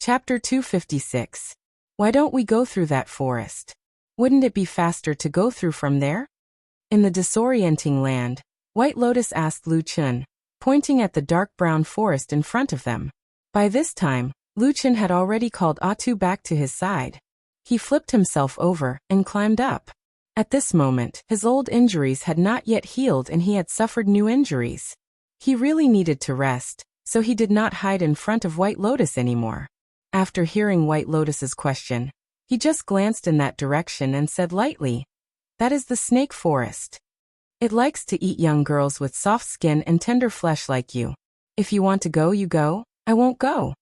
Chapter 256. Why don't we go through that forest? Wouldn't it be faster to go through from there? In the disorienting land, White Lotus asked Lu Chun, pointing at the dark brown forest in front of them. By this time, Lu Chun had already called Atu back to his side. He flipped himself over and climbed up. At this moment, his old injuries had not yet healed and he had suffered new injuries. He really needed to rest, so he did not hide in front of White Lotus anymore. After hearing White Lotus's question, he just glanced in that direction and said lightly, "That is the snake forest. It likes to eat young girls with soft skin and tender flesh like you. If you want to go, you go, I won't go."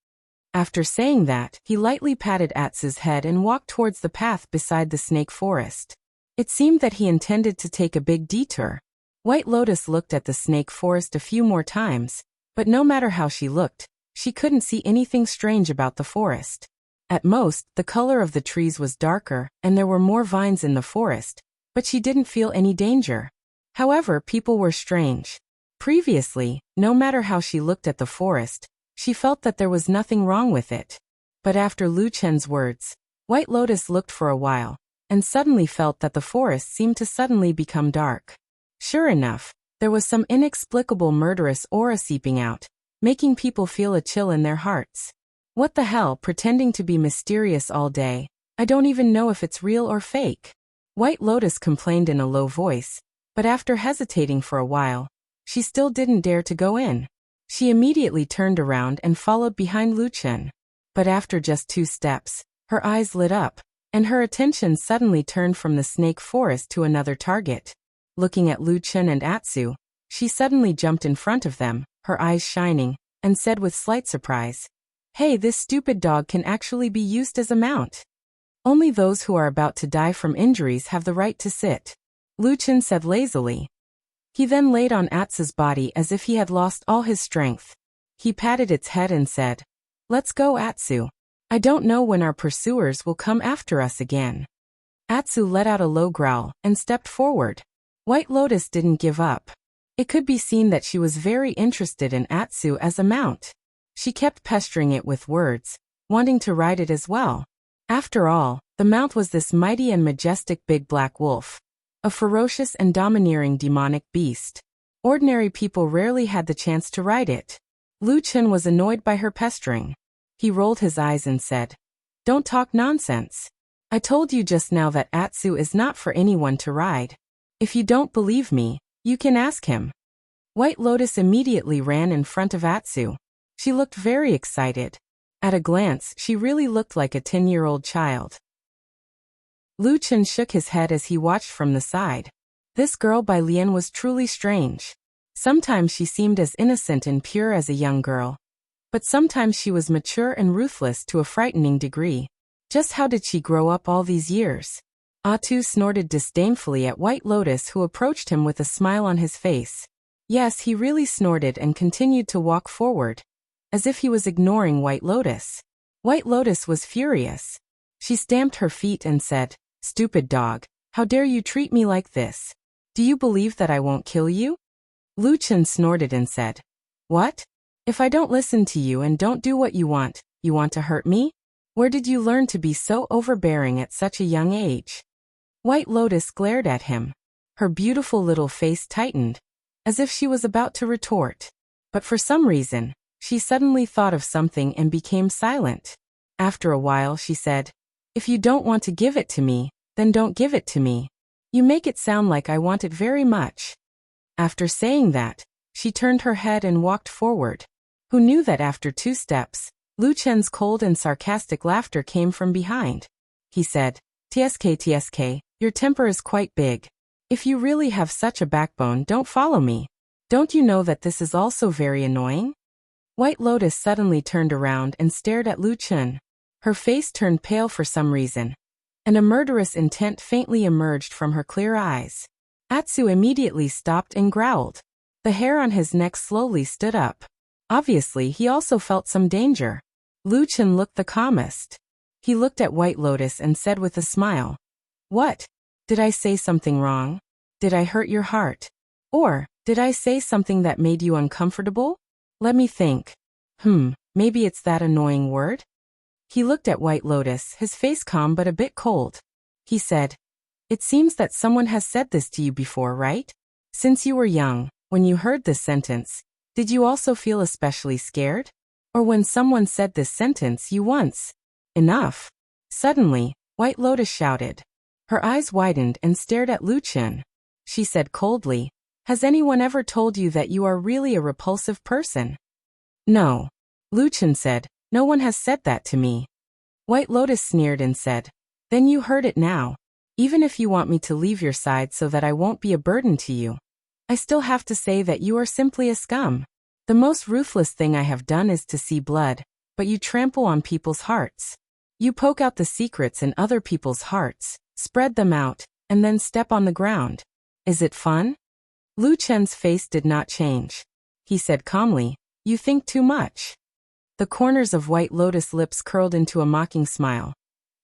After saying that, he lightly patted Atsu's head and walked towards the path beside the snake forest. It seemed that he intended to take a big detour. White Lotus looked at the snake forest a few more times, but no matter how she looked, she couldn't see anything strange about the forest. At most, the color of the trees was darker and there were more vines in the forest, but she didn't feel any danger. However, people were strange. Previously, no matter how she looked at the forest, she felt that there was nothing wrong with it. But after Lu Chen's words, White Lotus looked for a while, and suddenly felt that the forest seemed to suddenly become dark. Sure enough, there was some inexplicable murderous aura seeping out, making people feel a chill in their hearts. What the hell, pretending to be mysterious all day? I don't even know if it's real or fake. White Lotus complained in a low voice, but after hesitating for a while, she still didn't dare to go in. She immediately turned around and followed behind Lu Chen. But after just 2 steps, her eyes lit up, and her attention suddenly turned from the snake forest to another target. Looking at Lu Chen and Atsu, she suddenly jumped in front of them, her eyes shining, and said with slight surprise, "Hey, this stupid dog can actually be used as a mount. Only those who are about to die from injuries have the right to sit," Lu Chen said lazily. He then laid on Atsu's body as if he had lost all his strength. He patted its head and said, "Let's go, Atsu. I don't know when our pursuers will come after us again." Atsu let out a low growl and stepped forward. White Lotus didn't give up. It could be seen that she was very interested in Atsu as a mount. She kept pestering it with words, wanting to ride it as well. After all, the mount was this mighty and majestic big black wolf, a ferocious and domineering demonic beast. Ordinary people rarely had the chance to ride it. Lu Chen was annoyed by her pestering. He rolled his eyes and said, "Don't talk nonsense. I told you just now that Atsu is not for anyone to ride. If you don't believe me, you can ask him." White Lotus immediately ran in front of Atsu. She looked very excited. At a glance, she really looked like a 10-year-old child. Lu Chen shook his head as he watched from the side. This girl Bai Lian was truly strange. Sometimes she seemed as innocent and pure as a young girl, but sometimes she was mature and ruthless to a frightening degree. Just how did she grow up all these years? Atu snorted disdainfully at White Lotus, who approached him with a smile on his face. Yes, he really snorted and continued to walk forward, as if he was ignoring White Lotus. White Lotus was furious. She stamped her feet and said, "Stupid dog, how dare you treat me like this? Do you believe that I won't kill you?" Lu Chen snorted and said, "What? If I don't listen to you and don't do what you want to hurt me? Where did you learn to be so overbearing at such a young age?" White Lotus glared at him. Her beautiful little face tightened, as if she was about to retort. But for some reason, she suddenly thought of something and became silent. After a while she said, "If you don't want to give it to me, then don't give it to me. You make it sound like I want it very much." After saying that, she turned her head and walked forward. Who knew that after 2 steps, Lu Chen's cold and sarcastic laughter came from behind. He said, "TSK, your temper is quite big. If you really have such a backbone, don't follow me. Don't you know that this is also very annoying?" White Lotus suddenly turned around and stared at Lu Chen. Her face turned pale for some reason, and a murderous intent faintly emerged from her clear eyes. Atsu immediately stopped and growled. The hair on his neck slowly stood up. Obviously, he also felt some danger. Lu Chen looked the calmest. He looked at White Lotus and said with a smile, "What? Did I say something wrong? Did I hurt your heart? Or, did I say something that made you uncomfortable? Let me think. Maybe it's that annoying word?" He looked at White Lotus, his face calm but a bit cold. He said, "It seems that someone has said this to you before, right? Since you were young, when you heard this sentence, did you also feel especially scared? Or when someone said this sentence you once? Enough." Suddenly, White Lotus shouted. Her eyes widened and stared at Lu Chen. She said coldly, "Has anyone ever told you that you are really a repulsive person?" "No." Lu Chen said, "No one has said that to me." White Lotus sneered and said, "Then you heard it now. Even if you want me to leave your side so that I won't be a burden to you, I still have to say that you are simply a scum. The most ruthless thing I have done is to see blood, but you trample on people's hearts. You poke out the secrets in other people's hearts, spread them out, and then step on the ground. Is it fun?" Lu Chen's face did not change. He said calmly, "You think too much." The corners of White Lotus' lips curled into a mocking smile.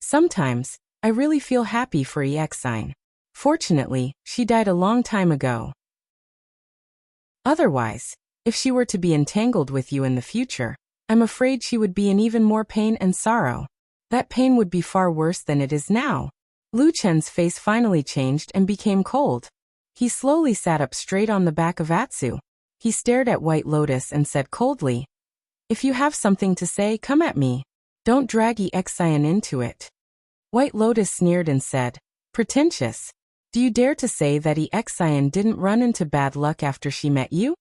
"Sometimes, I really feel happy for Exine. Fortunately, she died a long time ago. Otherwise, if she were to be entangled with you in the future, I'm afraid she would be in even more pain and sorrow. That pain would be far worse than it is now." Lu Chen's face finally changed and became cold. He slowly sat up straight on the back of Atsu. He stared at White Lotus and said coldly, "If you have something to say, come at me. Don't drag Exine into it." White Lotus sneered and said, "Pretentious. Do you dare to say that Exine didn't run into bad luck after she met you?"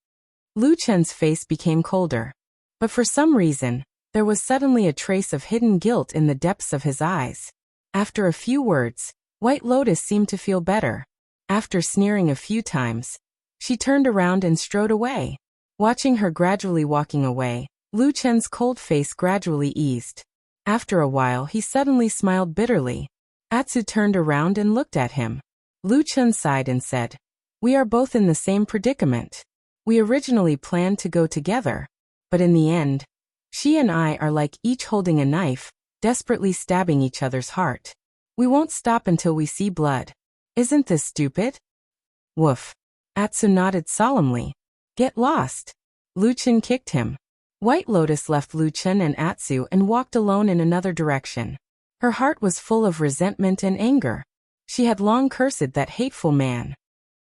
Lu Chen's face became colder. But for some reason, there was suddenly a trace of hidden guilt in the depths of his eyes. After a few words, White Lotus seemed to feel better. After sneering a few times, she turned around and strode away. Watching her gradually walking away, Lu Chen's cold face gradually eased. After a while he suddenly smiled bitterly. Atsu turned around and looked at him. Lu Chen sighed and said, "We are both in the same predicament. We originally planned to go together, but in the end, she and I are like each holding a knife, desperately stabbing each other's heart. We won't stop until we see blood. Isn't this stupid?" "Woof." Atsu nodded solemnly. "Get lost." Lu Chen kicked him. White Lotus left Lu Chen and Atsu and walked alone in another direction. Her heart was full of resentment and anger. She had long cursed that hateful man.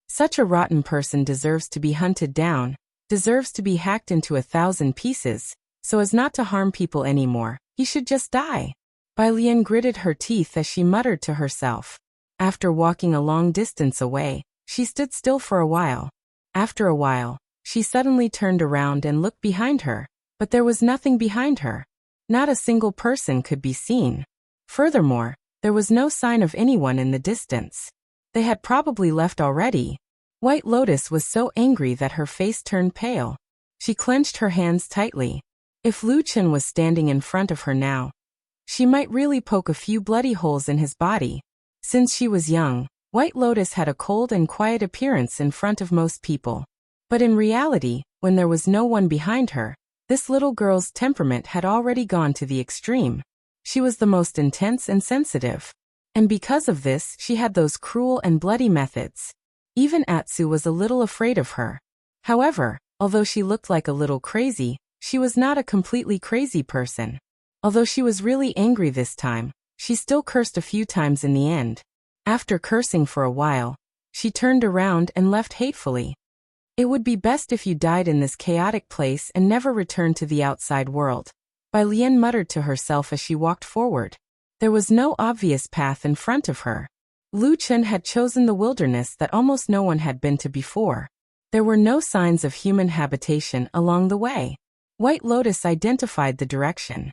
Such a rotten person deserves to be hunted down, deserves to be hacked into 1,000 pieces, so as not to harm people anymore. He should just die. Bai Lian gritted her teeth as she muttered to herself. After walking a long distance away, she stood still for a while. After a while, she suddenly turned around and looked behind her, but there was nothing behind her. Not a single person could be seen. Furthermore, there was no sign of anyone in the distance. They had probably left already. White Lotus was so angry that her face turned pale. She clenched her hands tightly. If Lu Chen was standing in front of her now, she might really poke a few bloody holes in his body. Since she was young, White Lotus had a cold and quiet appearance in front of most people. But in reality, when there was no one behind her, this little girl's temperament had already gone to the extreme. She was the most intense and sensitive. And because of this, she had those cruel and bloody methods. Even Atsu was a little afraid of her. However, although she looked like a little crazy, she was not a completely crazy person. Although she was really angry this time, she still cursed a few times in the end. After cursing for a while, she turned around and left hatefully. "It would be best if you died in this chaotic place and never returned to the outside world," Bai Lian muttered to herself as she walked forward. There was no obvious path in front of her. Lu Chen had chosen the wilderness that almost no one had been to before. There were no signs of human habitation along the way. White Lotus identified the direction.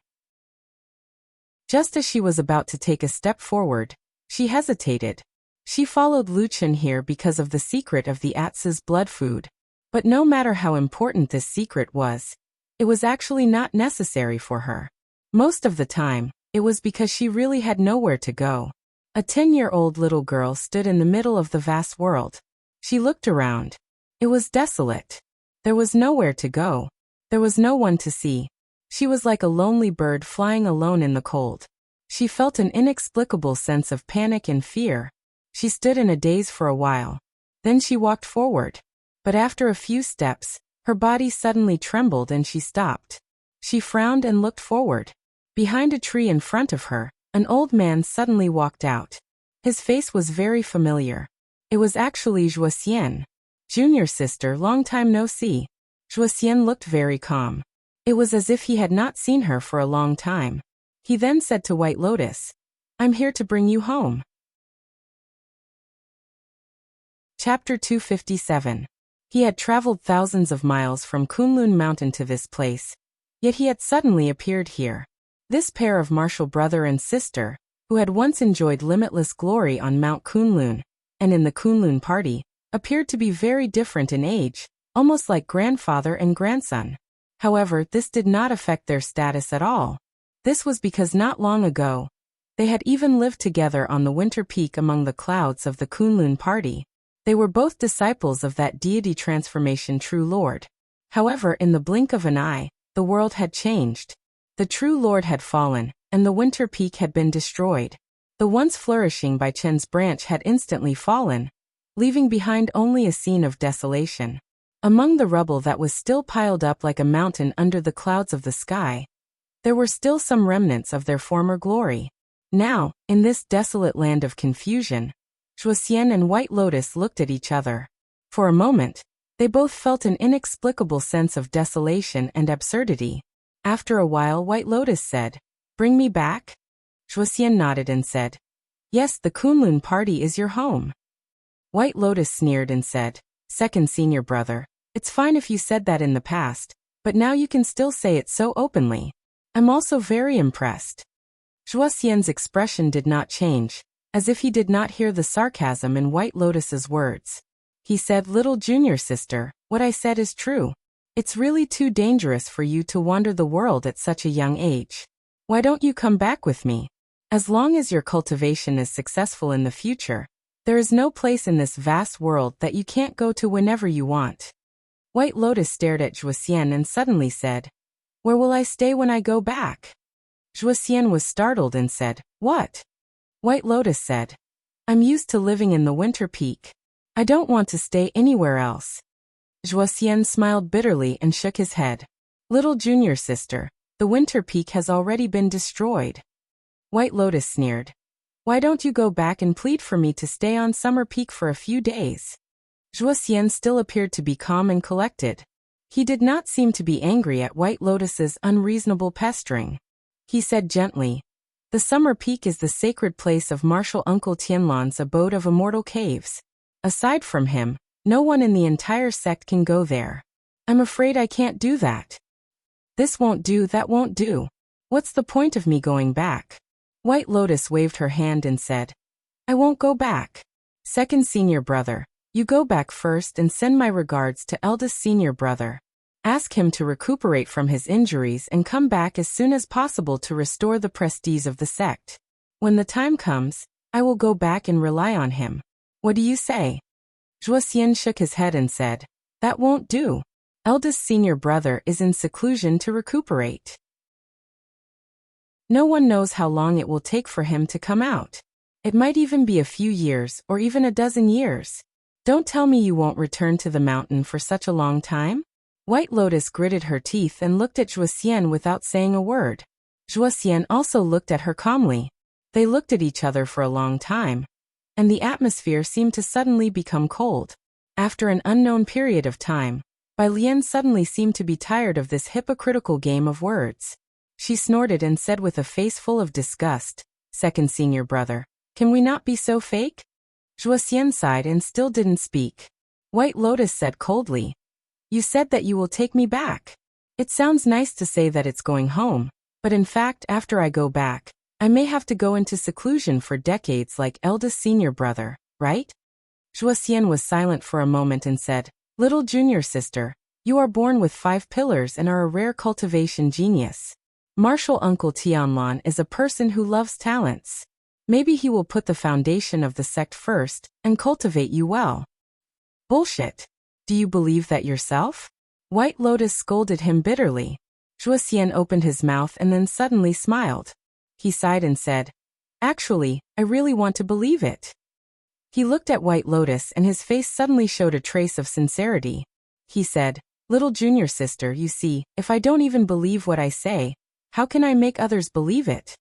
Just as she was about to take a step forward, she hesitated. She followed Lu Chen here because of the secret of the Atsu's blood food. But no matter how important this secret was, it was actually not necessary for her. Most of the time, it was because she really had nowhere to go. A 10-year-old little girl stood in the middle of the vast world. She looked around. It was desolate. There was nowhere to go. There was no one to see. She was like a lonely bird flying alone in the cold. She felt an inexplicable sense of panic and fear. She stood in a daze for a while. Then she walked forward. But after a few steps, her body suddenly trembled and she stopped. She frowned and looked forward. Behind a tree in front of her, an old man suddenly walked out. His face was very familiar. It was actually Zhuoxian. Junior sister, long time no see. Zhuoxian looked very calm. It was as if he had not seen her for a long time. He then said to White Lotus, "I'm here to bring you home." Chapter 257. He had traveled thousands of miles from Kunlun Mountain to this place, yet he had suddenly appeared here. This pair of martial brother and sister, who had once enjoyed limitless glory on Mount Kunlun, and in the Kunlun party, appeared to be very different in age, almost like grandfather and grandson. However, this did not affect their status at all. This was because not long ago, they had even lived together on the winter peak among the clouds of the Kunlun party. They were both disciples of that deity transformation True Lord. However, in the blink of an eye, the world had changed. The True Lord had fallen, and the winter peak had been destroyed. The once flourishing Bai Chen's branch had instantly fallen, leaving behind only a scene of desolation. Among the rubble that was still piled up like a mountain under the clouds of the sky, there were still some remnants of their former glory. Now, in this desolate land of confusion, Zhuoxian and White Lotus looked at each other. For a moment, they both felt an inexplicable sense of desolation and absurdity. After a while, White Lotus said, "Bring me back?" Zhuoxian nodded and said, "Yes, the Kunlun party is your home." White Lotus sneered and said, "Second senior brother, it's fine if you said that in the past, but now you can still say it so openly. I'm also very impressed." Zhuoxian's expression did not change, as if he did not hear the sarcasm in White Lotus's words. He said, "Little junior sister, what I said is true. It's really too dangerous for you to wander the world at such a young age. Why don't you come back with me? As long as your cultivation is successful in the future, there is no place in this vast world that you can't go to whenever you want." White Lotus stared at Zhuoxian and suddenly said, "Where will I stay when I go back?" Zhuoxian was startled and said, "What?" White Lotus said, "I'm used to living in the winter peak. I don't want to stay anywhere else." Zhuoxian smiled bitterly and shook his head. "Little junior sister, the winter peak has already been destroyed." White Lotus sneered, "Why don't you go back and plead for me to stay on summer peak for a few days?" Zhuoxian still appeared to be calm and collected. He did not seem to be angry at White Lotus's unreasonable pestering. He said gently, "The summer peak is the sacred place of martial Uncle Tianlan's abode of immortal caves. Aside from him, no one in the entire sect can go there. I'm afraid I can't do that. This won't do, that won't do. What's the point of me going back?" White Lotus waved her hand and said, "I won't go back. Second senior brother, you go back first and send my regards to eldest senior brother. Ask him to recuperate from his injuries and come back as soon as possible to restore the prestige of the sect. When the time comes, I will go back and rely on him. What do you say?" Zhuoxian shook his head and said, "That won't do. Eldest senior brother is in seclusion to recuperate. No one knows how long it will take for him to come out. It might even be a few years or even a dozen years. Don't tell me you won't return to the mountain for such a long time?" White Lotus gritted her teeth and looked at Zhuoxian without saying a word. Zhuoxian also looked at her calmly. They looked at each other for a long time, and the atmosphere seemed to suddenly become cold. After an unknown period of time, Bai Lian suddenly seemed to be tired of this hypocritical game of words. She snorted and said with a face full of disgust, "Second senior brother, can we not be so fake?" Zhuoxian sighed and still didn't speak. White Lotus said coldly, "You said that you will take me back. It sounds nice to say that it's going home, but in fact after I go back, I may have to go into seclusion for decades like eldest senior brother, right?" Zhuoxian was silent for a moment and said, "Little junior sister, you are born with 5 pillars and are a rare cultivation genius. Martial Uncle Tianlan is a person who loves talents. Maybe he will put the foundation of the sect first and cultivate you well." "Bullshit. Do you believe that yourself?" White Lotus scolded him bitterly. Zhuoxian opened his mouth and then suddenly smiled. He sighed and said, "Actually, I really want to believe it." He looked at White Lotus and his face suddenly showed a trace of sincerity. He said, "Little junior sister, you see, if I don't even believe what I say, How can I make others believe it?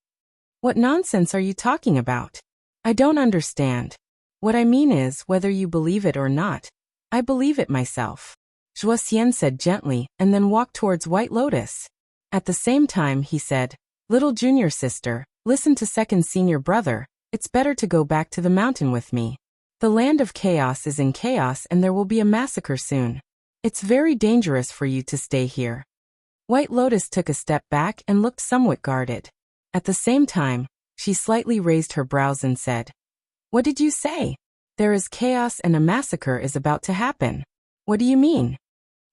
What nonsense are you talking about? I don't understand. What I mean is, whether you believe it or not, I believe it myself. Zhuoxian said gently, and then walked towards White Lotus. At the same time, he said, Little junior sister, listen to second senior brother, it's better to go back to the mountain with me. The land of chaos is in chaos and there will be a massacre soon. It's very dangerous for you to stay here. White Lotus took a step back and looked somewhat guarded. At the same time, she slightly raised her brows and said, What did you say? There is chaos and a massacre is about to happen. What do you mean?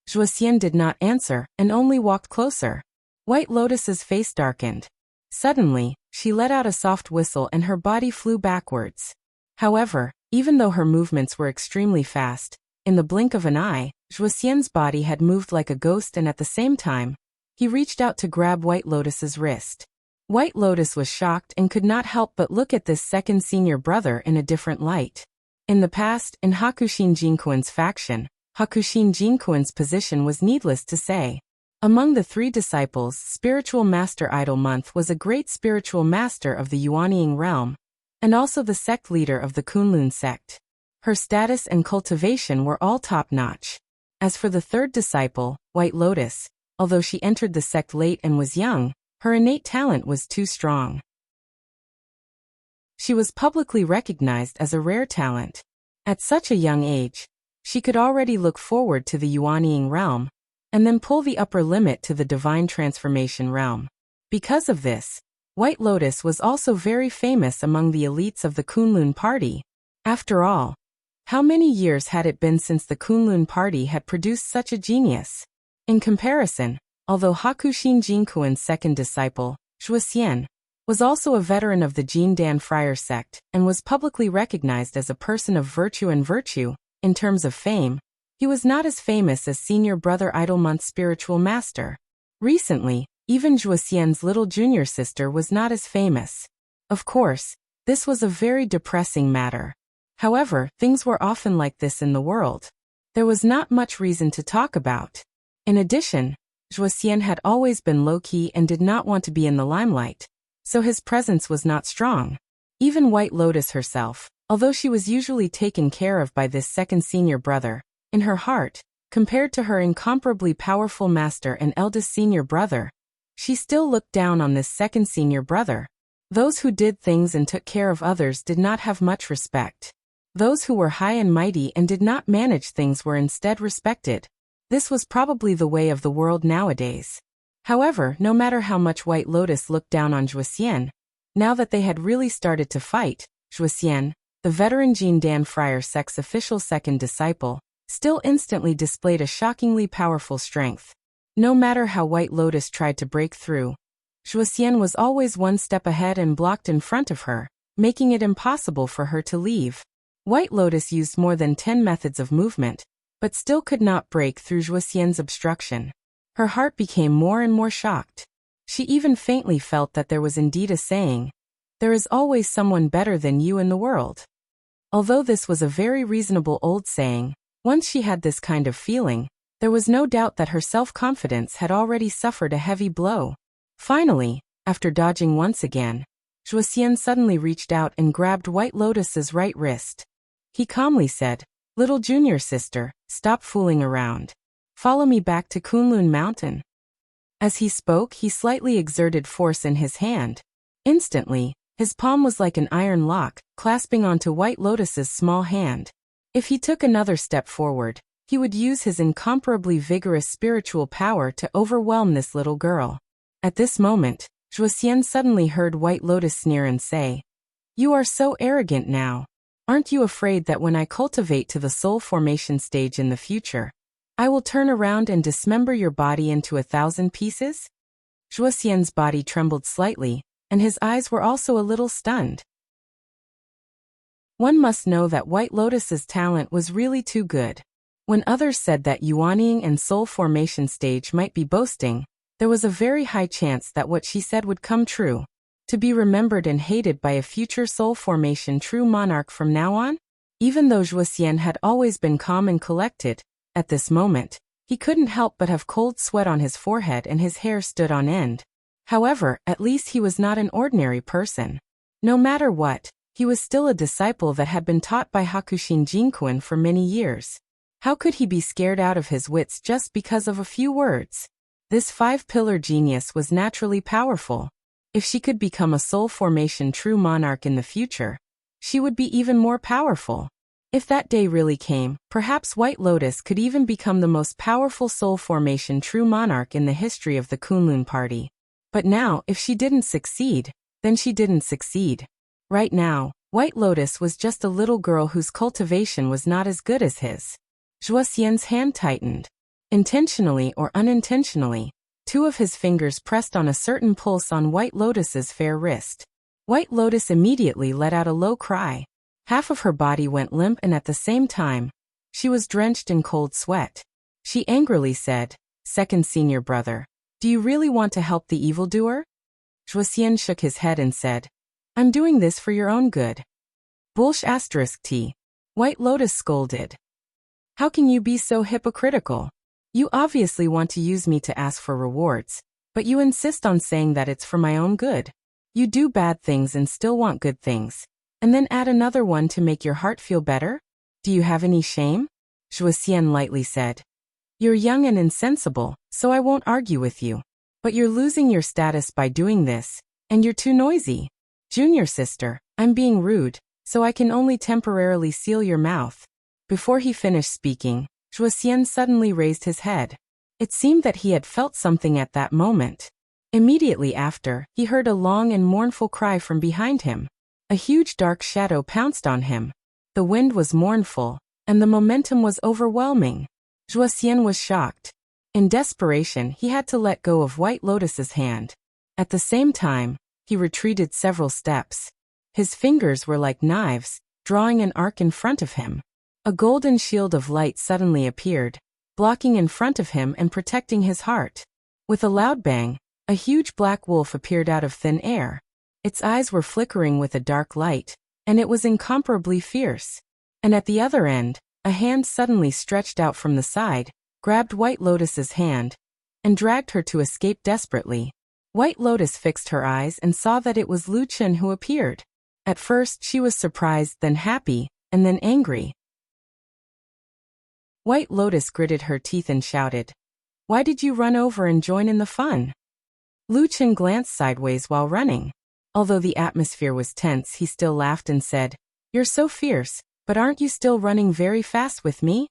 Zhuoxian did not answer and only walked closer. White Lotus's face darkened. Suddenly, she let out a soft whistle and her body flew backwards. However, even though her movements were extremely fast, in the blink of an eye, Zhuoxian's body had moved like a ghost, and at the same time, he reached out to grab White Lotus's wrist. White Lotus was shocked and could not help but look at this second senior brother in a different light. In the past, in Hakushin Jinkuan's faction, Hakushin Jinkuan's position was needless to say. Among the three disciples, Spiritual Master Idol Month was a great spiritual master of the Yuanying realm, and also the sect leader of the Kunlun sect. Her status and cultivation were all top-notch. As for the third disciple, White Lotus, although she entered the sect late and was young, her innate talent was too strong. She was publicly recognized as a rare talent. At such a young age, she could already look forward to the Yuanying realm, and then pull the upper limit to the divine transformation realm. Because of this, White Lotus was also very famous among the elites of the Kunlun party. After all, how many years had it been since the Kunlun party had produced such a genius? In comparison, although Hakushin Jinkuan's second disciple, Zhuoxian, was also a veteran of the Jindan friar sect and was publicly recognized as a person of virtue and virtue, in terms of fame, he was not as famous as senior brother Idol Month's spiritual master. Recently, even Zhuoxian's little junior sister was not as famous. Of course, this was a very depressing matter. However, things were often like this in the world. There was not much reason to talk about. In addition, Zhuoxian had always been low-key and did not want to be in the limelight, so his presence was not strong. Even White Lotus herself, although she was usually taken care of by this second senior brother, in her heart, compared to her incomparably powerful master and eldest senior brother, she still looked down on this second senior brother. Those who did things and took care of others did not have much respect. Those who were high and mighty and did not manage things were instead respected. This was probably the way of the world nowadays. However, no matter how much White Lotus looked down on Zhuoxian, now that they had really started to fight, Zhuoxian, the veteran Jindan friar sect's official second disciple, still instantly displayed a shockingly powerful strength. No matter how White Lotus tried to break through, Zhuoxian was always one step ahead and blocked in front of her, making it impossible for her to leave. White Lotus used more than 10 methods of movement, but still could not break through Zhuoxian's obstruction. Her heart became more and more shocked. She even faintly felt that there was indeed a saying, "There is always someone better than you in the world." Although this was a very reasonable old saying, once she had this kind of feeling, there was no doubt that her self-confidence had already suffered a heavy blow. Finally, after dodging once again, Zhuoxian suddenly reached out and grabbed White Lotus's right wrist. He calmly said, "Little junior sister, stop fooling around. Follow me back to Kunlun Mountain." As he spoke, he slightly exerted force in his hand. Instantly, his palm was like an iron lock, clasping onto White Lotus's small hand. If he took another step forward, he would use his incomparably vigorous spiritual power to overwhelm this little girl. At this moment, Zhuoxian suddenly heard White Lotus sneer and say, "You are so arrogant now. Aren't you afraid that when I cultivate to the soul formation stage in the future, I will turn around and dismember your body into 1,000 pieces?" Zhuoxian's body trembled slightly, and his eyes were also a little stunned. One must know that White Lotus's talent was really too good. When others said that Yuanying and soul formation stage might be boasting, there was a very high chance that what she said would come true. To be remembered and hated by a future soul formation true monarch from now on? Even though Zhuoxian had always been calm and collected, at this moment, he couldn't help but have cold sweat on his forehead and his hair stood on end. However, at least he was not an ordinary person. No matter what, he was still a disciple that had been taught by Hakushin Jinkun for many years. How could he be scared out of his wits just because of a few words? This five-pillar genius was naturally powerful. If she could become a soul formation true monarch in the future, she would be even more powerful. If that day really came, perhaps White Lotus could even become the most powerful soul formation true monarch in the history of the Kunlun party. But now, if she didn't succeed, then she didn't succeed. Right now, White Lotus was just a little girl whose cultivation was not as good as his. Zhuoxian's hand tightened. Intentionally or unintentionally, two of his fingers pressed on a certain pulse on White Lotus's fair wrist. White Lotus immediately let out a low cry. Half of her body went limp and at the same time, she was drenched in cold sweat. She angrily said, "Second senior brother, do you really want to help the evildoer?" Zhuoxian shook his head and said, "I'm doing this for your own good." T. White Lotus scolded. "How can you be so hypocritical? You obviously want to use me to ask for rewards, but you insist on saying that it's for my own good. You do bad things and still want good things, and then add another one to make your heart feel better? Do you have any shame?" Zhuoxian lightly said. "You're young and insensible, so I won't argue with you. But you're losing your status by doing this, and you're too noisy. Junior sister, I'm being rude, so I can only temporarily seal your mouth." Before he finished speaking, Zhuoxian suddenly raised his head. It seemed that he had felt something at that moment. Immediately after, he heard a long and mournful cry from behind him. A huge dark shadow pounced on him. The wind was mournful, and the momentum was overwhelming. Zhuoxian was shocked. In desperation, he had to let go of White Lotus's hand. At the same time, he retreated several steps. His fingers were like knives, drawing an arc in front of him. A golden shield of light suddenly appeared, blocking in front of him and protecting his heart. With a loud bang, a huge black wolf appeared out of thin air. Its eyes were flickering with a dark light, and it was incomparably fierce. And at the other end, a hand suddenly stretched out from the side, grabbed White Lotus's hand, and dragged her to escape desperately. White Lotus fixed her eyes and saw that it was Lu Chen who appeared. At first she was surprised, then happy, and then angry. White Lotus gritted her teeth and shouted, "Why did you run over and join in the fun?" Lu Chen glanced sideways while running. Although the atmosphere was tense, he still laughed and said, "You're so fierce, but aren't you still running very fast with me?"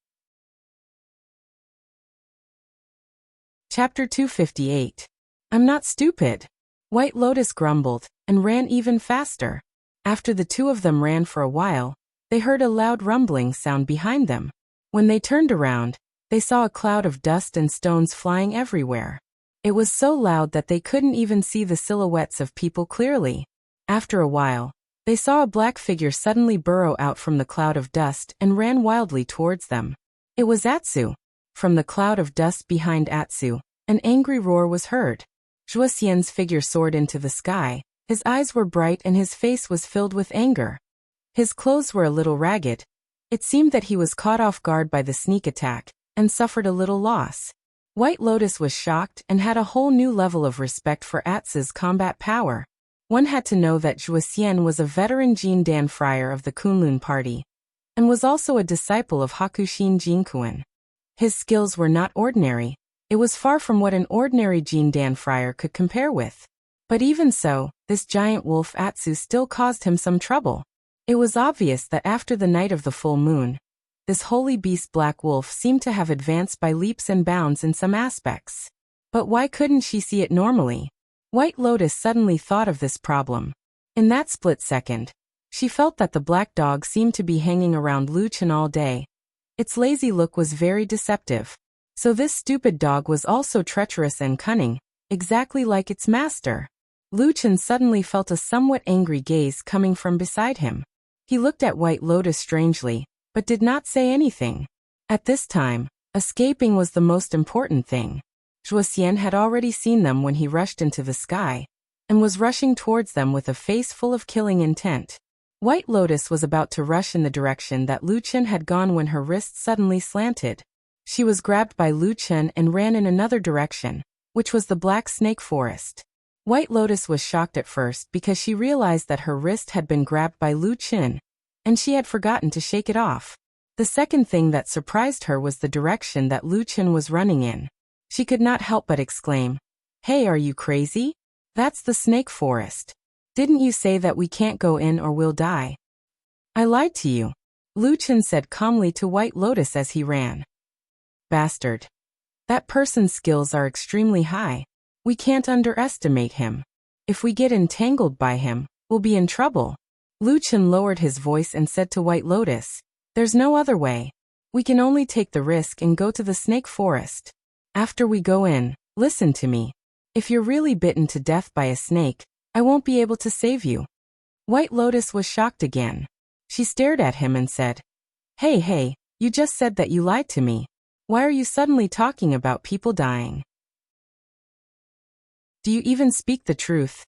Chapter 258. I'm not stupid. White Lotus grumbled, and ran even faster. After the two of them ran for a while, they heard a loud rumbling sound behind them. When they turned around, they saw a cloud of dust and stones flying everywhere. It was so loud that they couldn't even see the silhouettes of people clearly. After a while, they saw a black figure suddenly burrow out from the cloud of dust and ran wildly towards them. It was Atsu. From the cloud of dust behind Atsu, an angry roar was heard. Zhuoxian's figure soared into the sky. His eyes were bright and his face was filled with anger. His clothes were a little ragged. It seemed that he was caught off guard by the sneak attack, and suffered a little loss. White Lotus was shocked and had a whole new level of respect for Atsu's combat power. One had to know that Zhuoxian was a veteran Jin Dan friar of the Kunlun party, and was also a disciple of Hakushin Jinkun. His skills were not ordinary. It was far from what an ordinary Jin Dan friar could compare with. But even so, this giant wolf Atsu still caused him some trouble. It was obvious that after the night of the full moon, this holy beast Black Wolf seemed to have advanced by leaps and bounds in some aspects. But why couldn't she see it normally? White Lotus suddenly thought of this problem. In that split second, she felt that the black dog seemed to be hanging around Lu Chen all day. Its lazy look was very deceptive. So this stupid dog was also treacherous and cunning, exactly like its master. Lu Chen suddenly felt a somewhat angry gaze coming from beside him. He looked at White Lotus strangely, but did not say anything. At this time, escaping was the most important thing. Zhuoxian had already seen them when he rushed into the sky, and was rushing towards them with a face full of killing intent. White Lotus was about to rush in the direction that Lu Chen had gone when her wrist suddenly slanted. She was grabbed by Lu Chen and ran in another direction, which was the black snake forest. White Lotus was shocked at first because she realized that her wrist had been grabbed by Lu Qin, and she had forgotten to shake it off. The second thing that surprised her was the direction that Lu Qin was running in. She could not help but exclaim, "Hey, are you crazy? That's the snake forest. Didn't you say that we can't go in or we'll die?" "I lied to you," Lu Qin said calmly to White Lotus as he ran. "Bastard. That person's skills are extremely high. We can't underestimate him. If we get entangled by him, we'll be in trouble." Lu Qin lowered his voice and said to White Lotus, "There's no other way. We can only take the risk and go to the snake forest. After we go in, listen to me. If you're really bitten to death by a snake, I won't be able to save you." White Lotus was shocked again. She stared at him and said, Hey, you just said that you lied to me. Why are you suddenly talking about people dying? Do you even speak the truth?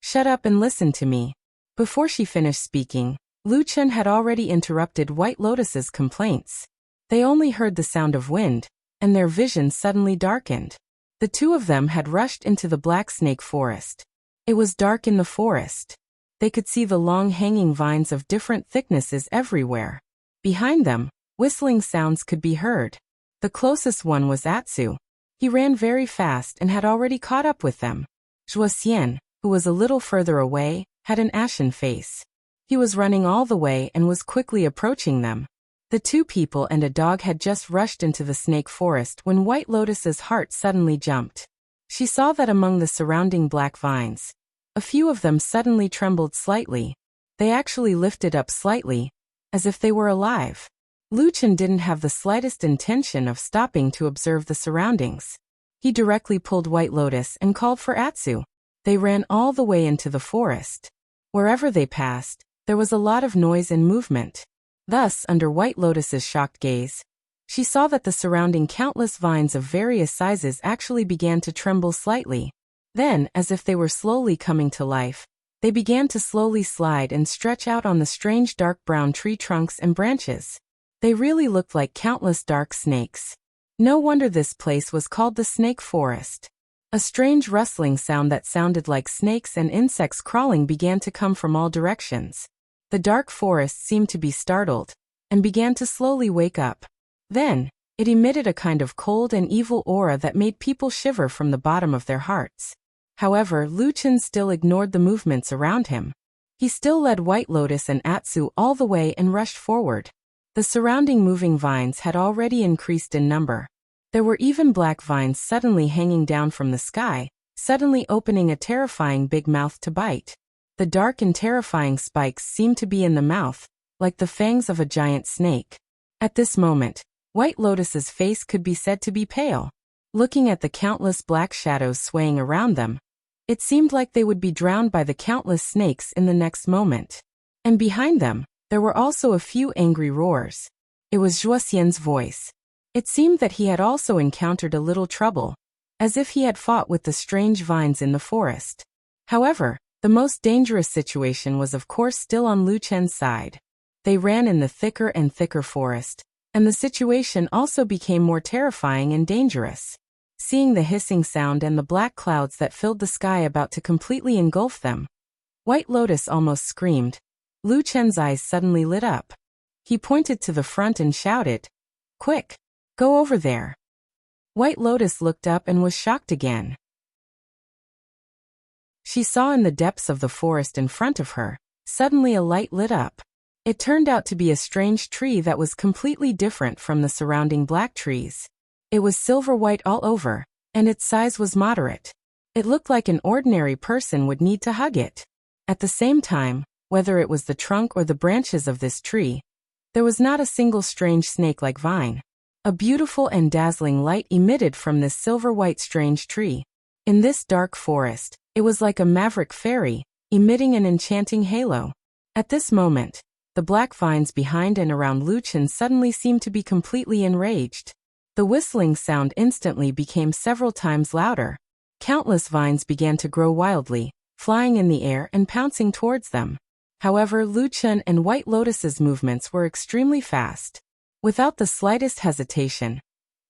Shut up and listen to me." Before she finished speaking, Lu Qin had already interrupted White Lotus's complaints. They only heard the sound of wind, and their vision suddenly darkened. The two of them had rushed into the black snake forest. It was dark in the forest. They could see the long hanging vines of different thicknesses everywhere. Behind them, whistling sounds could be heard. The closest one was Atsu. He ran very fast and had already caught up with them. Zhuoxian, who was a little further away, had an ashen face. He was running all the way and was quickly approaching them. The two people and a dog had just rushed into the snake forest when White Lotus's heart suddenly jumped. She saw that among the surrounding black vines, a few of them suddenly trembled slightly. They actually lifted up slightly, as if they were alive. Lu Qin didn't have the slightest intention of stopping to observe the surroundings. He directly pulled White Lotus and called for Atsu. They ran all the way into the forest. Wherever they passed, there was a lot of noise and movement. Thus, under White Lotus's shocked gaze, she saw that the surrounding countless vines of various sizes actually began to tremble slightly. Then, as if they were slowly coming to life, they began to slowly slide and stretch out on the strange dark brown tree trunks and branches. They really looked like countless dark snakes. No wonder this place was called the snake forest. A strange rustling sound that sounded like snakes and insects crawling began to come from all directions. The dark forest seemed to be startled, and began to slowly wake up. Then, it emitted a kind of cold and evil aura that made people shiver from the bottom of their hearts. However, Lu Qin still ignored the movements around him. He still led White Lotus and Atsu all the way and rushed forward. The surrounding moving vines had already increased in number. There were even black vines suddenly hanging down from the sky, suddenly opening a terrifying big mouth to bite. The dark and terrifying spikes seemed to be in the mouth, like the fangs of a giant snake. At this moment, White Lotus's face could be said to be pale. Looking at the countless black shadows swaying around them, it seemed like they would be drowned by the countless snakes in the next moment. And behind them, there were also a few angry roars. It was Zhuoxian's voice. It seemed that he had also encountered a little trouble, as if he had fought with the strange vines in the forest. However, the most dangerous situation was of course still on Lu Qin's side. They ran in the thicker and thicker forest, and the situation also became more terrifying and dangerous. Seeing the hissing sound and the black clouds that filled the sky about to completely engulf them, White Lotus almost screamed. Lu Qin's eyes suddenly lit up. He pointed to the front and shouted, "Quick! Go over there." White Lotus looked up and was shocked again. She saw in the depths of the forest in front of her, suddenly a light lit up. It turned out to be a strange tree that was completely different from the surrounding black trees. It was silver-white all over, and its size was moderate. It looked like an ordinary person would need to hug it. At the same time, whether it was the trunk or the branches of this tree, there was not a single strange snake-like vine. A beautiful and dazzling light emitted from this silver-white strange tree. In this dark forest, it was like a maverick fairy, emitting an enchanting halo. At this moment, the black vines behind and around Lu Qin suddenly seemed to be completely enraged. The whistling sound instantly became several times louder. Countless vines began to grow wildly, flying in the air and pouncing towards them. However, Lu Qin and White Lotus's movements were extremely fast. Without the slightest hesitation,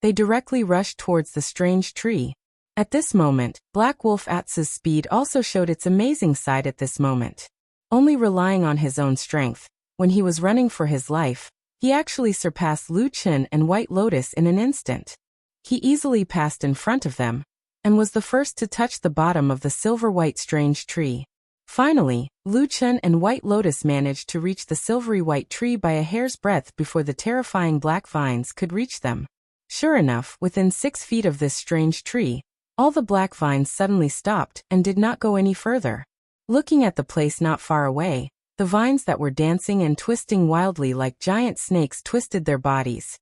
they directly rushed towards the strange tree. At this moment, Black Wolf Atz's speed also showed its amazing side at this moment. Only relying on his own strength, when he was running for his life, he actually surpassed Lu Chen and White Lotus in an instant. He easily passed in front of them, and was the first to touch the bottom of the silver-white strange tree. Finally, Lu Chen and White Lotus managed to reach the silvery white tree by a hair's breadth before the terrifying black vines could reach them. Sure enough, within 6 feet of this strange tree, all the black vines suddenly stopped and did not go any further. Looking at the place not far away, the vines that were dancing and twisting wildly like giant snakes twisted their bodies.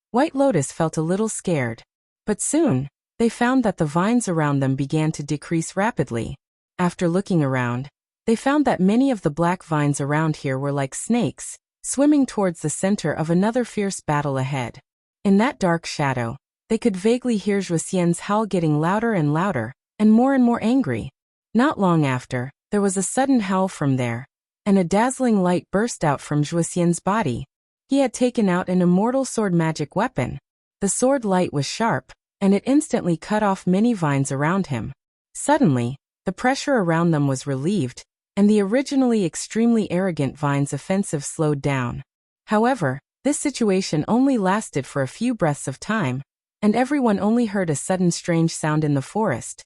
White Lotus felt a little scared. But soon, they found that the vines around them began to decrease rapidly. After looking around, they found that many of the black vines around here were like snakes, swimming towards the center of another fierce battle ahead. In that dark shadow, they could vaguely hear Zhuoxian's howl getting louder and louder, and more angry. Not long after, there was a sudden howl from there, and a dazzling light burst out from Zhuoxian's body. He had taken out an immortal sword magic weapon. The sword light was sharp, and it instantly cut off many vines around him. Suddenly, the pressure around them was relieved, and the originally extremely arrogant vines' offensive slowed down. However, this situation only lasted for a few breaths of time, and everyone only heard a sudden strange sound in the forest.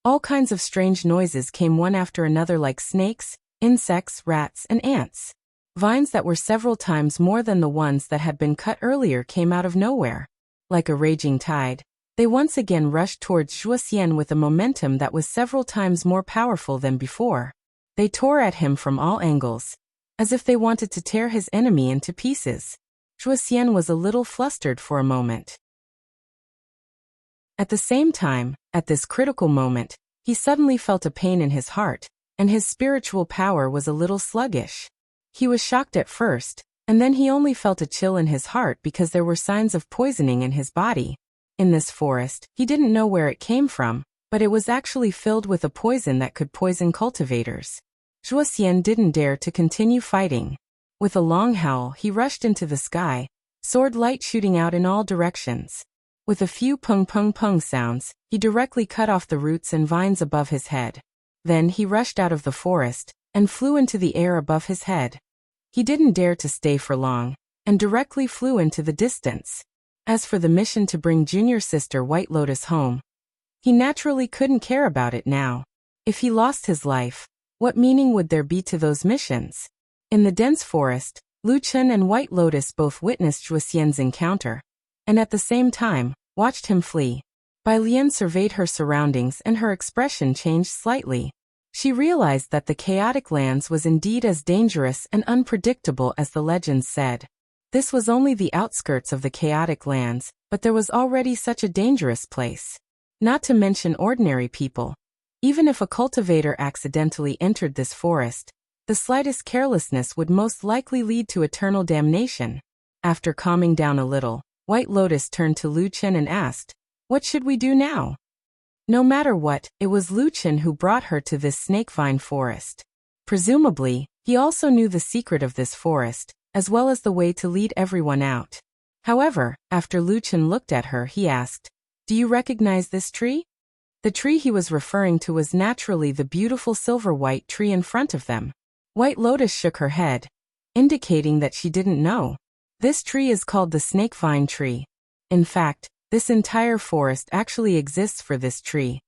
All kinds of strange noises came one after another like snakes, insects, rats, and ants. Vines that were several times more than the ones that had been cut earlier came out of nowhere. Like a raging tide, they once again rushed towards Zhuoxian with a momentum that was several times more powerful than before. They tore at him from all angles, as if they wanted to tear his enemy into pieces. Zhuoxian was a little flustered for a moment. At the same time, at this critical moment, he suddenly felt a pain in his heart, and his spiritual power was a little sluggish. He was shocked at first, and then he only felt a chill in his heart because there were signs of poisoning in his body. In this forest, he didn't know where it came from, but it was actually filled with a poison that could poison cultivators. Zhuoxian didn't dare to continue fighting. With a long howl, he rushed into the sky, sword light shooting out in all directions. With a few pung sounds, he directly cut off the roots and vines above his head. Then he rushed out of the forest, and flew into the air above his head. He didn't dare to stay for long, and directly flew into the distance. As for the mission to bring junior sister White Lotus home, he naturally couldn't care about it now. If he lost his life, what meaning would there be to those missions? In the dense forest, Lu Chen and White Lotus both witnessed Zhuoxian's encounter, and at the same time, watched him flee. Bai Lian surveyed her surroundings and her expression changed slightly. She realized that the chaotic lands was indeed as dangerous and unpredictable as the legends said. This was only the outskirts of the chaotic lands, but there was already such a dangerous place. Not to mention ordinary people. Even if a cultivator accidentally entered this forest, the slightest carelessness would most likely lead to eternal damnation. After calming down a little, White Lotus turned to Lu Chen and asked, "What should we do now?" No matter what, it was Lu Chen who brought her to this snake vine forest. Presumably, he also knew the secret of this forest, as well as the way to lead everyone out. However, after Lu Chen looked at her, he asked, "Do you recognize this tree?" The tree he was referring to was naturally the beautiful silver-white tree in front of them. White Lotus shook her head, indicating that she didn't know. This tree is called the snake vine tree. In fact, this entire forest actually exists for this tree.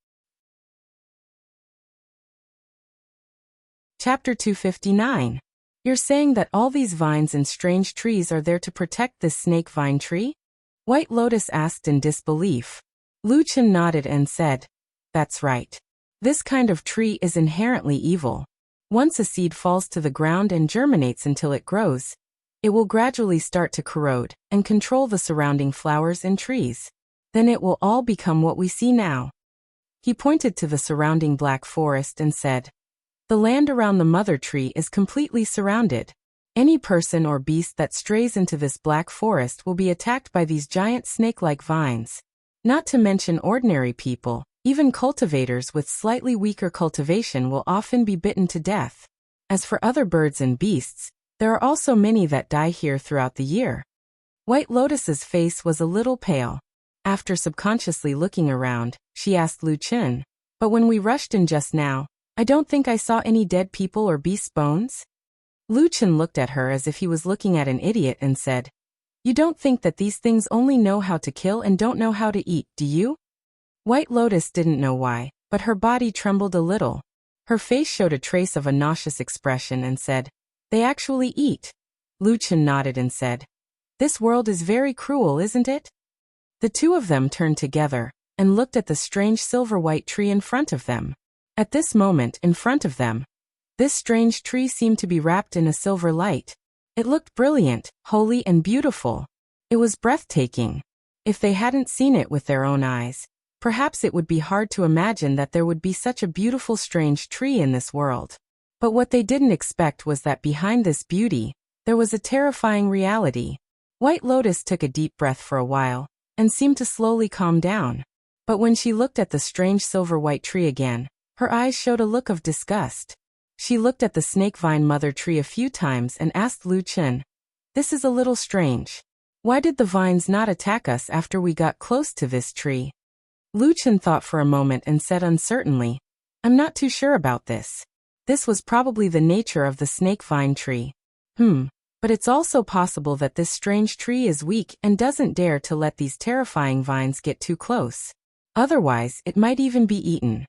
Chapter 259. You're saying that all these vines and strange trees are there to protect this snake vine tree? White Lotus asked in disbelief. Lu Chen nodded and said, "That's right. This kind of tree is inherently evil. Once a seed falls to the ground and germinates until it grows, it will gradually start to corrode and control the surrounding flowers and trees. Then it will all become what we see now." He pointed to the surrounding black forest and said, "The land around the mother tree is completely surrounded. Any person or beast that strays into this black forest will be attacked by these giant snake-like vines. Not to mention ordinary people, even cultivators with slightly weaker cultivation will often be bitten to death. As for other birds and beasts, there are also many that die here throughout the year." White Lotus's face was a little pale. After subconsciously looking around, she asked Lu Chun. But when we rushed in just now, I don't think I saw any dead people or beast bones? Lu Chun looked at her as if he was looking at an idiot and said, You don't think that these things only know how to kill and don't know how to eat, do you? White Lotus didn't know why, but her body trembled a little. Her face showed a trace of a nauseous expression and said, They actually eat. Lu Chun nodded and said, This world is very cruel, isn't it? The two of them turned together and looked at the strange silver-white tree in front of them. At this moment, in front of them, this strange tree seemed to be wrapped in a silver light. It looked brilliant, holy and beautiful. It was breathtaking. If they hadn't seen it with their own eyes, perhaps it would be hard to imagine that there would be such a beautiful strange tree in this world. But what they didn't expect was that behind this beauty, there was a terrifying reality. White Lotus took a deep breath for a while, and seemed to slowly calm down. But when she looked at the strange silver-white tree again, her eyes showed a look of disgust. She looked at the snake-vine mother tree a few times and asked Lu Chun, This is a little strange. Why did the vines not attack us after we got close to this tree? Lu Chun thought for a moment and said uncertainly, I'm not too sure about this. This was probably the nature of the snake-vine tree. But it's also possible that this strange tree is weak and doesn't dare to let these terrifying vines get too close. Otherwise, it might even be eaten.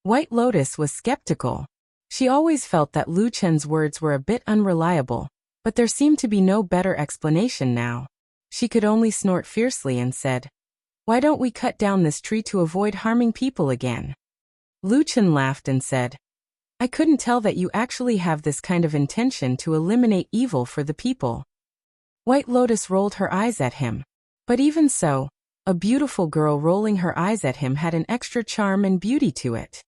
White Lotus was skeptical. She always felt that Lu Chun's words were a bit unreliable, but there seemed to be no better explanation now. She could only snort fiercely and said, Why don't we cut down this tree to avoid harming people again? Lu Chun laughed and said, I couldn't tell that you actually have this kind of intention to eliminate evil for the people. White Lotus rolled her eyes at him. But even so, a beautiful girl rolling her eyes at him had an extra charm and beauty to it.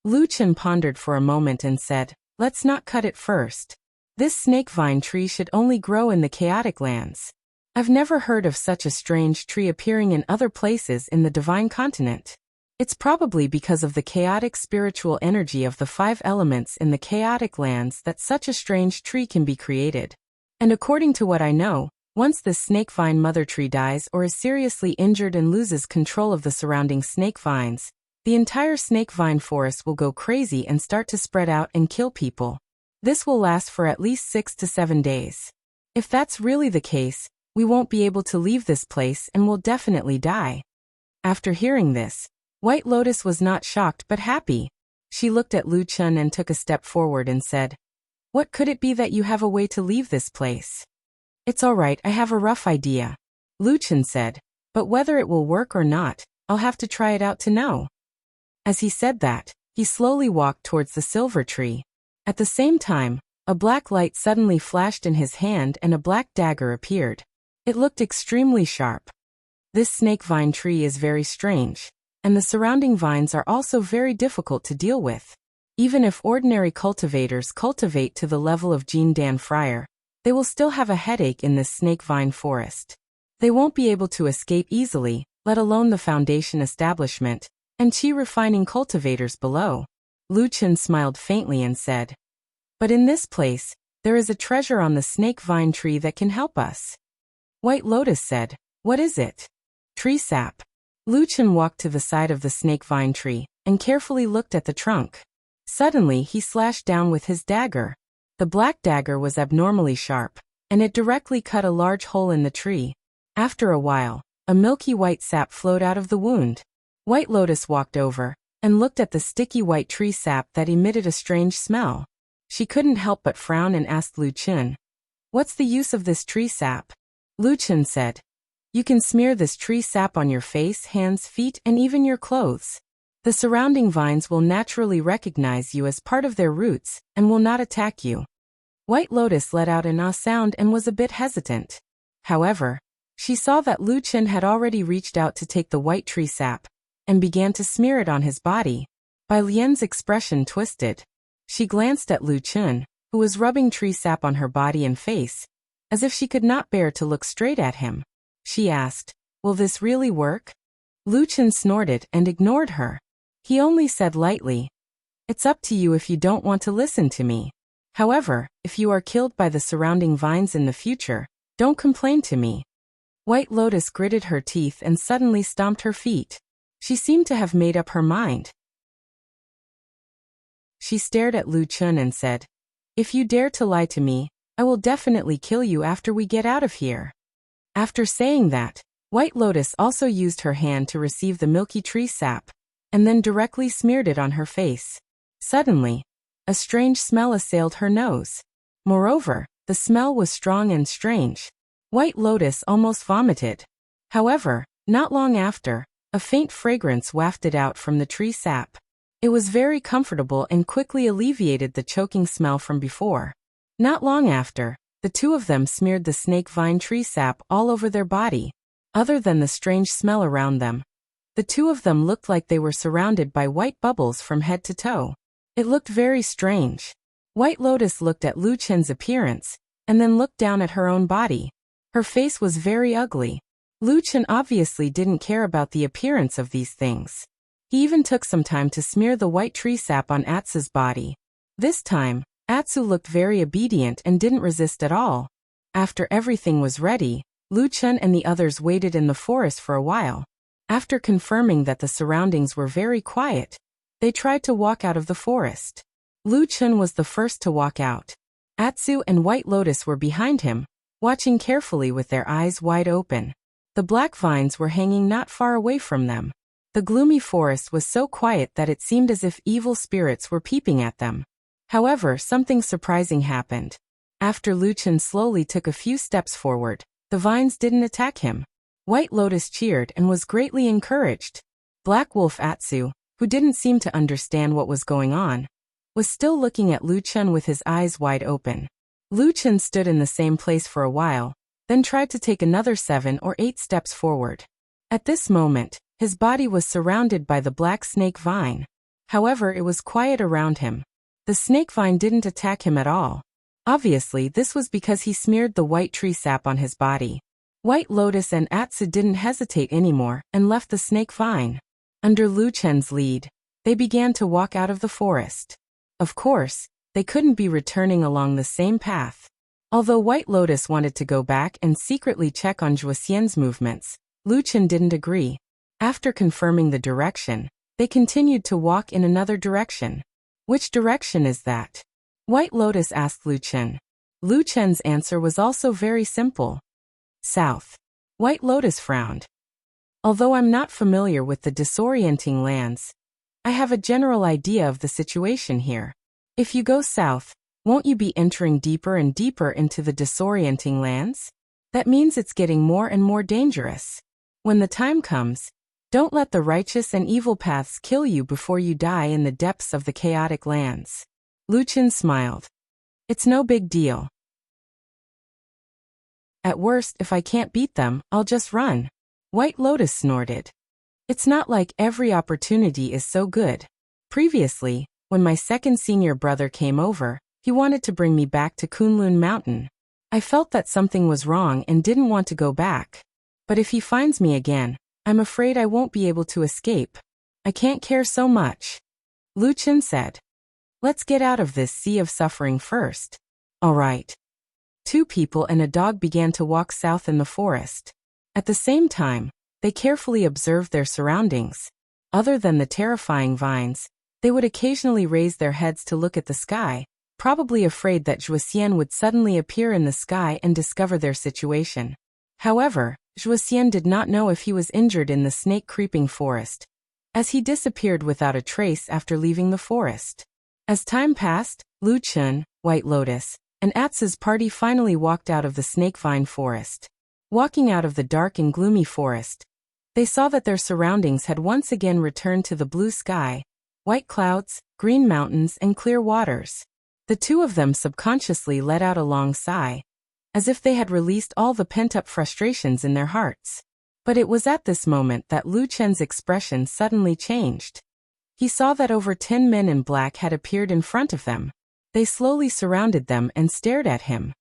Lu Chun pondered for a moment and said, Let's not cut it first. This snake vine tree should only grow in the chaotic lands. I've never heard of such a strange tree appearing in other places in the divine continent. It's probably because of the chaotic spiritual energy of the 5 elements in the chaotic lands that such a strange tree can be created. And according to what I know, once this snake vine mother tree dies or is seriously injured and loses control of the surrounding snake vines, the entire snake vine forest will go crazy and start to spread out and kill people. This will last for at least 6 to 7 days. If that's really the case, we won't be able to leave this place and will definitely die. After hearing this, White Lotus was not shocked but happy. She looked at Lu Chun and took a step forward and said, What could it be that you have a way to leave this place? It's all right, I have a rough idea. Lu Chun said, But whether it will work or not, I'll have to try it out to know. As he said that, he slowly walked towards the silver tree. At the same time, a black light suddenly flashed in his hand and a black dagger appeared. It looked extremely sharp. This snake vine tree is very strange, and the surrounding vines are also very difficult to deal with. Even if ordinary cultivators cultivate to the level of Jean Dan Fryer, they will still have a headache in this snake vine forest. They won't be able to escape easily, let alone the foundation establishment and chi refining cultivators below. Lu Chun smiled faintly and said, But in this place, there is a treasure on the snake vine tree that can help us. White Lotus said, What is it? Tree sap. Lu Chun walked to the side of the snake vine tree and carefully looked at the trunk. Suddenly he slashed down with his dagger. The black dagger was abnormally sharp, and it directly cut a large hole in the tree. After a while, a milky white sap flowed out of the wound. White Lotus walked over and looked at the sticky white tree sap that emitted a strange smell. She couldn't help but frown and asked Lu Chun, What's the use of this tree sap? Lu Chun said, You can smear this tree sap on your face, hands, feet, and even your clothes. The surrounding vines will naturally recognize you as part of their roots and will not attack you. White Lotus let out an ah sound and was a bit hesitant. However, she saw that Lu Chun had already reached out to take the white tree sap and began to smear it on his body. Bai Lian's expression twisted. She glanced at Lu Chun, who was rubbing tree sap on her body and face, as if she could not bear to look straight at him. She asked, Will this really work? Lu Chun snorted and ignored her. He only said lightly, It's up to you if you don't want to listen to me. However, if you are killed by the surrounding vines in the future, don't complain to me. White Lotus gritted her teeth and suddenly stomped her feet. She seemed to have made up her mind. She stared at Lu Chun and said, "If you dare to lie to me, I will definitely kill you after we get out of here." After saying that, White Lotus also used her hand to receive the milky tree sap, and then directly smeared it on her face. Suddenly, a strange smell assailed her nose. Moreover, the smell was strong and strange. White Lotus almost vomited. However, not long after, a faint fragrance wafted out from the tree sap. It was very comfortable and quickly alleviated the choking smell from before. Not long after, the two of them smeared the snake vine tree sap all over their body. Other than the strange smell around them, the two of them looked like they were surrounded by white bubbles from head to toe. It looked very strange. White Lotus looked at Lu Chen's appearance, and then looked down at her own body. Her face was very ugly. Lu Chen obviously didn't care about the appearance of these things. He even took some time to smear the white tree sap on Atsu's body. This time, Atsu looked very obedient and didn't resist at all. After everything was ready, Lu Chen and the others waited in the forest for a while. After confirming that the surroundings were very quiet, they tried to walk out of the forest. Lu Chen was the first to walk out. Atsu and White Lotus were behind him, watching carefully with their eyes wide open. The black vines were hanging not far away from them. The gloomy forest was so quiet that it seemed as if evil spirits were peeping at them. However, something surprising happened. After Lu Chen slowly took a few steps forward, the vines didn't attack him. White Lotus cheered and was greatly encouraged. Black Wolf Atsu, who didn't seem to understand what was going on, was still looking at Lu Chen with his eyes wide open. Lu Chen stood in the same place for a while, then tried to take another 7 or 8 steps forward. At this moment, his body was surrounded by the black snake vine. However, it was quiet around him. The snake vine didn't attack him at all. Obviously, this was because he smeared the white tree sap on his body. White Lotus and Atsu didn't hesitate anymore and left the snake vine. Under Lu Chen's lead, they began to walk out of the forest. Of course, they couldn't be returning along the same path. Although White Lotus wanted to go back and secretly check on Zhuoxian's movements, Lu Chen didn't agree. After confirming the direction, they continued to walk in another direction. "Which direction is that?" White Lotus asked Lu Chen. Lu Chen's answer was also very simple. "South." White Lotus frowned. "Although I'm not familiar with the disorienting lands, I have a general idea of the situation here. If you go south, won't you be entering deeper and deeper into the disorienting lands? That means it's getting more and more dangerous. When the time comes, don't let the righteous and evil paths kill you before you die in the depths of the chaotic lands." Lu Chen smiled. "It's no big deal. At worst, if I can't beat them, I'll just run." White Lotus snorted. "It's not like every opportunity is so good. Previously, when my second senior brother came over, he wanted to bring me back to Kunlun Mountain. I felt that something was wrong and didn't want to go back. But if he finds me again, I'm afraid I won't be able to escape. I can't care so much." Lu Chen said. "Let's get out of this sea of suffering first." "All right." 2 people and a dog began to walk south in the forest. At the same time, they carefully observed their surroundings. Other than the terrifying vines, they would occasionally raise their heads to look at the sky, probably afraid that Zhuoxian would suddenly appear in the sky and discover their situation. However, Zhuoxian did not know if he was injured in the snake-creeping forest, as he disappeared without a trace after leaving the forest. As time passed, Lu Chen, White Lotus, and Atsu's party finally walked out of the snake-vine forest. Walking out of the dark and gloomy forest, they saw that their surroundings had once again returned to the blue sky, white clouds, green mountains, and clear waters. The two of them subconsciously let out a long sigh, as if they had released all the pent-up frustrations in their hearts. But it was at this moment that Lu Chen's expression suddenly changed. He saw that over 10 men in black had appeared in front of them. They slowly surrounded them and stared at him.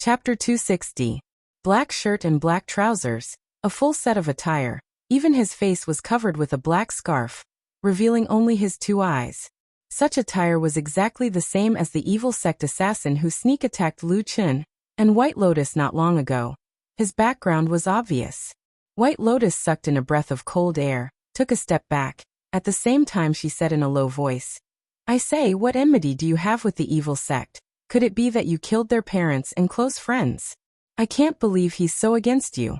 Chapter 260. Black shirt and black trousers, a full set of attire. Even his face was covered with a black scarf, revealing only his 2 eyes. Such attire was exactly the same as the evil sect assassin who sneak attacked Lu Chen, And White Lotus not long ago. His background was obvious. White Lotus sucked in a breath of cold air, took a step back. At the same time she said in a low voice, I say, what enmity do you have with the evil sect? Could it be that you killed their parents and close friends? I can't believe he's so against you.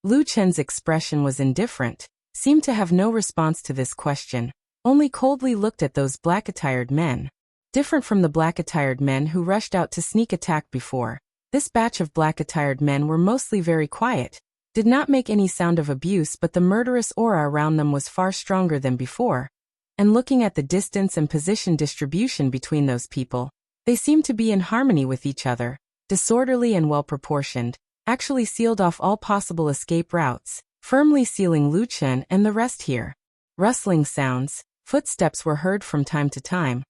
Lu Chen's expression was indifferent, seemed to have no response to this question, only coldly looked at those black-attired men. Different from the black-attired men who rushed out to sneak attack before, this batch of black-attired men were mostly very quiet, did not make any sound of abuse, but the murderous aura around them was far stronger than before. And looking at the distance and position distribution between those people, they seemed to be in harmony with each other, disorderly and well-proportioned, actually sealed off all possible escape routes, firmly sealing Lu Chen and the rest here. Rustling sounds, footsteps were heard from time to time.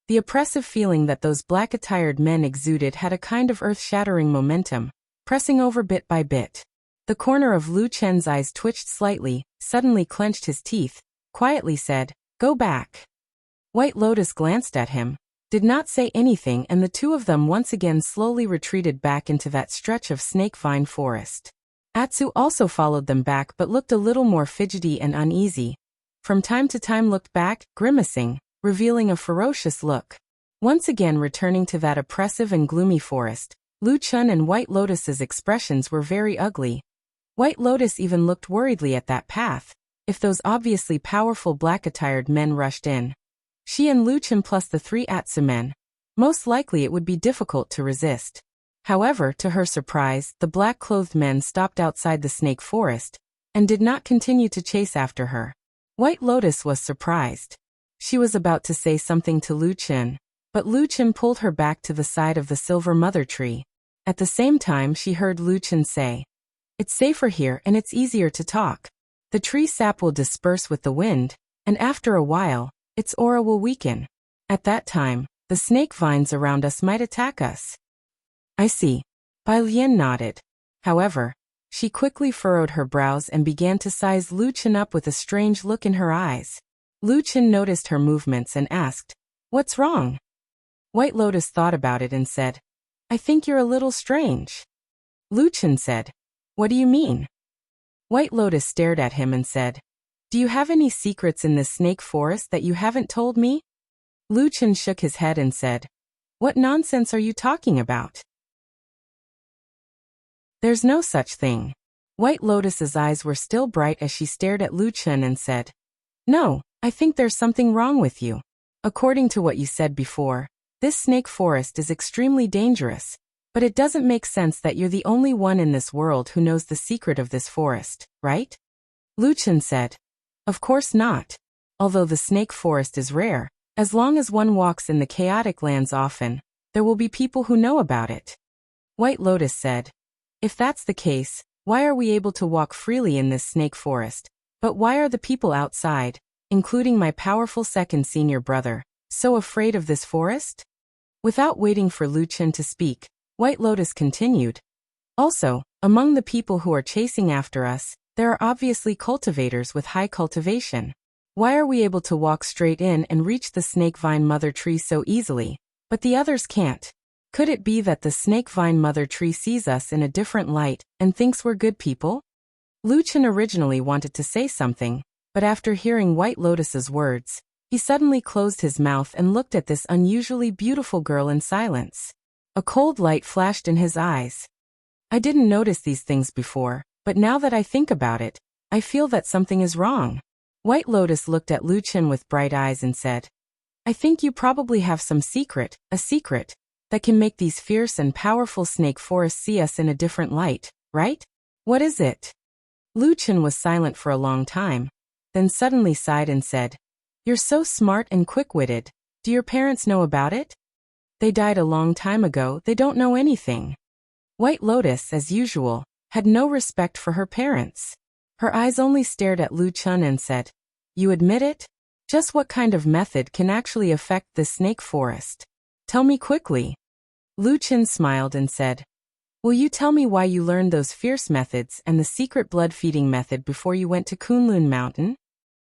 The oppressive feeling that those black-attired men exuded had a kind of earth-shattering momentum, pressing over bit by bit. The corner of Lu Chen's eyes twitched slightly, suddenly clenched his teeth, quietly said, Go back. White Lotus glanced at him, did not say anything, and the two of them once again slowly retreated back into that stretch of snake vine forest. Atsu also followed them back but looked a little more fidgety and uneasy. From time to time looked back, grimacing, revealing a ferocious look. Once again returning to that oppressive and gloomy forest, Lu Chen and White Lotus's expressions were very ugly. White Lotus even looked worriedly at that path. If those obviously powerful black-attired men rushed in, she and Lu Chen plus the three Atsu men, most likely it would be difficult to resist. However, to her surprise, the black-clothed men stopped outside the snake forest, and did not continue to chase after her. White Lotus was surprised. She was about to say something to Lu Chen, but Lu Chen pulled her back to the side of the silver mother tree. At the same time she heard Lu Chen say, It's safer here and it's easier to talk. The tree sap will disperse with the wind, and after a while, its aura will weaken. At that time, the snake vines around us might attack us. I see. Bai Lian nodded. However, she quickly furrowed her brows and began to size Lu Chen up with a strange look in her eyes. Lu Chen noticed her movements and asked, What's wrong? White Lotus thought about it and said, I think you're a little strange. Lu Chen said, What do you mean? White Lotus stared at him and said, Do you have any secrets in this snake forest that you haven't told me? Lu Chen shook his head and said, What nonsense are you talking about? There's no such thing. White Lotus's eyes were still bright as she stared at Lu Chen and said, No, I think there's something wrong with you. According to what you said before, this snake forest is extremely dangerous, but it doesn't make sense that you're the only one in this world who knows the secret of this forest, right? Lu Chen said, Of course not. Although the snake forest is rare, as long as one walks in the chaotic lands often, there will be people who know about it. White Lotus said, If that's the case, why are we able to walk freely in this snake forest? But why are the people outside, including my powerful second senior brother, so afraid of this forest? Without waiting for Lu Chen to speak, White Lotus continued. Also, among the people who are chasing after us, there are obviously cultivators with high cultivation. Why are we able to walk straight in and reach the snake vine mother tree so easily, but the others can't? Could it be that the snake vine mother tree sees us in a different light and thinks we're good people? Lu Chen originally wanted to say something, but after hearing White Lotus's words, he suddenly closed his mouth and looked at this unusually beautiful girl in silence. A cold light flashed in his eyes. I didn't notice these things before, but now that I think about it, I feel that something is wrong. White Lotus looked at Lu Chen with bright eyes and said, I think you probably have some secret, a secret, that can make these fierce and powerful snake forests see us in a different light, right? What is it? Lu Chen was silent for a long time, then suddenly sighed and said, You're so smart and quick-witted. Do your parents know about it? They died a long time ago, they don't know anything. White Lotus, as usual, had no respect for her parents. Her eyes only stared at Lu Chen and said, You admit it? Just what kind of method can actually affect the snake forest? Tell me quickly. Lu Chen smiled and said, Will you tell me why you learned those fierce methods and the secret blood-feeding method before you went to Kunlun Mountain?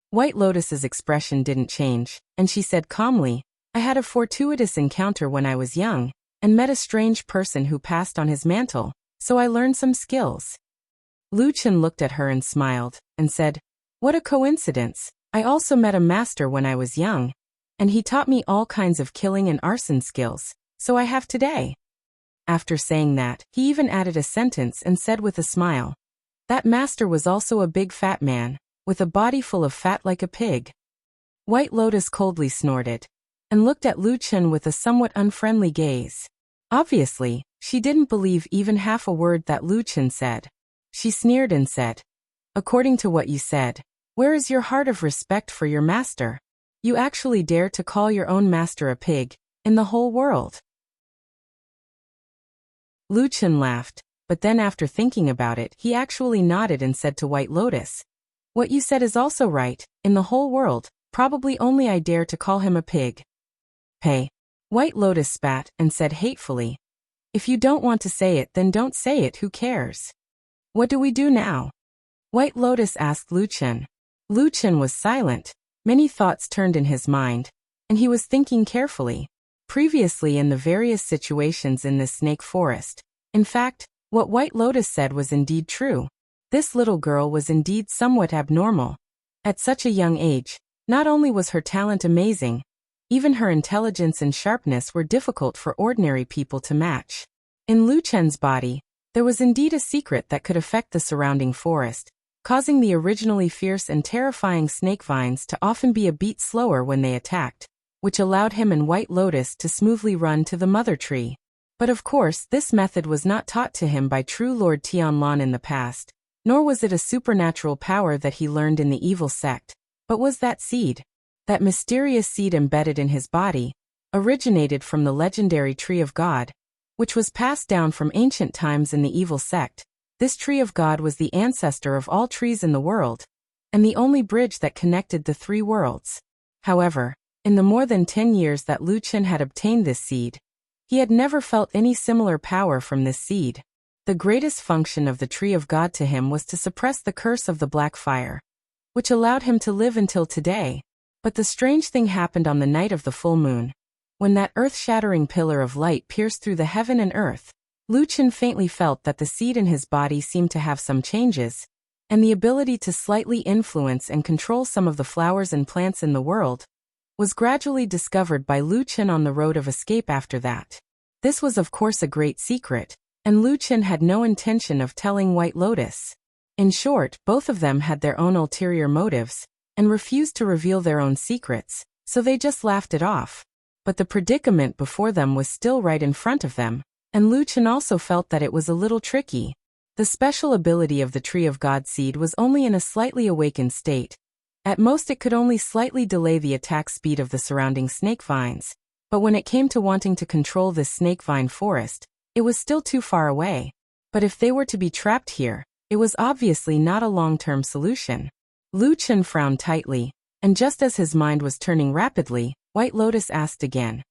White Lotus's expression didn't change, and she said calmly, I had a fortuitous encounter when I was young, and met a strange person who passed on his mantle, so I learned some skills." Lu Chen looked at her and smiled, and said, "What a coincidence. I also met a master when I was young, and he taught me all kinds of killing and arson skills, so I have today." After saying that, he even added a sentence and said with a smile, "That master was also a big fat man, with a body full of fat like a pig." White Lotus coldly snorted, and looked at Lu Chen with a somewhat unfriendly gaze. Obviously, she didn't believe even half a word that Lu Chen said. She sneered and said, "According to what you said, where is your heart of respect for your master? You actually dare to call your own master a pig, in the whole world?" Lu Chen laughed, but then after thinking about it, he actually nodded and said to White Lotus, "What you said is also right, in the whole world, probably only I dare to call him a pig." "Hey." White Lotus spat and said hatefully, "If you don't want to say it, then don't say it, who cares? What do we do now?" White Lotus asked Lu Chen. Lu Chen was silent. Many thoughts turned in his mind, and he was thinking carefully. Previously in the various situations in this snake forest, in fact, what White Lotus said was indeed true. This little girl was indeed somewhat abnormal. At such a young age, not only was her talent amazing, even her intelligence and sharpness were difficult for ordinary people to match. In Lu Chen's body, there was indeed a secret that could affect the surrounding forest, causing the originally fierce and terrifying snake vines to often be a beat slower when they attacked, which allowed him and White Lotus to smoothly run to the mother tree. But of course, this method was not taught to him by true Lord Tianlan in the past, nor was it a supernatural power that he learned in the evil sect, but was that seed. That mysterious seed embedded in his body, originated from the legendary Tree of God, which was passed down from ancient times in the evil sect. This Tree of God was the ancestor of all trees in the world, and the only bridge that connected the three worlds. However, in the more than 10 years that Lu Chen had obtained this seed, he had never felt any similar power from this seed. The greatest function of the Tree of God to him was to suppress the curse of the black fire, which allowed him to live until today. But the strange thing happened on the night of the full moon. When that earth-shattering pillar of light pierced through the heaven and earth, Lu Chen faintly felt that the seed in his body seemed to have some changes, and the ability to slightly influence and control some of the flowers and plants in the world was gradually discovered by Lu Chen on the road of escape after that. This was of course a great secret, and Lu Chen had no intention of telling White Lotus. In short, both of them had their own ulterior motives, and refused to reveal their own secrets, so they just laughed it off. But the predicament before them was still right in front of them, and Lu Chen also felt that it was a little tricky. The special ability of the Tree of God seed was only in a slightly awakened state. At most it could only slightly delay the attack speed of the surrounding snake vines, but when it came to wanting to control this snake vine forest, it was still too far away. But if they were to be trapped here, it was obviously not a long-term solution. Lu Chen frowned tightly, and just as his mind was turning rapidly, White Lotus asked again,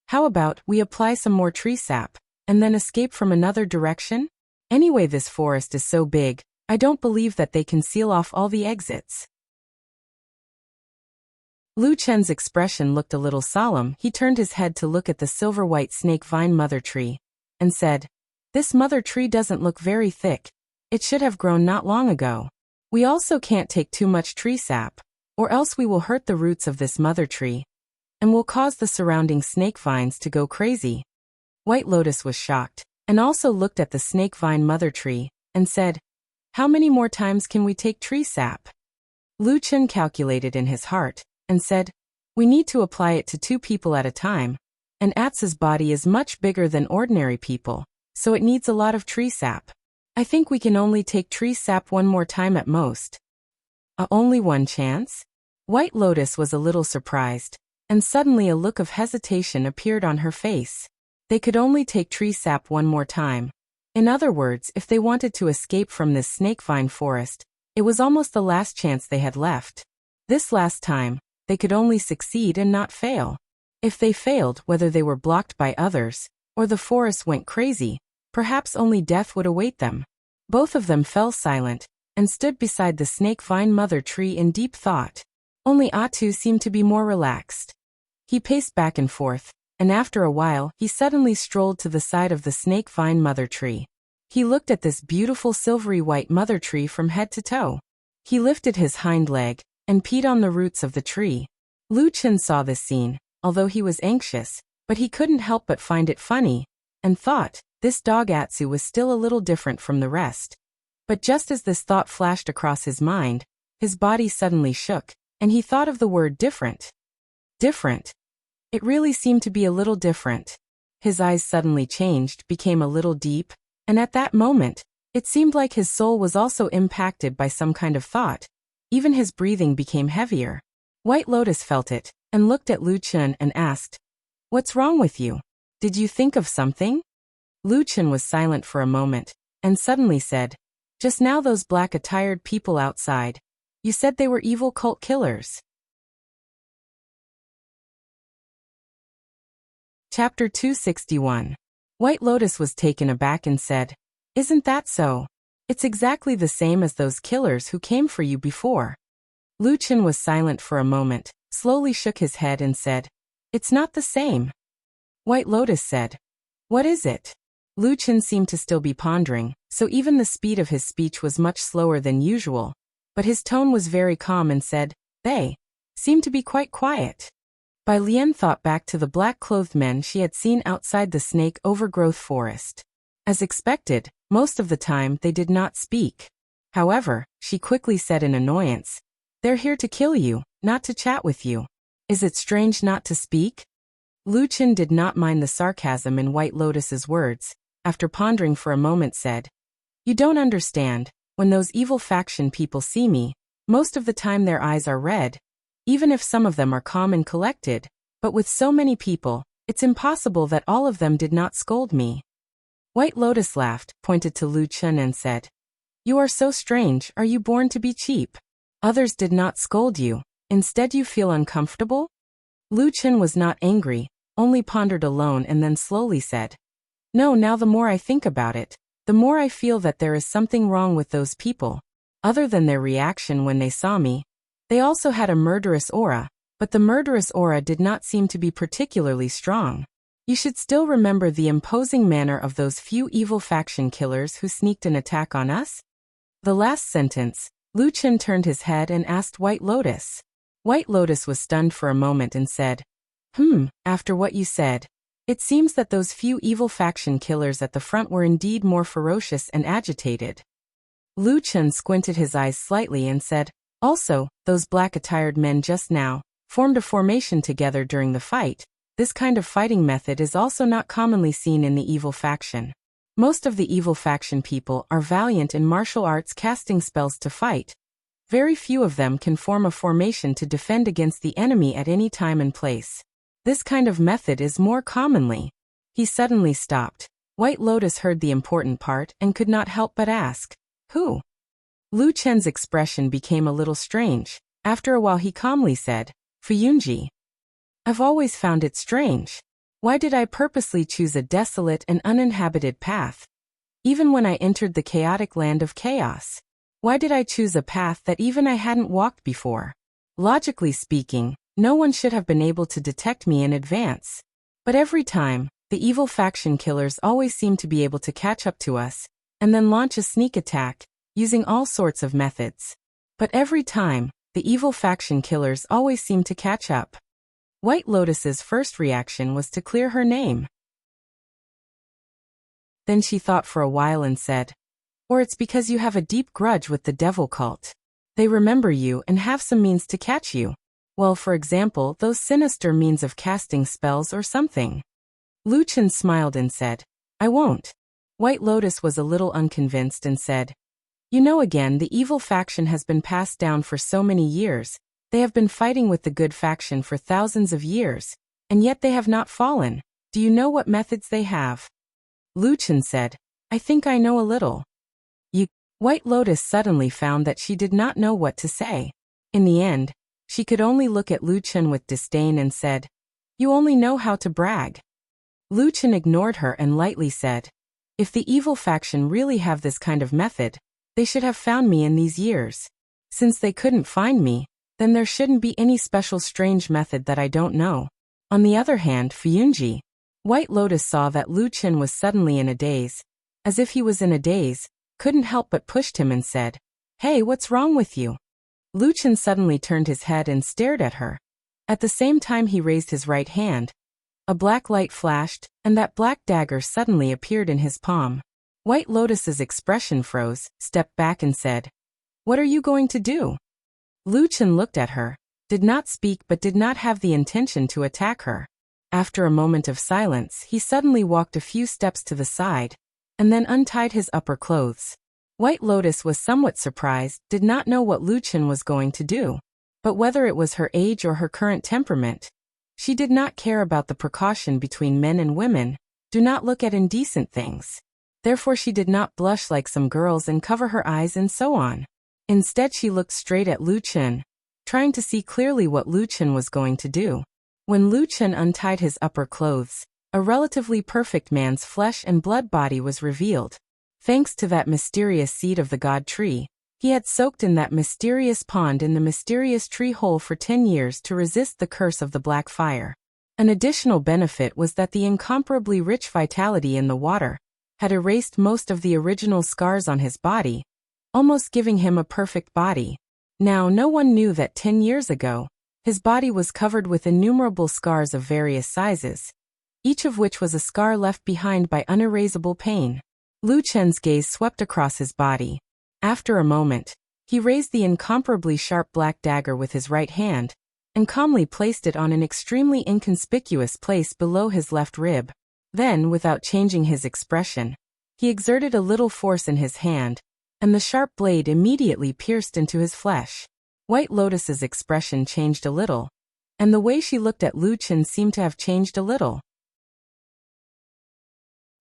"How about we apply some more tree sap, and then escape from another direction? Anyway, this forest is so big, I don't believe that they can seal off all the exits." Lu Chen's expression looked a little solemn. He turned his head to look at the silver-white snake vine mother tree, and said, "This mother tree doesn't look very thick. It should have grown not long ago. We also can't take too much tree sap, or else we will hurt the roots of this mother tree, and will cause the surrounding snake vines to go crazy." White Lotus was shocked, and also looked at the snake vine mother tree, and said, "How many more times can we take tree sap?" Lu Chen calculated in his heart, and said, "We need to apply it to 2 people at a time, and Atz's body is much bigger than ordinary people, so it needs a lot of tree sap. I think we can only take tree sap 1 more time at most." Only 1 chance? White Lotus was a little surprised, and suddenly a look of hesitation appeared on her face. They could only take tree sap 1 more time. In other words, if they wanted to escape from this snake vine forest, it was almost the last chance they had left. This last time, they could only succeed and not fail. If they failed, whether they were blocked by others, or the forest went crazy, perhaps only death would await them. Both of them fell silent, and stood beside the snake vine mother tree in deep thought. Only Atu seemed to be more relaxed. He paced back and forth, and after a while he suddenly strolled to the side of the snake vine mother tree. He looked at this beautiful silvery white mother tree from head to toe. He lifted his hind leg and peed on the roots of the tree. Lu Chen saw this scene, although he was anxious, but he couldn't help but find it funny, and thought, this dog Atsu was still a little different from the rest. But just as this thought flashed across his mind, his body suddenly shook, and he thought of the word different. Different. It really seemed to be a little different. His eyes suddenly changed, became a little deep, and at that moment, it seemed like his soul was also impacted by some kind of thought. Even his breathing became heavier. White Lotus felt it, and looked at Lu Chen and asked, "What's wrong with you? Did you think of something?" Lu Chen was silent for a moment, and suddenly said, "Just now those black-attired people outside. You said they were evil cult killers." Chapter 261. White Lotus was taken aback and said, "Isn't that so? It's exactly the same as those killers who came for you before." Lu Chen was silent for a moment, slowly shook his head and said, "It's not the same." White Lotus said, "What is it?" Lu Chen seemed to still be pondering, so even the speed of his speech was much slower than usual, but his tone was very calm and said, "They seem to be quite quiet." Bai Lian thought back to the black-clothed men she had seen outside the snake overgrowth forest. As expected, most of the time they did not speak. However, she quickly said in annoyance, "They're here to kill you, not to chat with you. Is it strange not to speak?" Lu Chen did not mind the sarcasm in White Lotus's words. After pondering for a moment said, "You don't understand, when those evil faction people see me, most of the time their eyes are red. Even if some of them are calm and collected, but with so many people, it's impossible that all of them did not scold me." White Lotus laughed, pointed to Lu Chen and said, "You are so strange, are you born to be cheap? Others did not scold you, instead you feel uncomfortable?" Lu Chen was not angry, only pondered alone and then slowly said, "No, now the more I think about it, the more I feel that there is something wrong with those people. Other than their reaction when they saw me, they also had a murderous aura, but the murderous aura did not seem to be particularly strong. You should still remember the imposing manner of those few evil faction killers who sneaked an attack on us." The last sentence, Lu Chen turned his head and asked White Lotus. White Lotus was stunned for a moment and said, After what you said, it seems that those few evil faction killers at the front were indeed more ferocious and agitated." Lu Chen squinted his eyes slightly and said, "Also, those black-attired men just now formed a formation together during the fight. This kind of fighting method is also not commonly seen in the evil faction. Most of the evil faction people are valiant in martial arts casting spells to fight. Very few of them can form a formation to defend against the enemy at any time and place. This kind of method is more commonly." He suddenly stopped. White Lotus heard the important part and could not help but ask, "Who?" Lu Chen's expression became a little strange. After a while he calmly said, "Fuyunji." "I've always found it strange. Why did I purposely choose a desolate and uninhabited path? Even when I entered the chaotic land of chaos, why did I choose a path that even I hadn't walked before? Logically speaking, no one should have been able to detect me in advance. But every time, the evil faction killers always seem to be able to catch up to us, and then launch a sneak attack, using all sorts of methods. But every time, the evil faction killers always seem to catch up." White Lotus's first reaction was to clear her name. Then she thought for a while and said, "Or it's because you have a deep grudge with the devil cult. They remember you and have some means to catch you. Well, for example, those sinister means of casting spells or something." Lu Chen smiled and said, "I won't." White Lotus was a little unconvinced and said, "You know, again, the evil faction has been passed down for so many years. They have been fighting with the good faction for thousands of years, and yet they have not fallen. Do you know what methods they have?" Lu Chen said, "I think I know a little." White Lotus suddenly found that she did not know what to say. In the end, she could only look at Lu Chen with disdain and said, "You only know how to brag." Lu Chen ignored her and lightly said, "If the evil faction really have this kind of method, they should have found me in these years. Since they couldn't find me, then there shouldn't be any special strange method that I don't know. On the other hand, Fuyunji, White Lotus saw that Lu Qin was suddenly in a daze. As if he was in a daze, couldn't help but pushed him and said, "Hey, what's wrong with you?" Lu Qin suddenly turned his head and stared at her. At the same time he raised his right hand. A black light flashed, and that black dagger suddenly appeared in his palm. White Lotus's expression froze, stepped back and said, "What are you going to do?" Lu Qin looked at her, did not speak but did not have the intention to attack her. After a moment of silence, he suddenly walked a few steps to the side, and then untied his upper clothes. White Lotus was somewhat surprised, did not know what Lu Qin was going to do. But whether it was her age or her current temperament, she did not care about the precaution between men and women. Do not look at indecent things. Therefore she did not blush like some girls and cover her eyes and so on. Instead she looked straight at Lu Qin, trying to see clearly what Lu Qin was going to do. When Lu Qin untied his upper clothes, a relatively perfect man's flesh and blood body was revealed. Thanks to that mysterious seed of the god tree, he had soaked in that mysterious pond in the mysterious tree hole for 10 years to resist the curse of the black fire. An additional benefit was that the incomparably rich vitality in the water had erased most of the original scars on his body, almost giving him a perfect body. Now no one knew that 10 years ago, his body was covered with innumerable scars of various sizes, each of which was a scar left behind by unerasable pain. Lu Qin's gaze swept across his body. After a moment, he raised the incomparably sharp black dagger with his right hand, and calmly placed it on an extremely inconspicuous place below his left rib. Then, without changing his expression, he exerted a little force in his hand, and the sharp blade immediately pierced into his flesh. White Lotus's expression changed a little, and the way she looked at Lu Qin seemed to have changed a little.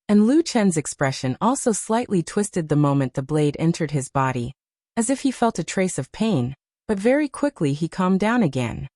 And Lu Qin's expression also slightly twisted the moment the blade entered his body, as if he felt a trace of pain, but very quickly he calmed down again.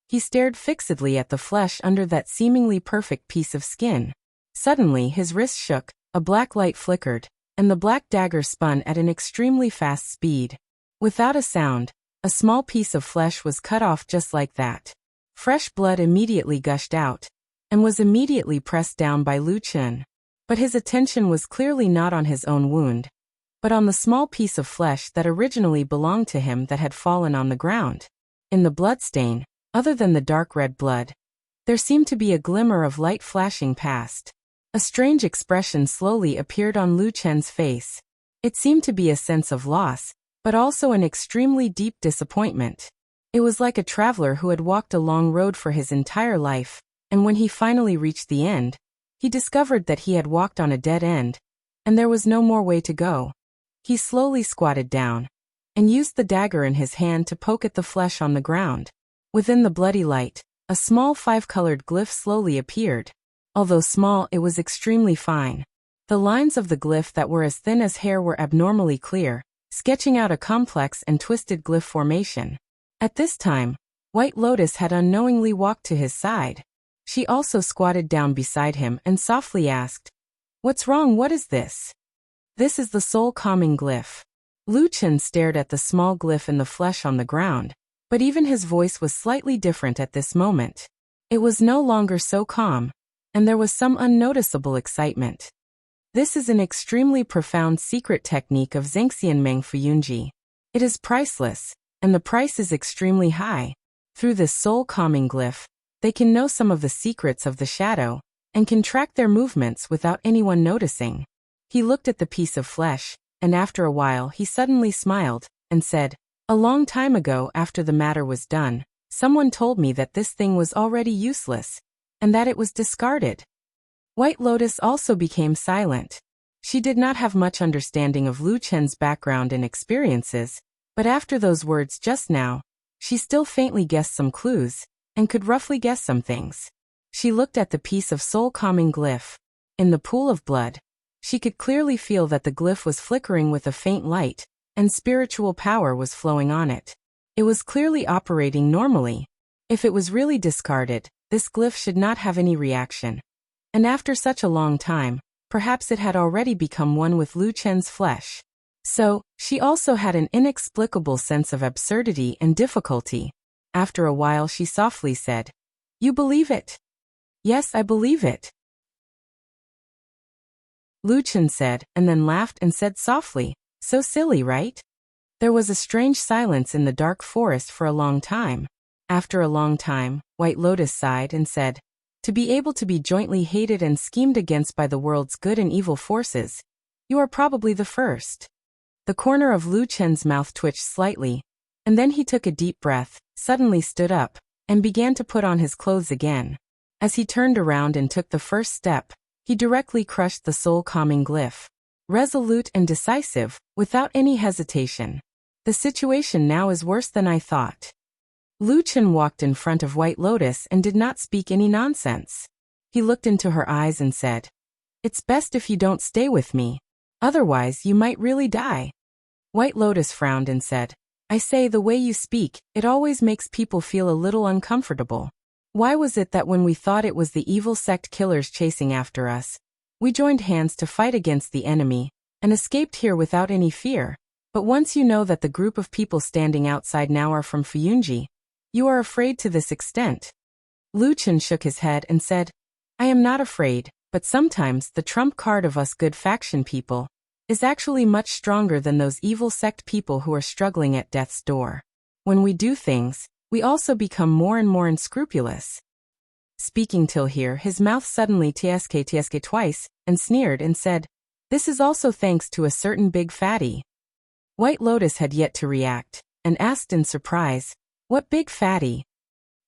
He stared fixedly at the flesh under that seemingly perfect piece of skin. Suddenly his wrist shook, a black light flickered, and the black dagger spun at an extremely fast speed. Without a sound, a small piece of flesh was cut off just like that. Fresh blood immediately gushed out, and was immediately pressed down by Lu Qin. But his attention was clearly not on his own wound, but on the small piece of flesh that originally belonged to him that had fallen on the ground. In the bloodstain, other than the dark red blood, there seemed to be a glimmer of light flashing past. A strange expression slowly appeared on Lu Qin's face. It seemed to be a sense of loss, but also an extremely deep disappointment. It was like a traveler who had walked a long road for his entire life, and when he finally reached the end, he discovered that he had walked on a dead end, and there was no more way to go. He slowly squatted down, and used the dagger in his hand to poke at the flesh on the ground. Within the bloody light, a small 5-colored glyph slowly appeared. Although small, it was extremely fine. The lines of the glyph that were as thin as hair were abnormally clear, sketching out a complex and twisted glyph formation. At this time, White Lotus had unknowingly walked to his side. She also squatted down beside him and softly asked, "What's wrong? What is this?" "This is the soul calming glyph." Lu Qin stared at the small glyph in the flesh on the ground, but even his voice was slightly different at this moment. It was no longer so calm, and there was some unnoticeable excitement. "This is an extremely profound secret technique of Zhengxianmeng Fuyunji. It is priceless, and the price is extremely high. Through this soul calming glyph, they can know some of the secrets of the shadow, and can track their movements without anyone noticing." He looked at the piece of flesh, and after a while he suddenly smiled, and said, "A long time ago after the matter was done, someone told me that this thing was already useless, and that it was discarded." White Lotus also became silent. She did not have much understanding of Lu Qin's background and experiences, but after those words just now, she still faintly guessed some clues, and could roughly guess some things. She looked at the piece of soul-calming glyph. In the pool of blood, she could clearly feel that the glyph was flickering with a faint light, and spiritual power was flowing on it. It was clearly operating normally. If it was really discarded, this glyph should not have any reaction. And after such a long time, perhaps it had already become one with Lu Qin's flesh. So, she also had an inexplicable sense of absurdity and difficulty. After a while she softly said, "You believe it?" Yes, I believe it, Lu Chen said, and then laughed and said softly, so silly, right? There was a strange silence in the dark forest for a long time. After a long time, White Lotus sighed and said, to be able to be jointly hated and schemed against by the world's good and evil forces, you are probably the first. The corner of Lu Chen's mouth twitched slightly, and then he took a deep breath, suddenly stood up, and began to put on his clothes again. As he turned around and took the first step, he directly crushed the soul-calming glyph. Resolute and decisive, without any hesitation. The situation now is worse than I thought. Lu Chen walked in front of White Lotus and did not speak any nonsense. He looked into her eyes and said, it's best if you don't stay with me. Otherwise you might really die. White Lotus frowned and said, I say, the way you speak, it always makes people feel a little uncomfortable. Why was it that when we thought it was the evil sect killers chasing after us, we joined hands to fight against the enemy, and escaped here without any fear? But once you know that the group of people standing outside now are from Fuyunji, you are afraid to this extent. Lu Chen shook his head and said, I am not afraid, but sometimes the trump card of us good faction people is actually much stronger than those evil sect people who are struggling at death's door. When we do things, we also become more and more unscrupulous. Speaking till here, his mouth suddenly tsk twice, and sneered and said, this is also thanks to a certain big fatty. White Lotus had yet to react, and asked in surprise, what big fatty?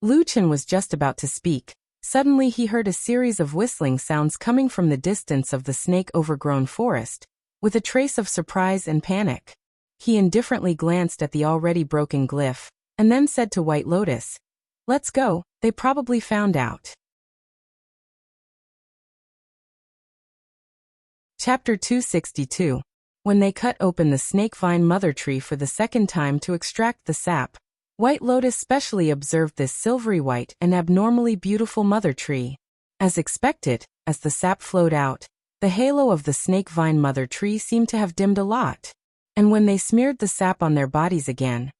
Lu Chen was just about to speak. Suddenly he heard a series of whistling sounds coming from the distance of the snake-overgrown forest, with a trace of surprise and panic. He indifferently glanced at the already broken glyph, and then said to White Lotus, let's go, they probably found out. Chapter 262. When they cut open the snake vine mother tree for the second time to extract the sap, White Lotus specially observed this silvery white and abnormally beautiful mother tree. As expected, as the sap flowed out, the halo of the snake vine mother tree seemed to have dimmed a lot. And when they smeared the sap on their bodies again,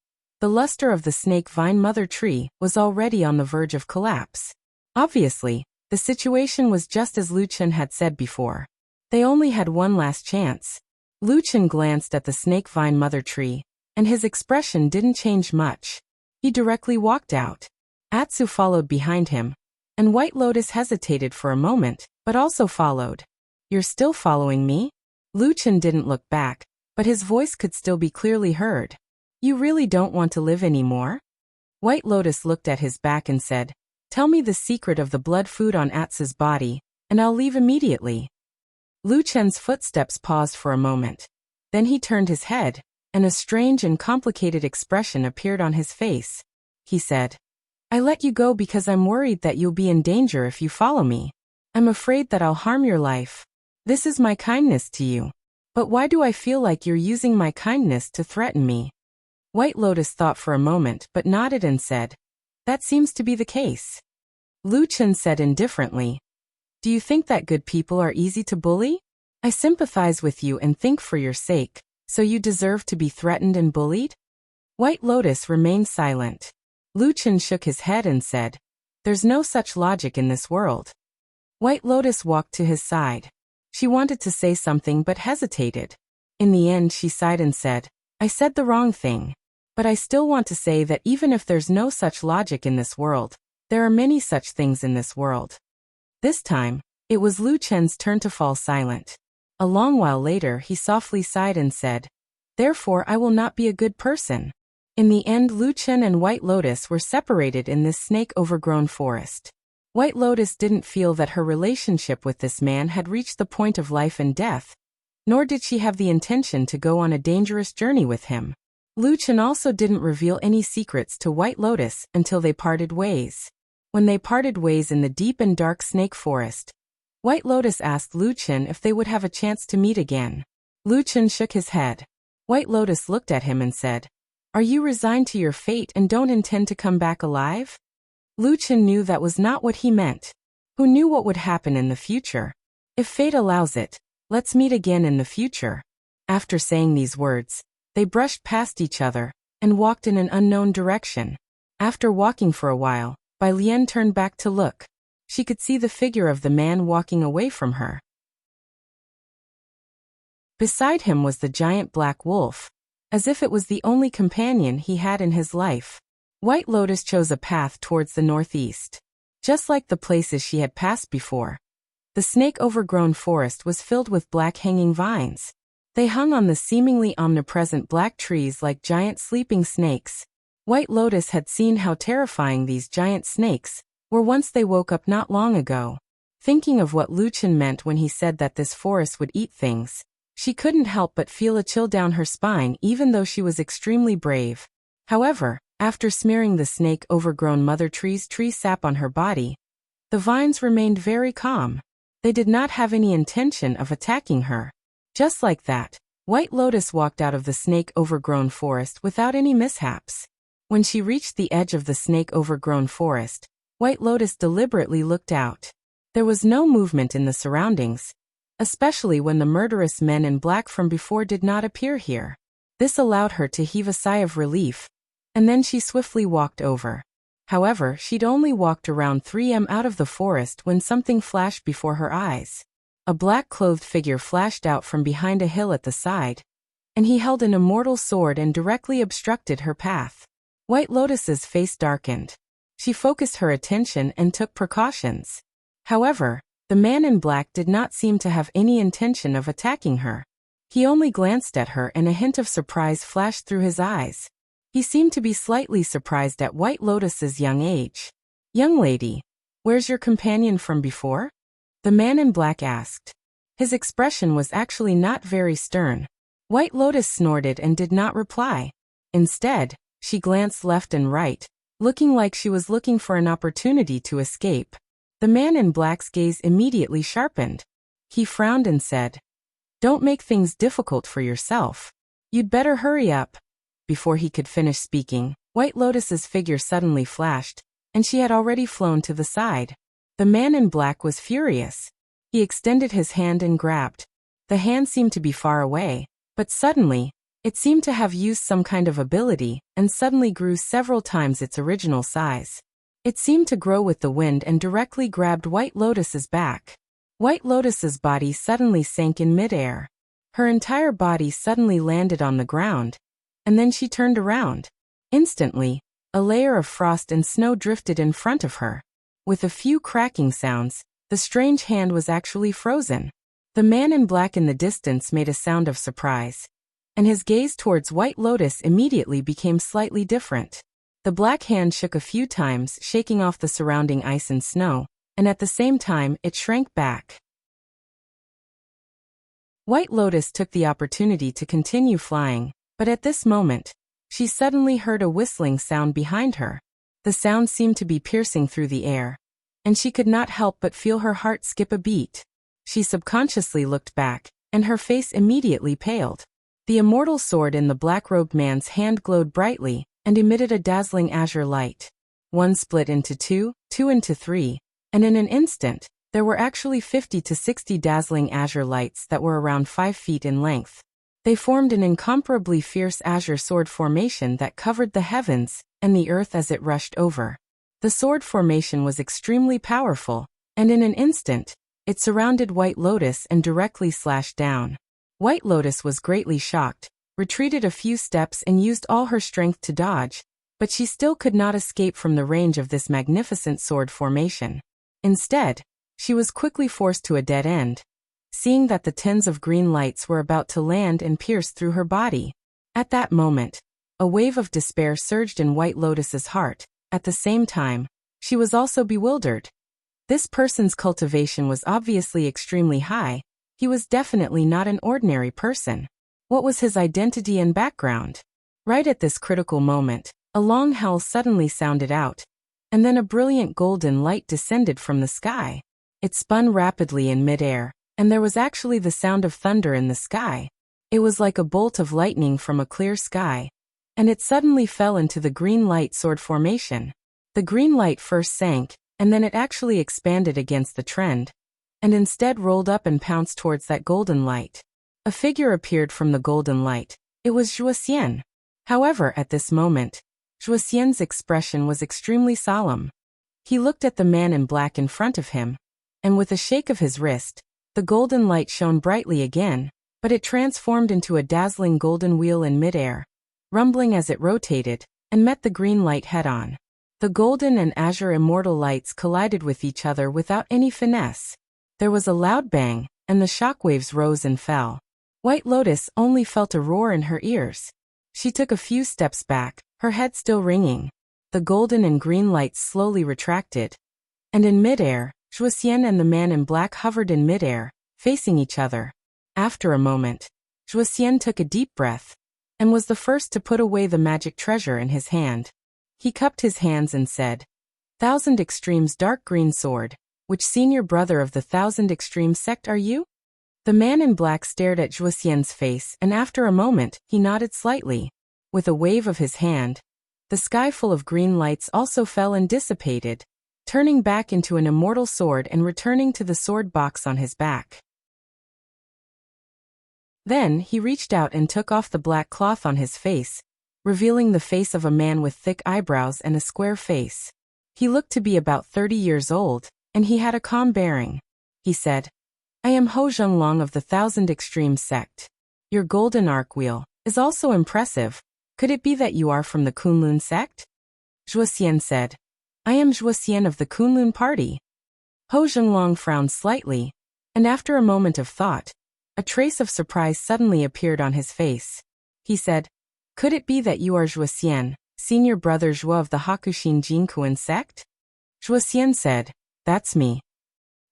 the luster of the snake vine mother tree was already on the verge of collapse. Obviously, the situation was just as Lu Chen had said before. They only had one last chance. Lu Chen glanced at the snake vine mother tree, and his expression didn't change much. He directly walked out. Atsu followed behind him, and White Lotus hesitated for a moment, but also followed. You're still following me? Lu Chen didn't look back, but his voice could still be clearly heard. You really don't want to live anymore? White Lotus looked at his back and said, tell me the secret of the blood food on Atsu's body, and I'll leave immediately. Lu Chen's footsteps paused for a moment. Then he turned his head, and a strange and complicated expression appeared on his face. He said, I let you go because I'm worried that you'll be in danger if you follow me. I'm afraid that I'll harm your life. This is my kindness to you. But why do I feel like you're using my kindness to threaten me? White Lotus thought for a moment but nodded and said, that seems to be the case. Lu Chen said indifferently, do you think that good people are easy to bully? I sympathize with you and think for your sake, so you deserve to be threatened and bullied? White Lotus remained silent. Lu Chen shook his head and said, there's no such logic in this world. White Lotus walked to his side. She wanted to say something but hesitated. In the end she sighed and said, I said the wrong thing. But I still want to say that even if there's no such logic in this world, there are many such things in this world. This time, it was Lu Chen's turn to fall silent. A long while later he softly sighed and said, therefore I will not be a good person. In the end Lu Chen and White Lotus were separated in this snake-overgrown forest. White Lotus didn't feel that her relationship with this man had reached the point of life and death, nor did she have the intention to go on a dangerous journey with him. Lu Chen also didn't reveal any secrets to White Lotus until they parted ways. When they parted ways in the deep and dark snake forest, White Lotus asked Lu Chen if they would have a chance to meet again. Lu Chen shook his head. White Lotus looked at him and said, are you resigned to your fate and don't intend to come back alive? Lu Chen knew that was not what he meant. Who knew what would happen in the future? If fate allows it, let's meet again in the future. After saying these words, they brushed past each other and walked in an unknown direction. After walking for a while, Bai Lian turned back to look. she could see the figure of the man walking away from her. Beside him was the giant black wolf, as if it was the only companion he had in his life. White Lotus chose a path towards the northeast. Just like the places she had passed before, the snake-overgrown forest was filled with black hanging vines. They hung on the seemingly omnipresent black trees like giant sleeping snakes. White Lotus had seen how terrifying these giant snakes were once they woke up not long ago. Thinking of what Lu Chen meant when he said that this forest would eat things, she couldn't help but feel a chill down her spine even though she was extremely brave. However, after smearing the snake-overgrown mother tree's tree sap on her body, the vines remained very calm. They did not have any intention of attacking her. Just like that, White Lotus walked out of the snake-overgrown forest without any mishaps. When she reached the edge of the snake-overgrown forest, White Lotus deliberately looked out. There was no movement in the surroundings, especially when the murderous men in black from before did not appear here. This allowed her to heave a sigh of relief, and then she swiftly walked over. However, she'd only walked around 3 m out of the forest when something flashed before her eyes. A black-clothed figure flashed out from behind a hill at the side, and he held an immortal sword and directly obstructed her path. White Lotus's face darkened. She focused her attention and took precautions. However, the man in black did not seem to have any intention of attacking her. He only glanced at her and a hint of surprise flashed through his eyes. He seemed to be slightly surprised at White Lotus's young age. "Young lady, where's your companion from before?" the man in black asked. His expression was actually not very stern. White Lotus snorted and did not reply. Instead, she glanced left and right, looking like she was looking for an opportunity to escape. The man in black's gaze immediately sharpened. He frowned and said, "Don't make things difficult for yourself. You'd better hurry up." Before he could finish speaking, White Lotus's figure suddenly flashed, and she had already flown to the side. The man in black was furious. He extended his hand and grabbed. The hand seemed to be far away, but suddenly, it seemed to have used some kind of ability and suddenly grew several times its original size. It seemed to grow with the wind and directly grabbed White Lotus's back. White Lotus's body suddenly sank in midair. Her entire body suddenly landed on the ground, and then she turned around. Instantly, a layer of frost and snow drifted in front of her. With a few cracking sounds, the strange hand was actually frozen. The man in black in the distance made a sound of surprise, and his gaze towards White Lotus immediately became slightly different. The black hand shook a few times, shaking off the surrounding ice and snow, and at the same time it shrank back. White Lotus took the opportunity to continue flying, but at this moment, she suddenly heard a whistling sound behind her. The sound seemed to be piercing through the air, and she could not help but feel her heart skip a beat. She subconsciously looked back, and her face immediately paled. The immortal sword in the black-robed man's hand glowed brightly and emitted a dazzling azure light. One split into two, two into three, and in an instant, there were actually 50 to 60 dazzling azure lights that were around 5 feet in length. They formed an incomparably fierce azure sword formation that covered the heavens and the earth as it rushed over. The sword formation was extremely powerful, and in an instant, it surrounded White Lotus and directly slashed down. White Lotus was greatly shocked, retreated a few steps and used all her strength to dodge, but she still could not escape from the range of this magnificent sword formation. Instead, she was quickly forced to a dead end, seeing that the tens of green lights were about to land and pierce through her body. At that moment, a wave of despair surged in White Lotus's heart. At the same time, she was also bewildered. This person's cultivation was obviously extremely high. He was definitely not an ordinary person. What was his identity and background? Right at this critical moment, a long howl suddenly sounded out, and then a brilliant golden light descended from the sky. It spun rapidly in midair, and there was actually the sound of thunder in the sky. It was like a bolt of lightning from a clear sky, and it suddenly fell into the green light sword formation. The green light first sank, and then it actually expanded against the trend, and instead rolled up and pounced towards that golden light. A figure appeared from the golden light. It was Zhuoxian. However, at this moment, Zhuoxian's expression was extremely solemn. He looked at the man in black in front of him, and with a shake of his wrist, the golden light shone brightly again, but it transformed into a dazzling golden wheel in midair, rumbling as it rotated, and met the green light head-on. The golden and azure immortal lights collided with each other without any finesse. There was a loud bang, and the shockwaves rose and fell. White Lotus only felt a roar in her ears. She took a few steps back, her head still ringing. The golden and green lights slowly retracted, and in midair, Zhuoxian and the man in black hovered in midair, facing each other. After a moment, Zhuoxian took a deep breath, and was the first to put away the magic treasure in his hand. He cupped his hands and said, "Thousand Extremes dark green sword, which senior brother of the Thousand Extremes sect are you?" The man in black stared at Zhuoxian's face, and after a moment, he nodded slightly. With a wave of his hand, the sky full of green lights also fell and dissipated, turning back into an immortal sword and returning to the sword box on his back. Then he reached out and took off the black cloth on his face, revealing the face of a man with thick eyebrows and a square face. He looked to be about 30 years old, and he had a calm bearing. He said, "I am Ho Zhenglong of the Thousand Extremes sect. Your golden arc wheel is also impressive. Could it be that you are from the Kunlun sect?" Zhuoxian said, "I am Zhuoxian of the Kunlun party." Ho Zhenglong frowned slightly, and after a moment of thought, a trace of surprise suddenly appeared on his face. He said, "Could it be that you are Zhuoxian, senior brother Zhuo of the Hakushin Jinkuan sect?" Zhuoxian said, "That's me."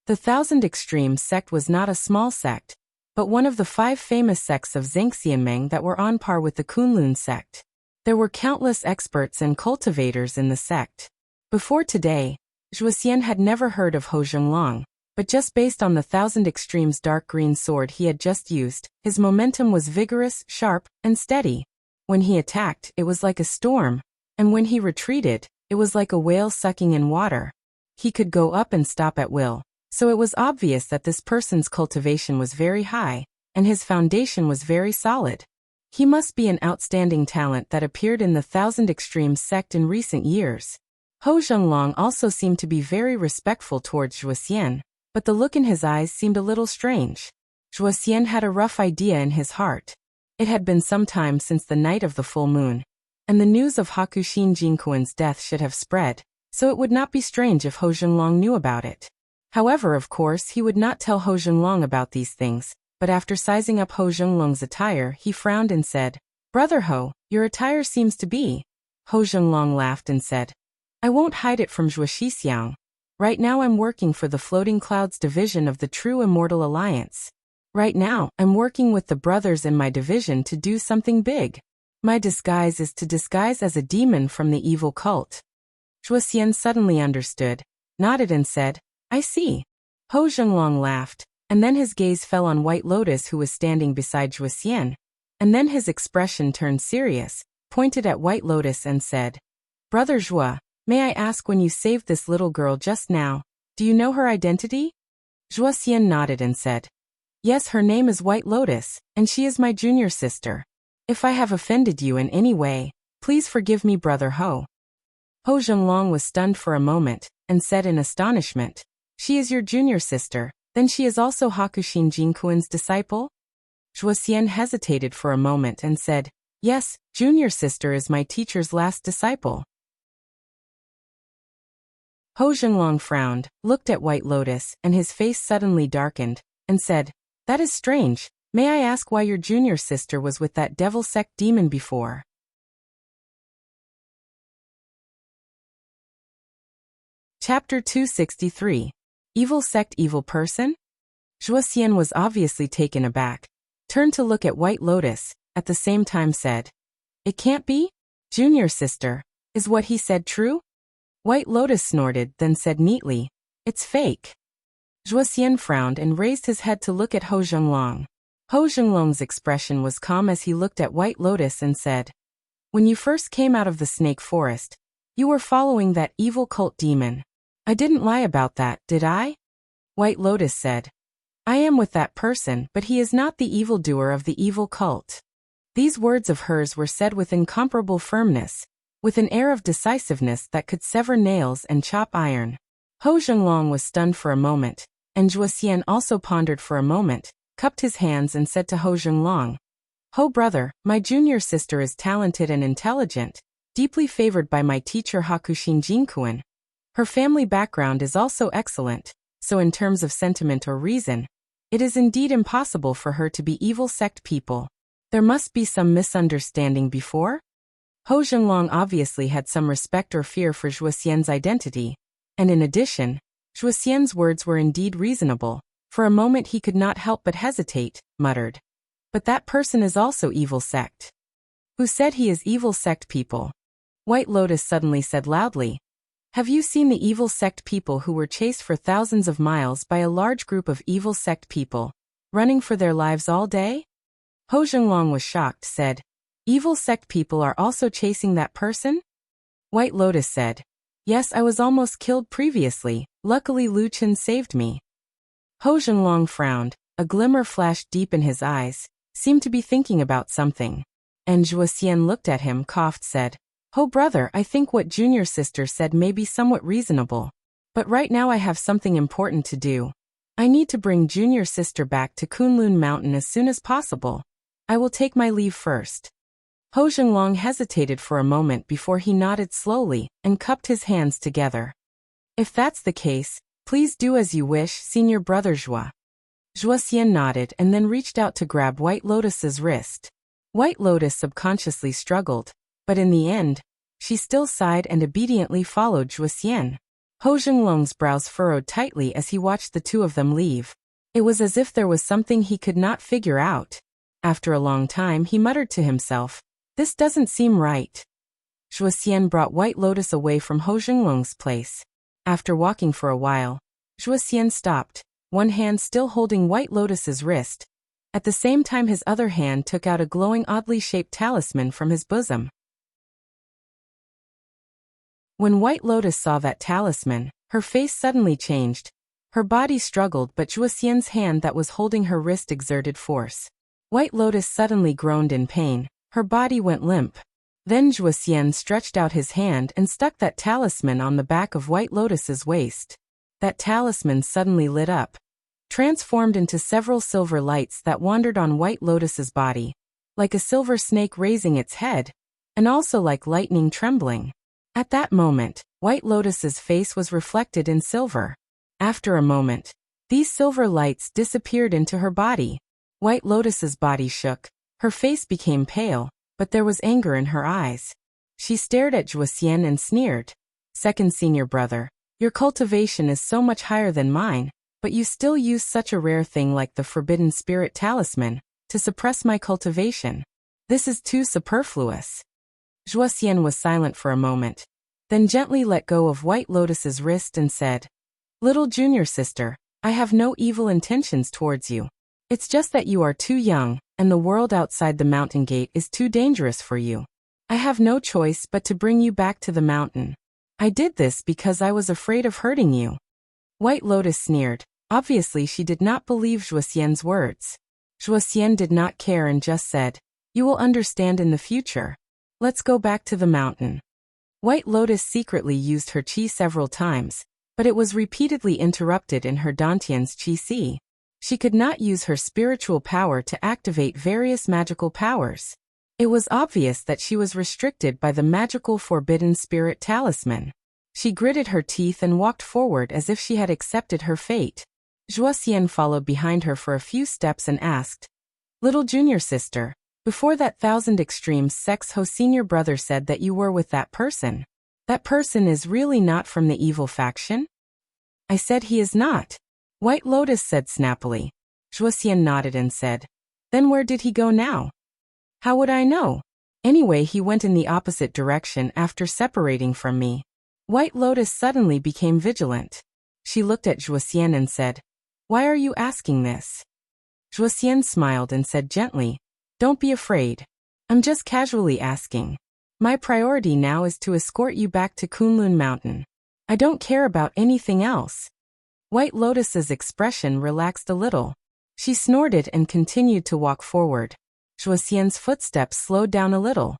The Thousand Extremes sect was not a small sect, but one of the 5 famous sects of Zhangxianmeng that were on par with the Kunlun sect. There were countless experts and cultivators in the sect. Before today, Zhuoxian had never heard of Ho Zhenglong, but just based on the Thousand Extremes dark green sword he had just used, his momentum was vigorous, sharp, and steady. When he attacked, it was like a storm, and when he retreated, it was like a whale sucking in water. He could go up and stop at will, so it was obvious that this person's cultivation was very high, and his foundation was very solid. He must be an outstanding talent that appeared in the Thousand Extremes sect in recent years. Ho Zhenglong also seemed to be very respectful towards Zhuoxian, but the look in his eyes seemed a little strange. Zhuoxian had a rough idea in his heart. It had been some time since the night of the full moon, and the news of Hakushin Jinkuan's death should have spread, so it would not be strange if Ho Zhenglong knew about it. However, of course, he would not tell Ho Zhenglong about these things, but after sizing up Ho Zhenglong's attire, he frowned and said, "Brother Ho, your attire seems to be..." Ho Zhenglong laughed and said, "I won't hide it from Zhuoxixiang. Right now I'm working for the Floating Clouds division of the True Immortal Alliance. Right now, I'm working with the brothers in my division to do something big. My disguise is to disguise as a demon from the evil cult." Zhuoxian suddenly understood, nodded and said, "I see." Ho Zhenglong laughed, and then his gaze fell on White Lotus who was standing beside Zhuoxian, and then his expression turned serious, pointed at White Lotus and said, "Brother Zhuo, may I ask, when you saved this little girl just now, do you know her identity?" Zhuoxian nodded and said, "Yes, her name is White Lotus, and she is my junior sister. If I have offended you in any way, please forgive me, Brother Ho." Ho Zhenglong was stunned for a moment, and said in astonishment, "She is your junior sister, then she is also Hakushin Jinkuan's disciple?" Zhuoxian hesitated for a moment and said, "Yes, junior sister is my teacher's last disciple." Ho Zhenglong frowned, looked at White Lotus, and his face suddenly darkened, and said, "That is strange. May I ask why your junior sister was with that devil sect demon before?" Chapter 263. Evil Sect Evil Person? Zhuoxian was obviously taken aback, turned to look at White Lotus, at the same time said, "It can't be? Junior sister, is what he said true?" White Lotus snorted, then said neatly, "It's fake." Zhuoxian frowned and raised his head to look at Ho Zhenglong. Ho Zhenglong's expression was calm as he looked at White Lotus and said, "When you first came out of the snake forest, you were following that evil cult demon. I didn't lie about that, did I?" White Lotus said, "I am with that person, but he is not the evildoer of the evil cult." These words of hers were said with incomparable firmness, with an air of decisiveness that could sever nails and chop iron. Ho Zhenglong was stunned for a moment, and Zhuoxian also pondered for a moment, cupped his hands and said to Ho Zhenglong, "Ho brother, my junior sister is talented and intelligent, deeply favored by my teacher Hakushin Jinkuan. Her family background is also excellent, so in terms of sentiment or reason, it is indeed impossible for her to be evil sect people. There must be some misunderstanding before?" Ho Zhenglong obviously had some respect or fear for Zhuoxian's identity, and in addition, Zhuoxian's words were indeed reasonable. For a moment he could not help but hesitate, muttered. "But that person is also evil sect." "Who said he is evil sect people?" White Lotus suddenly said loudly. "Have you seen the evil sect people who were chased for thousands of miles by a large group of evil sect people, running for their lives all day?" Ho Zhenglong was shocked, said, "Evil sect people are also chasing that person?" White Lotus said, "Yes, I was almost killed previously, luckily Lu Chen saved me." Ho Zhenglong frowned, a glimmer flashed deep in his eyes, seemed to be thinking about something. And Zhuoxian looked at him, coughed, said, "Ho brother, I think what junior sister said may be somewhat reasonable. But right now I have something important to do. I need to bring junior sister back to Kunlun Mountain as soon as possible. I will take my leave first." Ho Zhenglong hesitated for a moment before he nodded slowly and cupped his hands together. "If that's the case, please do as you wish, senior brother Zhua." Zhuoxian nodded and then reached out to grab White Lotus's wrist. White Lotus subconsciously struggled, but in the end, she still sighed and obediently followed Zhuoxian. Ho Zhenglong's brows furrowed tightly as he watched the two of them leave. It was as if there was something he could not figure out. After a long time he muttered to himself, "This doesn't seem right." Zhuoxian brought White Lotus away from Ho Zhenglong's place. After walking for a while, Zhuoxian stopped, one hand still holding White Lotus's wrist. At the same time his other hand took out a glowing oddly shaped talisman from his bosom. When White Lotus saw that talisman, her face suddenly changed. Her body struggled, but Zhuoxian's hand that was holding her wrist exerted force. White Lotus suddenly groaned in pain. Her body went limp. Then Zhuoxian stretched out his hand and stuck that talisman on the back of White Lotus's waist. That talisman suddenly lit up, transformed into several silver lights that wandered on White Lotus's body, like a silver snake raising its head, and also like lightning trembling. At that moment, White Lotus's face was reflected in silver. After a moment, these silver lights disappeared into her body. White Lotus's body shook, her face became pale, but there was anger in her eyes. She stared at Zhuoxian and sneered. "Second senior brother, your cultivation is so much higher than mine, but you still use such a rare thing like the Forbidden Spirit Talisman to suppress my cultivation. This is too superfluous." Zhuoxian was silent for a moment, then gently let go of White Lotus's wrist and said, "Little junior sister, I have no evil intentions towards you. It's just that you are too young, and the world outside the mountain gate is too dangerous for you. I have no choice but to bring you back to the mountain. I did this because I was afraid of hurting you." White Lotus sneered. Obviously she did not believe Zhuoxian's words. Zhuoxian did not care and just said, "You will understand in the future. Let's go back to the mountain." White Lotus secretly used her qi several times, but it was repeatedly interrupted in her Dantian's qi. She could not use her spiritual power to activate various magical powers. It was obvious that she was restricted by the magical Forbidden Spirit Talisman. She gritted her teeth and walked forward as if she had accepted her fate. Zhuoxian followed behind her for a few steps and asked, "Little junior sister, before that Thousand Extremes Sex Ho senior brother said that you were with that person. That person is really not from the evil faction?" "I said he is not," White Lotus said snappily. Zhuoxian nodded and said, "Then where did he go now?" "How would I know? Anyway, he went in the opposite direction after separating from me." White Lotus suddenly became vigilant. She looked at Zhuoxian and said, "Why are you asking this?" Zhuoxian smiled and said gently, "Don't be afraid. I'm just casually asking. My priority now is to escort you back to Kunlun Mountain. I don't care about anything else." White Lotus's expression relaxed a little. She snorted and continued to walk forward. Zhuoxian's footsteps slowed down a little.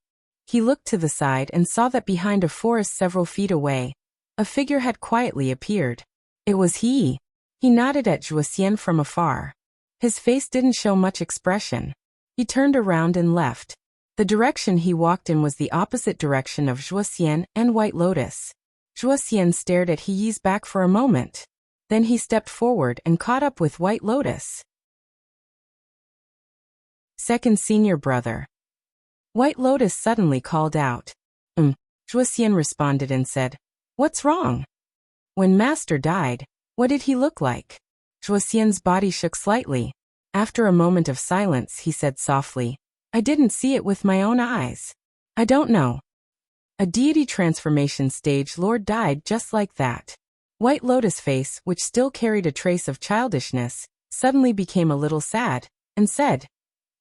He looked to the side and saw that behind a forest several feet away, a figure had quietly appeared. It was he. He nodded at Zhuoxian from afar. His face didn't show much expression. He turned around and left. The direction he walked in was the opposite direction of Zhuoxian and White Lotus. Zhuoxian stared at He's back for a moment. Then he stepped forward and caught up with White Lotus. Second senior brother. White Lotus suddenly called out. Zhuoxian responded and said, "What's wrong?" When Master died, what did he look like? Zhuoxian's body shook slightly. After a moment of silence, he said softly, "I didn't see it with my own eyes. I don't know. A deity transformation stage lord died just like that." White Lotus' face, which still carried a trace of childishness, suddenly became a little sad, and said,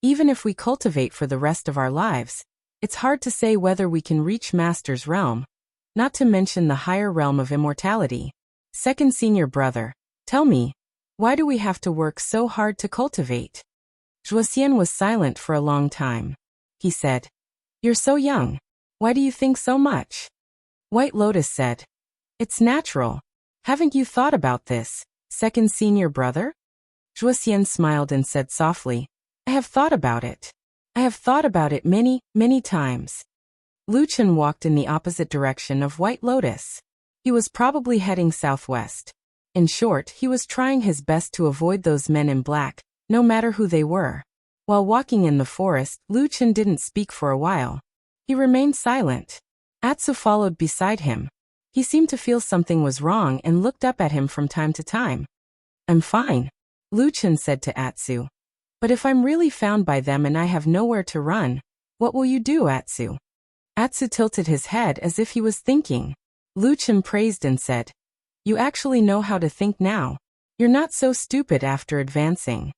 "Even if we cultivate for the rest of our lives, it's hard to say whether we can reach Master's realm, not to mention the higher realm of immortality. Second senior brother, tell me, why do we have to work so hard to cultivate?" Zhuoxian was silent for a long time. He said, "You're so young. Why do you think so much?" White Lotus said, "It's natural. Haven't you thought about this, second senior brother?" Zhuoxian smiled and said softly, "I have thought about it. I have thought about it many, many times." Lucian walked in the opposite direction of White Lotus. He was probably heading southwest. In short, he was trying his best to avoid those men in black, no matter who they were. While walking in the forest, Lucian didn't speak for a while. He remained silent. Atsu followed beside him. He seemed to feel something was wrong and looked up at him from time to time. "I'm fine," Lucian said to Atsu. "But if I'm really found by them and I have nowhere to run, what will you do, Atsu?" Atsu tilted his head as if he was thinking. Lucian praised and said, "You actually know how to think now. You're not so stupid after advancing."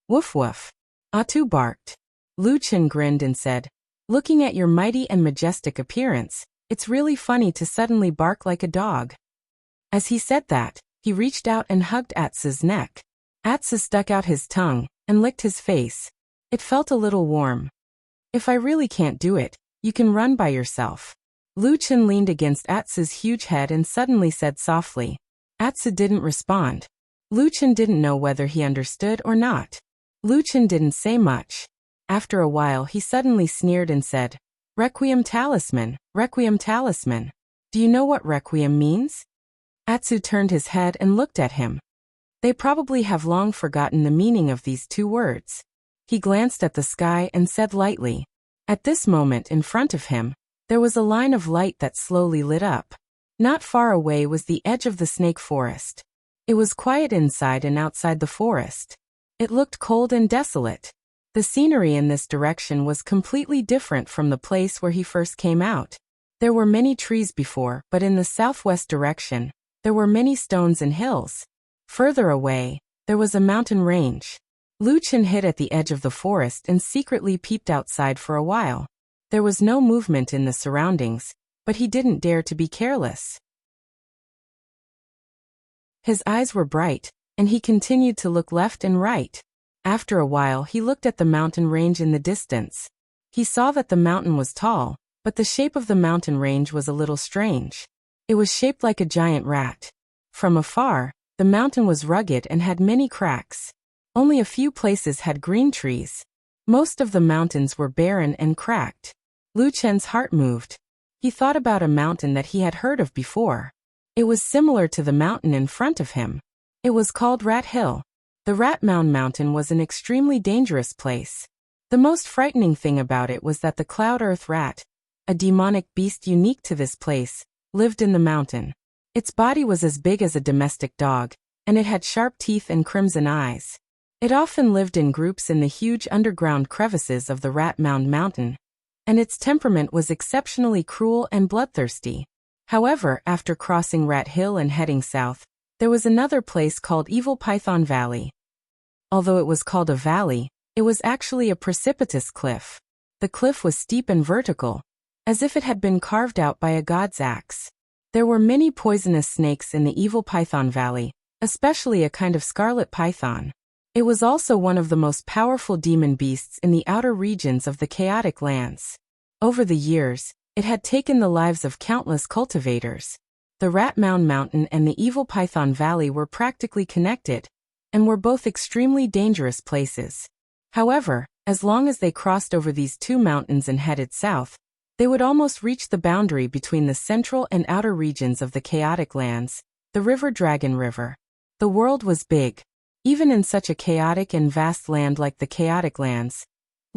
"Woof woof," Atsu barked. Lucian grinned and said, "Looking at your mighty and majestic appearance, it's really funny to suddenly bark like a dog." As he said that, he reached out and hugged Atsu's neck. Atsu stuck out his tongue and licked his face. It felt a little warm. "If I really can't do it, you can run by yourself." Lucian leaned against Atsu's huge head and suddenly said softly. Atsu didn't respond. Lucian didn't know whether he understood or not. Lucian didn't say much. After a while he suddenly sneered and said, "Requiem talisman, Requiem talisman. Do you know what Requiem means?" Atsu turned his head and looked at him. They probably have long forgotten the meaning of these two words. He glanced at the sky and said lightly. At this moment in front of him, there was a line of light that slowly lit up. Not far away was the edge of the snake forest. It was quiet inside and outside the forest. It looked cold and desolate. The scenery in this direction was completely different from the place where he first came out. There were many trees before, but in the southwest direction, there were many stones and hills. Further away, there was a mountain range. Lucian hid at the edge of the forest and secretly peeped outside for a while. There was no movement in the surroundings, but he didn't dare to be careless. His eyes were bright, and he continued to look left and right. After a while he looked at the mountain range in the distance. He saw that the mountain was tall, but the shape of the mountain range was a little strange. It was shaped like a giant rat. From afar, the mountain was rugged and had many cracks. Only a few places had green trees. Most of the mountains were barren and cracked. Lucian's heart moved. He thought about a mountain that he had heard of before. It was similar to the mountain in front of him. It was called Rat Hill. The Rat Mound Mountain was an extremely dangerous place. The most frightening thing about it was that the Cloud Earth Rat, a demonic beast unique to this place, lived in the mountain. Its body was as big as a domestic dog, and it had sharp teeth and crimson eyes. It often lived in groups in the huge underground crevices of the Rat Mound Mountain, and its temperament was exceptionally cruel and bloodthirsty. However, after crossing Rat Hill and heading south, there was another place called Evil Python Valley. Although it was called a valley, it was actually a precipitous cliff. The cliff was steep and vertical, as if it had been carved out by a god's axe. There were many poisonous snakes in the Evil Python Valley, especially a kind of scarlet python. It was also one of the most powerful demon beasts in the outer regions of the chaotic lands. Over the years, it had taken the lives of countless cultivators. The Rat Mound Mountain and the Evil Python Valley were practically connected, and were both extremely dangerous places. However, as long as they crossed over these two mountains and headed south, they would almost reach the boundary between the central and outer regions of the Chaotic Lands, the River Dragon River. The world was big. Even in such a chaotic and vast land like the Chaotic Lands,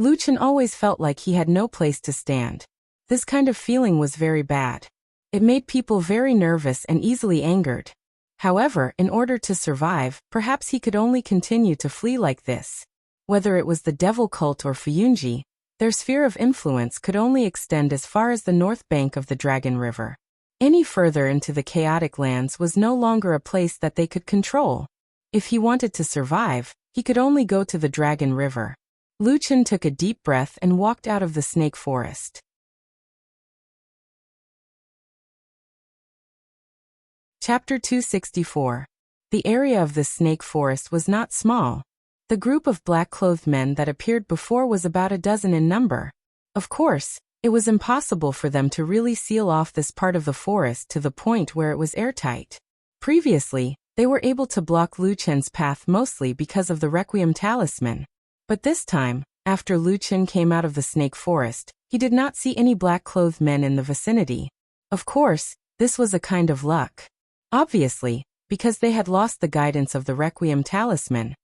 Lu Chen always felt like he had no place to stand. This kind of feeling was very bad. It made people very nervous and easily angered. However, in order to survive, perhaps he could only continue to flee like this. Whether it was the devil cult or Fuyunji, their sphere of influence could only extend as far as the north bank of the Dragon River. Any further into the Chaotic Lands was no longer a place that they could control. If he wanted to survive, he could only go to the Dragon River. Lu Chen took a deep breath and walked out of the snake forest. Chapter 264. The area of the snake forest was not small. The group of black-clothed men that appeared before was about a dozen in number. Of course, it was impossible for them to really seal off this part of the forest to the point where it was airtight. Previously, they were able to block Lu Chen's path mostly because of the Requiem Talisman. But this time, after Lu Chen came out of the snake forest, he did not see any black-clothed men in the vicinity. Of course, this was a kind of luck. Obviously, because they had lost the guidance of the Requiem Talisman,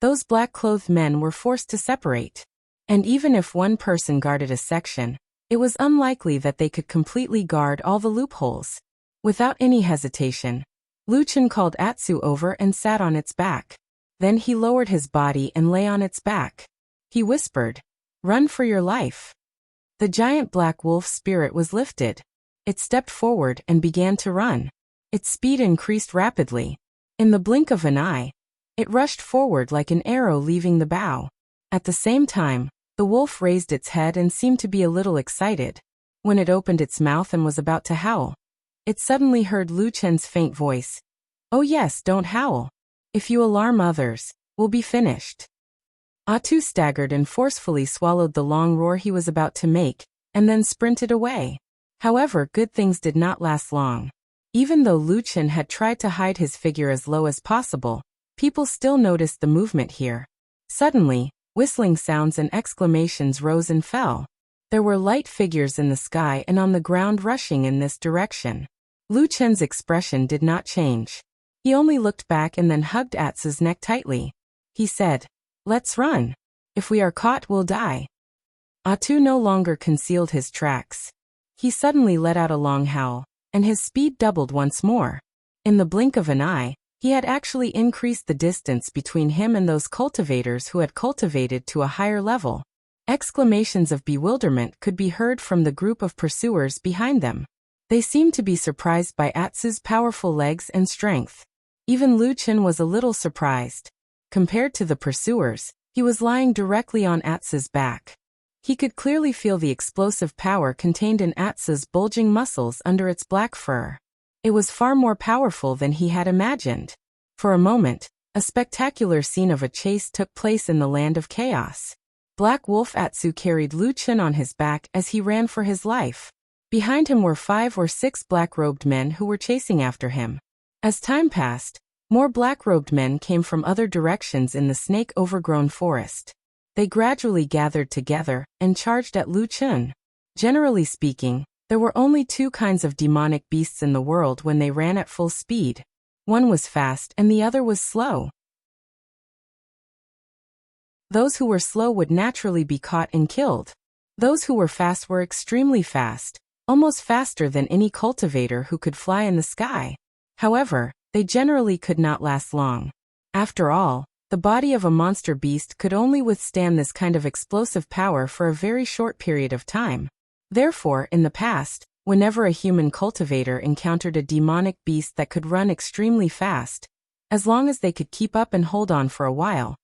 those black-clothed men were forced to separate. And even if one person guarded a section, it was unlikely that they could completely guard all the loopholes. Without any hesitation, Lu Chen called Atsu over and sat on its back. Then he lowered his body and lay on its back. He whispered, "Run for your life." The giant black wolf spirit was lifted. It stepped forward and began to run. Its speed increased rapidly. In the blink of an eye, it rushed forward like an arrow leaving the bow. At the same time, the wolf raised its head and seemed to be a little excited. When it opened its mouth and was about to howl, it suddenly heard Lu Chen's faint voice. "Oh yes, don't howl. If you alarm others, we'll be finished." Atu staggered and forcefully swallowed the long roar he was about to make, and then sprinted away. However, good things did not last long. Even though Lu Chen had tried to hide his figure as low as possible, people still noticed the movement here. Suddenly, whistling sounds and exclamations rose and fell. There were light figures in the sky and on the ground rushing in this direction. Lu Chen's expression did not change. He only looked back and then hugged Atsu's neck tightly. He said, "Let's run. If we are caught, we'll die." Atu no longer concealed his tracks. He suddenly let out a long howl, and his speed doubled once more. In the blink of an eye, he had actually increased the distance between him and those cultivators who had cultivated to a higher level. Exclamations of bewilderment could be heard from the group of pursuers behind them. They seemed to be surprised by Atsu's powerful legs and strength. Even Lu Chen was a little surprised. Compared to the pursuers, he was lying directly on Atsu's back. He could clearly feel the explosive power contained in Atsu's bulging muscles under its black fur. It was far more powerful than he had imagined. For a moment, a spectacular scene of a chase took place in the land of chaos. Black Wolf Atsu carried Lu Chen on his back as he ran for his life. Behind him were 5 or 6 black-robed men who were chasing after him. As time passed, more black-robed men came from other directions in the snake-overgrown forest. They gradually gathered together and charged at Lu Chen. Generally speaking, there were only 2 kinds of demonic beasts in the world when they ran at full speed. One was fast and the other was slow. Those who were slow would naturally be caught and killed. Those who were fast were extremely fast, almost faster than any cultivator who could fly in the sky. However, they generally could not last long. After all, the body of a monster beast could only withstand this kind of explosive power for a very short period of time. Therefore, in the past, whenever a human cultivator encountered a demonic beast that could run extremely fast, as long as they could keep up and hold on for a while,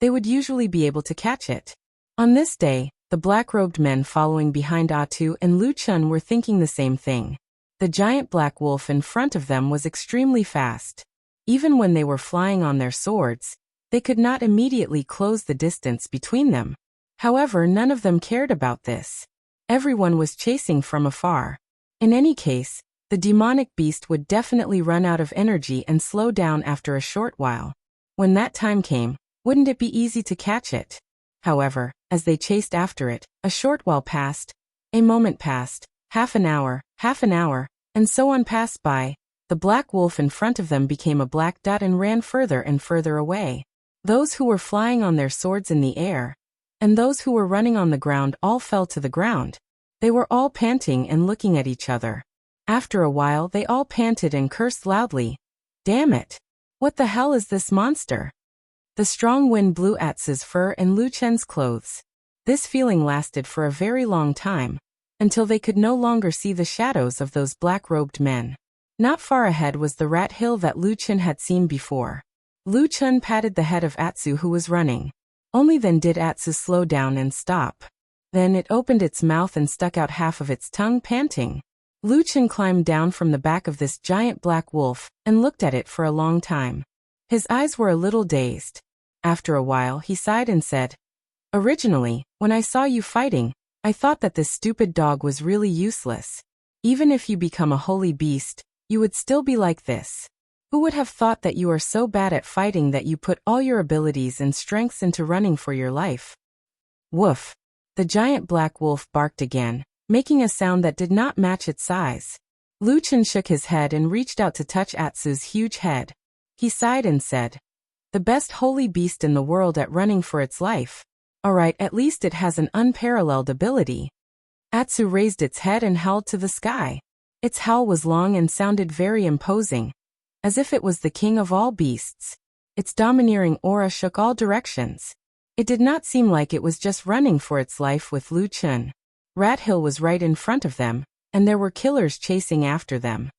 they would usually be able to catch it. On this day, the black-robed men following behind Atu and Lu Chen were thinking the same thing. The giant black wolf in front of them was extremely fast. Even when they were flying on their swords, they could not immediately close the distance between them. However, none of them cared about this. Everyone was chasing from afar. In any case, the demonic beast would definitely run out of energy and slow down after a short while. When that time came, wouldn't it be easy to catch it? However, as they chased after it, a short while passed, a moment passed, half an hour, and so on passed by. The black wolf in front of them became a black dot and ran further and further away. Those who were flying on their swords in the air, and those who were running on the ground all fell to the ground. They were all panting and looking at each other. After a while they all panted and cursed loudly. Damn it! What the hell is this monster? The strong wind blew Atsu's fur and Lu Chen's clothes. This feeling lasted for a very long time, until they could no longer see the shadows of those black-robed men. Not far ahead was the rat hill that Lu Chen had seen before. Lu Chen patted the head of Atsu who was running. Only then did Atsu slow down and stop. Then it opened its mouth and stuck out half of its tongue, panting. Lu Chen climbed down from the back of this giant black wolf and looked at it for a long time. His eyes were a little dazed. After a while he sighed and said, "Originally, when I saw you fighting, I thought that this stupid dog was really useless. Even if you become a holy beast, you would still be like this. Who would have thought that you are so bad at fighting that you put all your abilities and strengths into running for your life?" Woof! The giant black wolf barked again, making a sound that did not match its size. Lu Chen shook his head and reached out to touch Atsu's huge head. He sighed and said, "The best holy beast in the world at running for its life. Alright, at least it has an unparalleled ability." Atsu raised its head and howled to the sky. Its howl was long and sounded very imposing, as if it was the king of all beasts. Its domineering aura shook all directions. It did not seem like it was just running for its life with Lu Chen. Rat Hill was right in front of them, and there were killers chasing after them.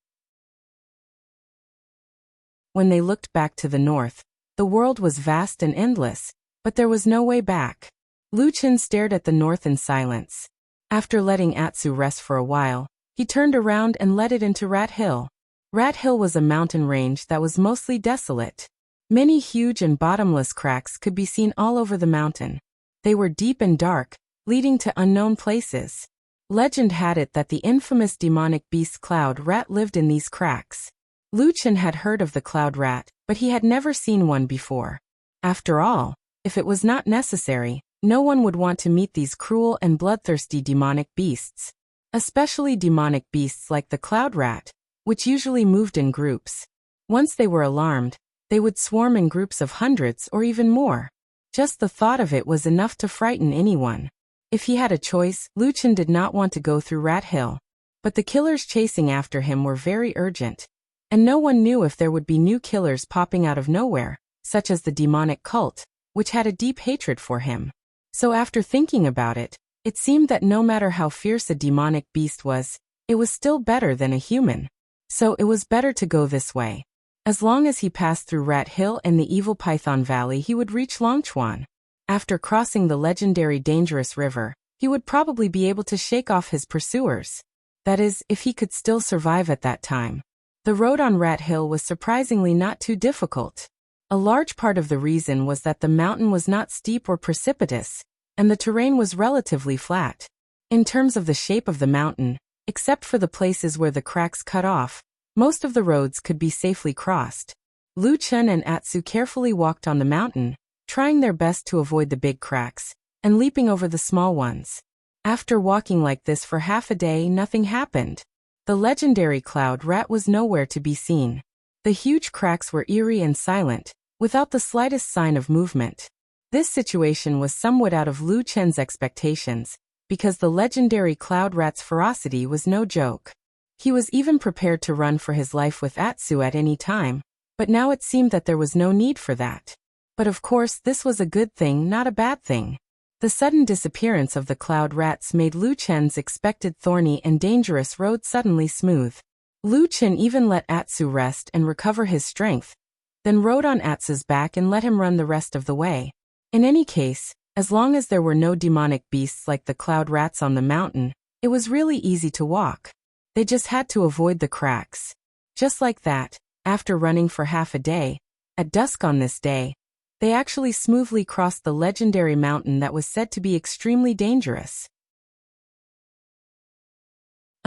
When they looked back to the north, the world was vast and endless, but there was no way back. Lu Chen stared at the north in silence. After letting Atsu rest for a while, he turned around and led it into Rat Hill. Rat Hill was a mountain range that was mostly desolate. Many huge and bottomless cracks could be seen all over the mountain. They were deep and dark, leading to unknown places. Legend had it that the infamous demonic beast Cloud Rat lived in these cracks. Lu Chen had heard of the Cloud Rat, but he had never seen one before. After all, if it was not necessary, no one would want to meet these cruel and bloodthirsty demonic beasts. Especially demonic beasts like the Cloud Rat, which usually moved in groups. Once they were alarmed, they would swarm in groups of hundreds or even more. Just the thought of it was enough to frighten anyone. If he had a choice, Lu Chen did not want to go through Rat Hill. But the killers chasing after him were very urgent. And no one knew if there would be new killers popping out of nowhere, such as the demonic cult, which had a deep hatred for him. So after thinking about it, it seemed that no matter how fierce a demonic beast was, it was still better than a human. So it was better to go this way. As long as he passed through Rat Hill and the evil Python Valley, he would reach Longchuan. After crossing the legendary dangerous river, he would probably be able to shake off his pursuers. That is, if he could still survive at that time. The road on Rat Hill was surprisingly not too difficult. A large part of the reason was that the mountain was not steep or precipitous, and the terrain was relatively flat. In terms of the shape of the mountain, except for the places where the cracks cut off, most of the roads could be safely crossed. Lu Chen and Atsu carefully walked on the mountain, trying their best to avoid the big cracks, and leaping over the small ones. After walking like this for half a day, nothing happened. The legendary Cloud Rat was nowhere to be seen. The huge cracks were eerie and silent, without the slightest sign of movement. This situation was somewhat out of Lu Chen's expectations, because the legendary Cloud Rat's ferocity was no joke. He was even prepared to run for his life with Atsu at any time, but now it seemed that there was no need for that. But of course this was a good thing, not a bad thing. The sudden disappearance of the Cloud Rats made Lu Chen's expected thorny and dangerous road suddenly smooth. Lu Chen even let Atsu rest and recover his strength, then rode on Atsu's back and let him run the rest of the way. In any case, as long as there were no demonic beasts like the Cloud Rats on the mountain, it was really easy to walk. They just had to avoid the cracks. Just like that, after running for half a day, at dusk on this day, they actually smoothly crossed the legendary mountain that was said to be extremely dangerous.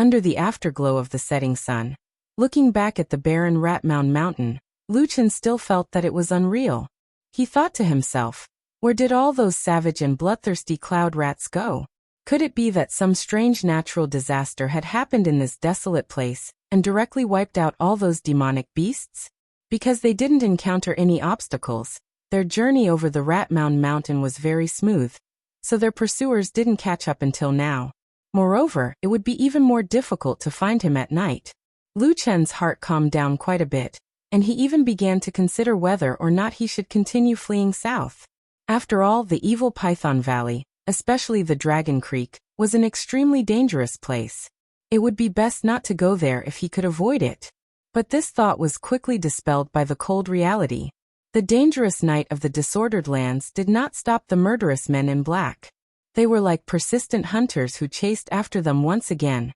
under the afterglow of the setting sun. Looking back at the barren Ratmound Mountain, Lu Chen still felt that it was unreal. He thought to himself, where did all those savage and bloodthirsty cloud rats go? Could it be that some strange natural disaster had happened in this desolate place and directly wiped out all those demonic beasts? Because they didn't encounter any obstacles, their journey over the Ratmound Mountain was very smooth, so their pursuers didn't catch up until now. Moreover, it would be even more difficult to find him at night. Lu Chen's heart calmed down quite a bit, and he even began to consider whether or not he should continue fleeing south. After all, the evil Python Valley, especially the Dragon Creek, was an extremely dangerous place. It would be best not to go there if he could avoid it. But this thought was quickly dispelled by the cold reality. The dangerous night of the disordered lands did not stop the murderous men in black. They were like persistent hunters who chased after them once again,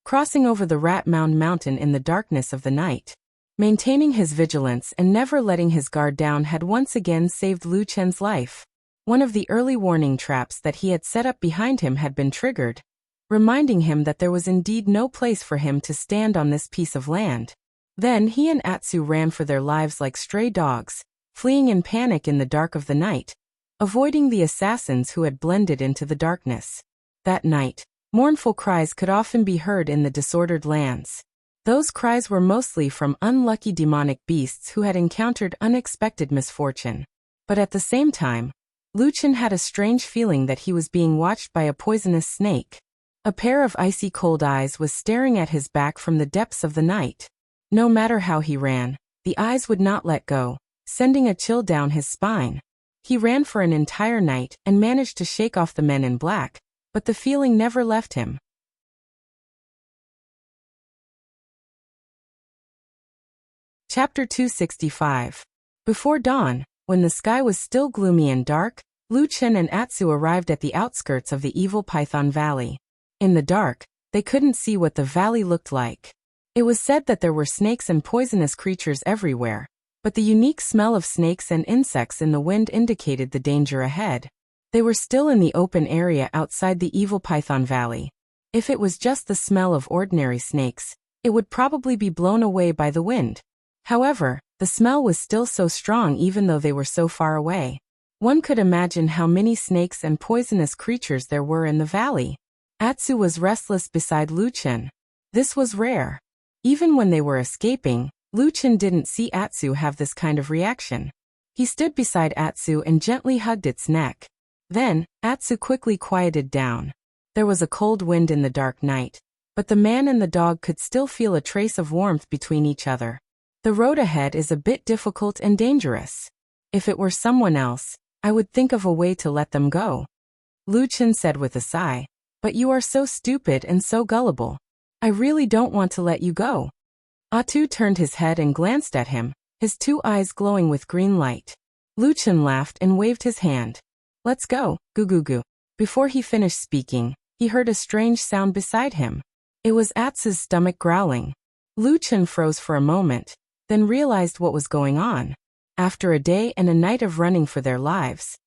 crossing over the Ratmound Mountain in the darkness of the night. Maintaining his vigilance and never letting his guard down had once again saved Lu Chen's life. One of the early warning traps that he had set up behind him had been triggered, reminding him that there was indeed no place for him to stand on this piece of land. Then he and Atsu ran for their lives like stray dogs, fleeing in panic in the dark of the night, avoiding the assassins who had blended into the darkness. That night, mournful cries could often be heard in the disordered lands. Those cries were mostly from unlucky demonic beasts who had encountered unexpected misfortune. But at the same time, Lu Chen had a strange feeling that he was being watched by a poisonous snake. A pair of icy cold eyes was staring at his back from the depths of the night. No matter how he ran, the eyes would not let go, sending a chill down his spine. He ran for an entire night and managed to shake off the men in black, but the feeling never left him. Chapter 265. Before dawn, when the sky was still gloomy and dark, Lu Chen and Atsu arrived at the outskirts of the evil Python Valley. In the dark, they couldn't see what the valley looked like. It was said that there were snakes and poisonous creatures everywhere, but the unique smell of snakes and insects in the wind indicated the danger ahead. They were still in the open area outside the evil Python Valley. If it was just the smell of ordinary snakes, it would probably be blown away by the wind. However, the smell was still so strong even though they were so far away. One could imagine how many snakes and poisonous creatures there were in the valley. Atsu was restless beside Lu Chen. This was rare. Even when they were escaping, Lu Chen didn't see Atsu have this kind of reaction. He stood beside Atsu and gently hugged its neck. Then, Atsu quickly quieted down. There was a cold wind in the dark night, but the man and the dog could still feel a trace of warmth between each other. The road ahead is a bit difficult and dangerous. If it were someone else, I would think of a way to let them go. Lu Chen said with a sigh. But you are so stupid and so gullible. I really don't want to let you go. Atsu turned his head and glanced at him, his two eyes glowing with green light. Lu Chen laughed and waved his hand. Let's go, goo goo goo. Before he finished speaking, he heard a strange sound beside him. It was Atsu's stomach growling. Lu Chen froze for a moment, then realized what was going on. After a day and a night of running for their lives,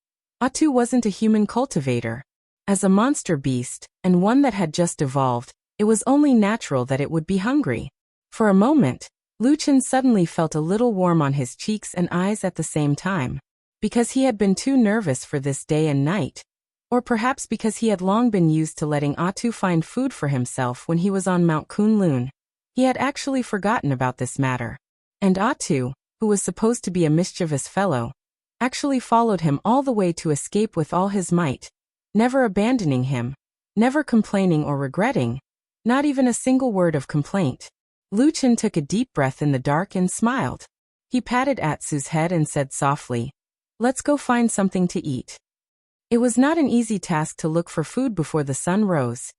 Atsu wasn't a human cultivator. As a monster beast, and one that had just evolved, it was only natural that it would be hungry. For a moment, Lu Chen suddenly felt a little warm on his cheeks and eyes at the same time. Because he had been too nervous for this day and night. Or perhaps because he had long been used to letting Atsu find food for himself when he was on Mount Kunlun. He had actually forgotten about this matter. And Atsu, who was supposed to be a mischievous fellow, actually followed him all the way to escape with all his might, never abandoning him, never complaining or regretting, not even a single word of complaint. Lu Chen took a deep breath in the dark and smiled. He patted Atsu's head and said softly, "Let's go find something to eat." It was not an easy task to look for food before the sun rose,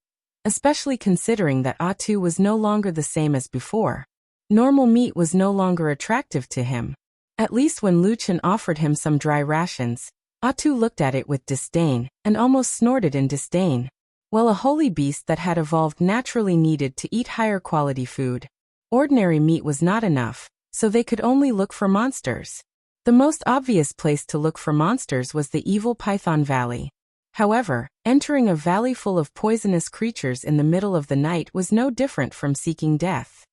especially considering that Atsu was no longer the same as before. Normal meat was no longer attractive to him. At least when Lu Chen offered him some dry rations, Atsu looked at it with disdain and almost snorted in disdain. Well, a holy beast that had evolved naturally needed to eat higher quality food. Ordinary meat was not enough, so they could only look for monsters. The most obvious place to look for monsters was the evil Python Valley. However, entering a valley full of poisonous creatures in the middle of the night was no different from seeking death.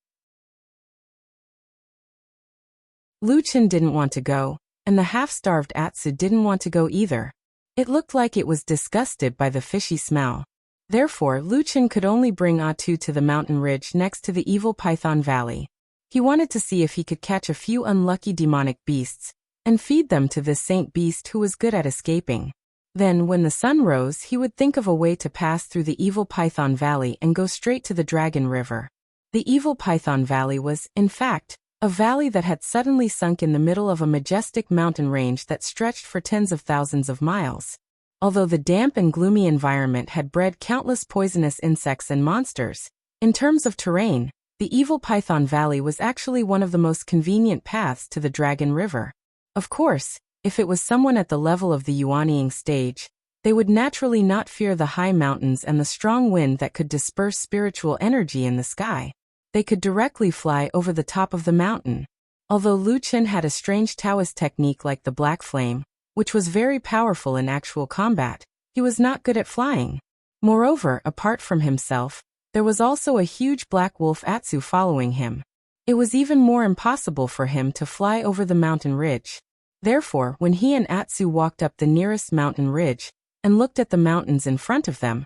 Lu Chen didn't want to go, and the half-starved Atsu didn't want to go either. It looked like it was disgusted by the fishy smell. Therefore, Lu Chen could only bring Atu to the mountain ridge next to the evil Python Valley. He wanted to see if he could catch a few unlucky demonic beasts and feed them to this saint beast who was good at escaping. Then, when the sun rose, he would think of a way to pass through the evil Python Valley and go straight to the Dragon River. The evil Python Valley was, in fact, a valley that had suddenly sunk in the middle of a majestic mountain range that stretched for tens of thousands of miles. Although the damp and gloomy environment had bred countless poisonous insects and monsters, in terms of terrain, the evil Python Valley was actually one of the most convenient paths to the Dragon River. Of course, if it was someone at the level of the Yuanying stage, they would naturally not fear the high mountains and the strong wind that could disperse spiritual energy in the sky. They could directly fly over the top of the mountain. Although Lu Chen had a strange Taoist technique like the Black Flame, which was very powerful in actual combat, he was not good at flying. Moreover, apart from himself, there was also a huge black wolf Atsu following him. It was even more impossible for him to fly over the mountain ridge. Therefore, when he and Atsu walked up the nearest mountain ridge and looked at the mountains in front of them,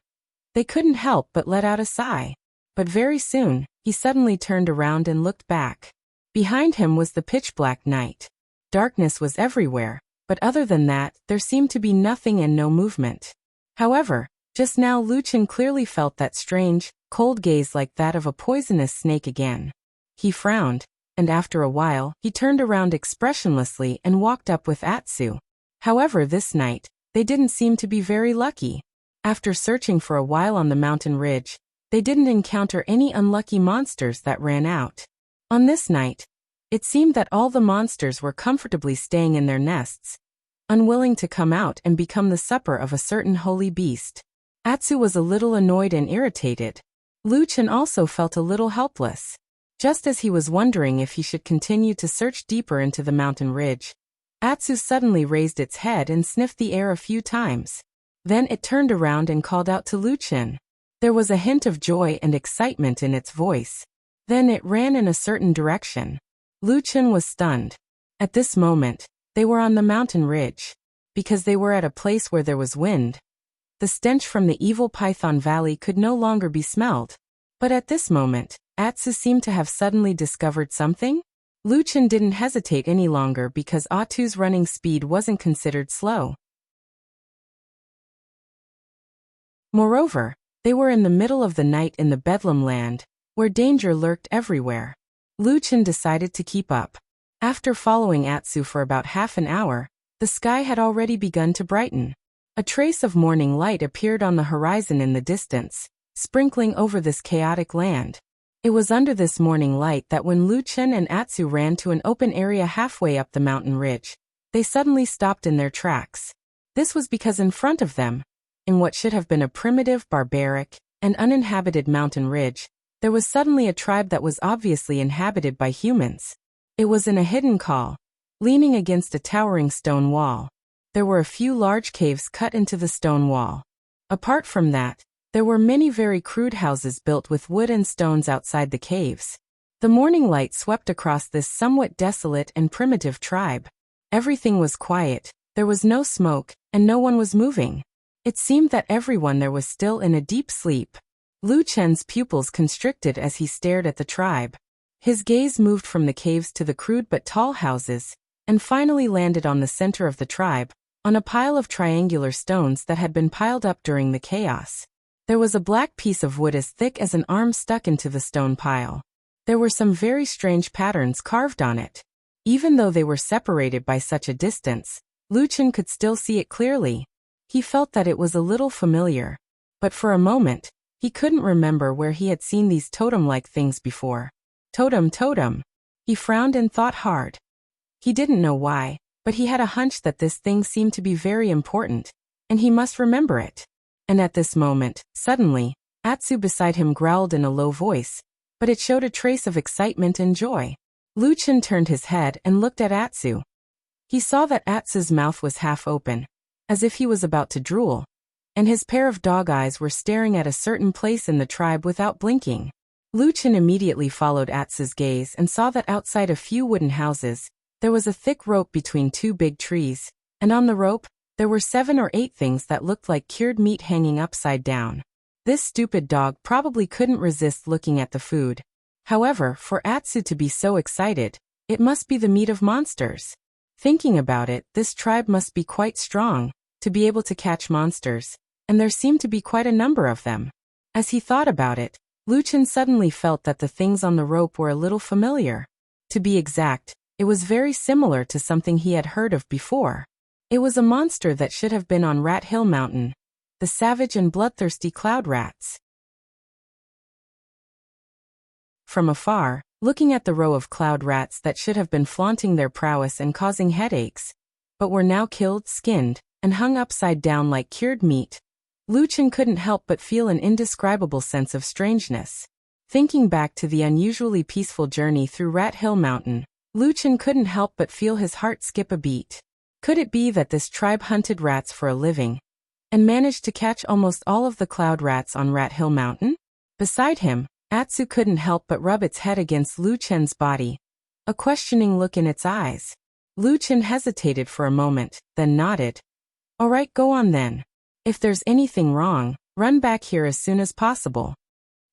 they couldn't help but let out a sigh. But very soon, he suddenly turned around and looked back. Behind him was the pitch-black night. Darkness was everywhere, but other than that, there seemed to be nothing and no movement. However, just now Lu Chen clearly felt that strange, cold gaze like that of a poisonous snake again. He frowned, and after a while, he turned around expressionlessly and walked up with Atsu. However, this night, they didn't seem to be very lucky. After searching for a while on the mountain ridge, they didn't encounter any unlucky monsters that ran out. On this night, it seemed that all the monsters were comfortably staying in their nests, unwilling to come out and become the supper of a certain holy beast. Atsu was a little annoyed and irritated. Lu Chen also felt a little helpless. Just as he was wondering if he should continue to search deeper into the mountain ridge, Atsu suddenly raised its head and sniffed the air a few times. Then it turned around and called out to Lu Chen. There was a hint of joy and excitement in its voice. Then it ran in a certain direction. Lu Chen was stunned. At this moment, they were on the mountain ridge. Because they were at a place where there was wind, the stench from the evil Python Valley could no longer be smelled. But at this moment, Atsu seemed to have suddenly discovered something. Lu Chen didn't hesitate any longer because Atu's running speed wasn't considered slow. Moreover, they were in the middle of the night in the Bedlam land, where danger lurked everywhere. Lu Chen decided to keep up. After following Atsu for about half an hour, the sky had already begun to brighten. A trace of morning light appeared on the horizon in the distance, sprinkling over this chaotic land. It was under this morning light that when Lu Chen and Atsu ran to an open area halfway up the mountain ridge, they suddenly stopped in their tracks. This was because in front of them, in what should have been a primitive, barbaric, and uninhabited mountain ridge, there was suddenly a tribe that was obviously inhabited by humans. It was in a hidden call, leaning against a towering stone wall. There were a few large caves cut into the stone wall. Apart from that, there were many very crude houses built with wood and stones outside the caves. The morning light swept across this somewhat desolate and primitive tribe. Everything was quiet, there was no smoke, and no one was moving. It seemed that everyone there was still in a deep sleep. Lu Chen's pupils constricted as he stared at the tribe. His gaze moved from the caves to the crude but tall houses, and finally landed on the center of the tribe, on a pile of triangular stones that had been piled up during the chaos. There was a black piece of wood as thick as an arm stuck into the stone pile. There were some very strange patterns carved on it. Even though they were separated by such a distance, Lu Chen could still see it clearly. He felt that it was a little familiar, but for a moment, he couldn't remember where he had seen these totem-like things before. Totem. He frowned and thought hard. He didn't know why, but he had a hunch that this thing seemed to be very important, and he must remember it. And at this moment, suddenly, Atsu beside him growled in a low voice, but it showed a trace of excitement and joy. Lu Chen turned his head and looked at Atsu. He saw that Atsu's mouth was half open, as if he was about to drool, and his pair of dog eyes were staring at a certain place in the tribe without blinking. Lu Chen immediately followed Atsu's gaze and saw that outside a few wooden houses, there was a thick rope between two big trees, and on the rope, there were 7 or 8 things that looked like cured meat hanging upside down. This stupid dog probably couldn't resist looking at the food. However, for Atsu to be so excited, it must be the meat of monsters. Thinking about it, this tribe must be quite strong, to be able to catch monsters, and there seemed to be quite a number of them. As he thought about it, Lu Chen suddenly felt that the things on the rope were a little familiar. To be exact, it was very similar to something he had heard of before. It was a monster that should have been on Rat Hill Mountain, the savage and bloodthirsty cloud rats. From afar, looking at the row of cloud rats that should have been flaunting their prowess and causing headaches, but were now killed, skinned, and hung upside down like cured meat, Lu Chen couldn't help but feel an indescribable sense of strangeness. Thinking back to the unusually peaceful journey through Rat Hill Mountain, Lu Chen couldn't help but feel his heart skip a beat. Could it be that this tribe hunted rats for a living, and managed to catch almost all of the cloud rats on Rat Hill Mountain? Beside him, Atsu couldn't help but rub its head against Lu Chen's body, a questioning look in its eyes. Lu Chen hesitated for a moment, then nodded. "All right, go on then. If there's anything wrong, run back here as soon as possible."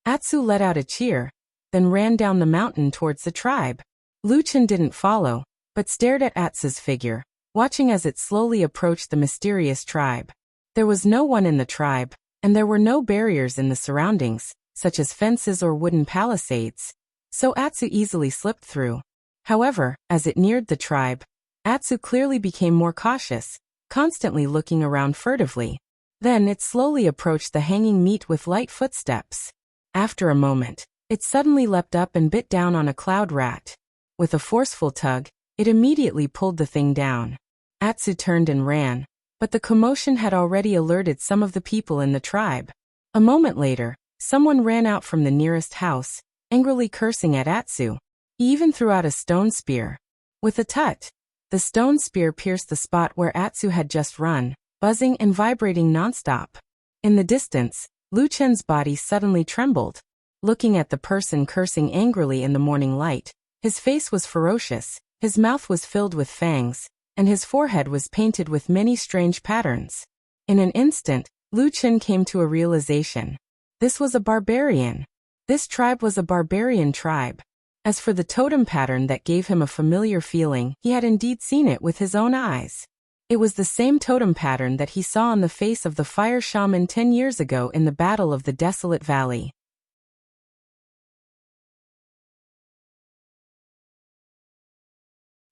Atsu let out a cheer, then ran down the mountain towards the tribe. Lu Chen didn't follow, but stared at Atsu's figure, watching as it slowly approached the mysterious tribe. There was no one in the tribe, and there were no barriers in the surroundings, such as fences or wooden palisades, so Atsu easily slipped through. However, as it neared the tribe, Atsu clearly became more cautious, constantly looking around furtively. Then it slowly approached the hanging meat with light footsteps. After a moment, it suddenly leapt up and bit down on a cloud rat. With a forceful tug, it immediately pulled the thing down. Atsu turned and ran, but the commotion had already alerted some of the people in the tribe. A moment later, someone ran out from the nearest house, angrily cursing at Atsu. He even threw out a stone spear. With a tut, the stone spear pierced the spot where Atsu had just run, buzzing and vibrating nonstop. In the distance, Lu Chen's body suddenly trembled. Looking at the person cursing angrily in the morning light, his face was ferocious, his mouth was filled with fangs, and his forehead was painted with many strange patterns. In an instant, Lu Chen came to a realization. This was a barbarian. This tribe was a barbarian tribe. As for the totem pattern that gave him a familiar feeling, he had indeed seen it with his own eyes. It was the same totem pattern that he saw on the face of the fire shaman 10 years ago in the Battle of the Desolate Valley.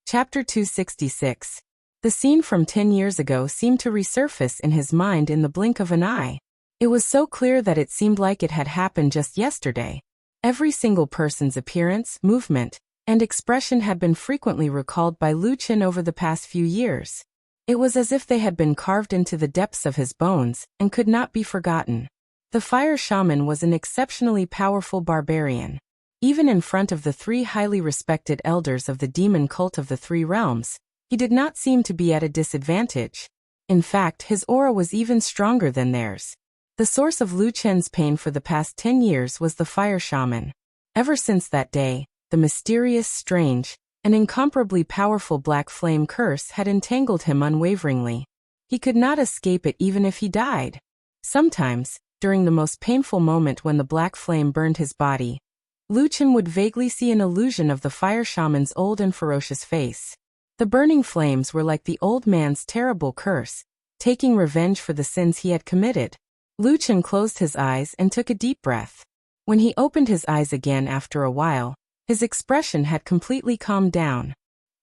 Chapter 266. The scene from 10 years ago seemed to resurface in his mind in the blink of an eye. It was so clear that it seemed like it had happened just yesterday. Every single person's appearance, movement, and expression had been frequently recalled by Lu Chen over the past few years. It was as if they had been carved into the depths of his bones and could not be forgotten. The fire shaman was an exceptionally powerful barbarian. Even in front of the 3 highly respected elders of the demon cult of the 3 realms, he did not seem to be at a disadvantage. In fact, his aura was even stronger than theirs. The source of Lu Chen's pain for the past 10 years was the fire shaman. Ever since that day, the mysterious, strange, and incomparably powerful black flame curse had entangled him unwaveringly. He could not escape it even if he died. Sometimes, during the most painful moment when the black flame burned his body, Lu Chen would vaguely see an illusion of the fire shaman's old and ferocious face. The burning flames were like the old man's terrible curse, taking revenge for the sins he had committed. Lu Chen closed his eyes and took a deep breath. When he opened his eyes again after a while, his expression had completely calmed down.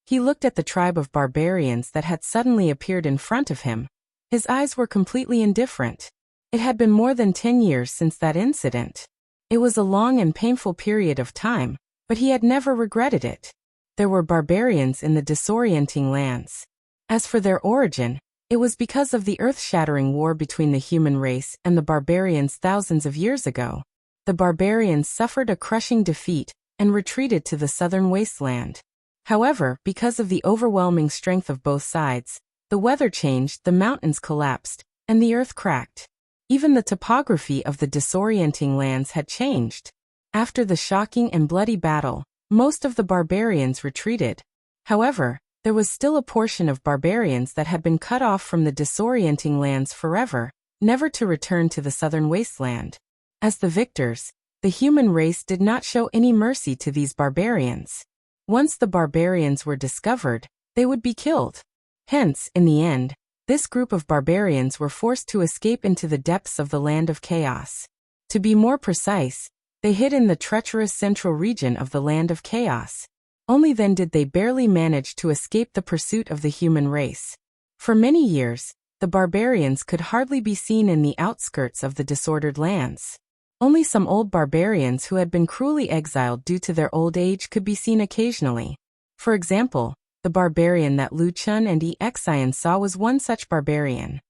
He looked at the tribe of barbarians that had suddenly appeared in front of him. His eyes were completely indifferent. It had been more than 10 years since that incident. It was a long and painful period of time, but he had never regretted it. There were barbarians in the disorienting lands. As for their origin, it was because of the earth-shattering war between the human race and the barbarians thousands of years ago. The barbarians suffered a crushing defeat and retreated to the southern wasteland. However, because of the overwhelming strength of both sides, the weather changed, the mountains collapsed, and the earth cracked. Even the topography of the disorienting lands had changed. After the shocking and bloody battle, most of the barbarians retreated. However, there was still a portion of barbarians that had been cut off from the disorienting lands forever, never to return to the southern wasteland. As the victors, the human race did not show any mercy to these barbarians. Once the barbarians were discovered, they would be killed. Hence, in the end, this group of barbarians were forced to escape into the depths of the land of chaos. To be more precise, they hid in the treacherous central region of the land of chaos. Only then did they barely manage to escape the pursuit of the human race. For many years, the barbarians could hardly be seen in the outskirts of the disordered lands. Only some old barbarians who had been cruelly exiled due to their old age could be seen occasionally. For example, the barbarian that Lu Chun and Exian saw was one such barbarian.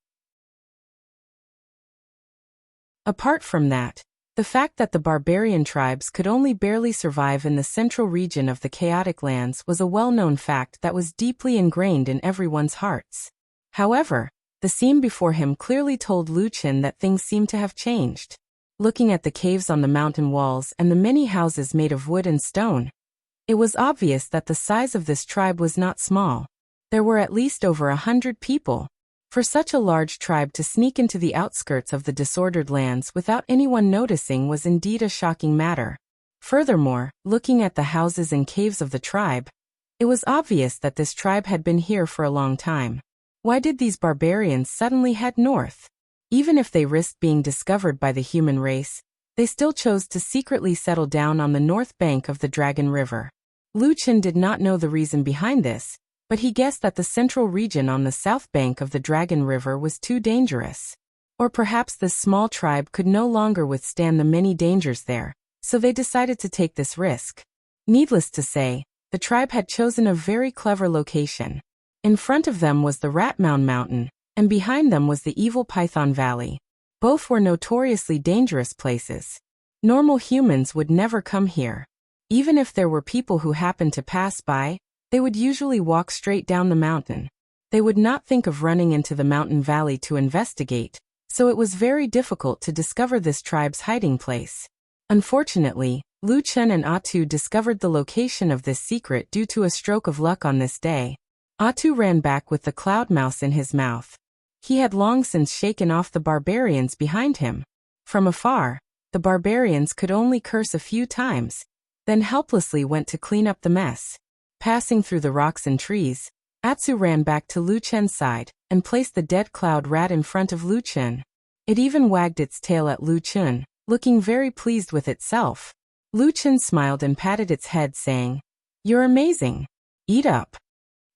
Apart from that, the fact that the barbarian tribes could only barely survive in the central region of the chaotic lands was a well-known fact that was deeply ingrained in everyone's hearts. However, the scene before him clearly told Lu Chun that things seemed to have changed. Looking at the caves on the mountain walls and the many houses made of wood and stone, it was obvious that the size of this tribe was not small. There were at least over 100 people. For such a large tribe to sneak into the outskirts of the disordered lands without anyone noticing was indeed a shocking matter. Furthermore, looking at the houses and caves of the tribe, it was obvious that this tribe had been here for a long time. Why did these barbarians suddenly head north? Even if they risked being discovered by the human race, they still chose to secretly settle down on the north bank of the Dragon River. Lu Chun did not know the reason behind this, but he guessed that the central region on the south bank of the Dragon River was too dangerous. Or perhaps this small tribe could no longer withstand the many dangers there, so they decided to take this risk. Needless to say, the tribe had chosen a very clever location. In front of them was the Ratmound Mountain, and behind them was the Evil Python Valley. Both were notoriously dangerous places. Normal humans would never come here. Even if there were people who happened to pass by, they would usually walk straight down the mountain. They would not think of running into the mountain valley to investigate, so it was very difficult to discover this tribe's hiding place. Unfortunately, Lu Chun and Atu discovered the location of this secret due to a stroke of luck on this day. Atu ran back with the cloud mouse in his mouth. He had long since shaken off the barbarians behind him. From afar, the barbarians could only curse a few times, then helplessly went to clean up the mess. Passing through the rocks and trees, Atsu ran back to Lu Chun's side and placed the dead cloud rat in front of Lu Chun. It even wagged its tail at Lu Chun, looking very pleased with itself. Lu Chun smiled and patted its head, saying, "You're amazing. Eat up."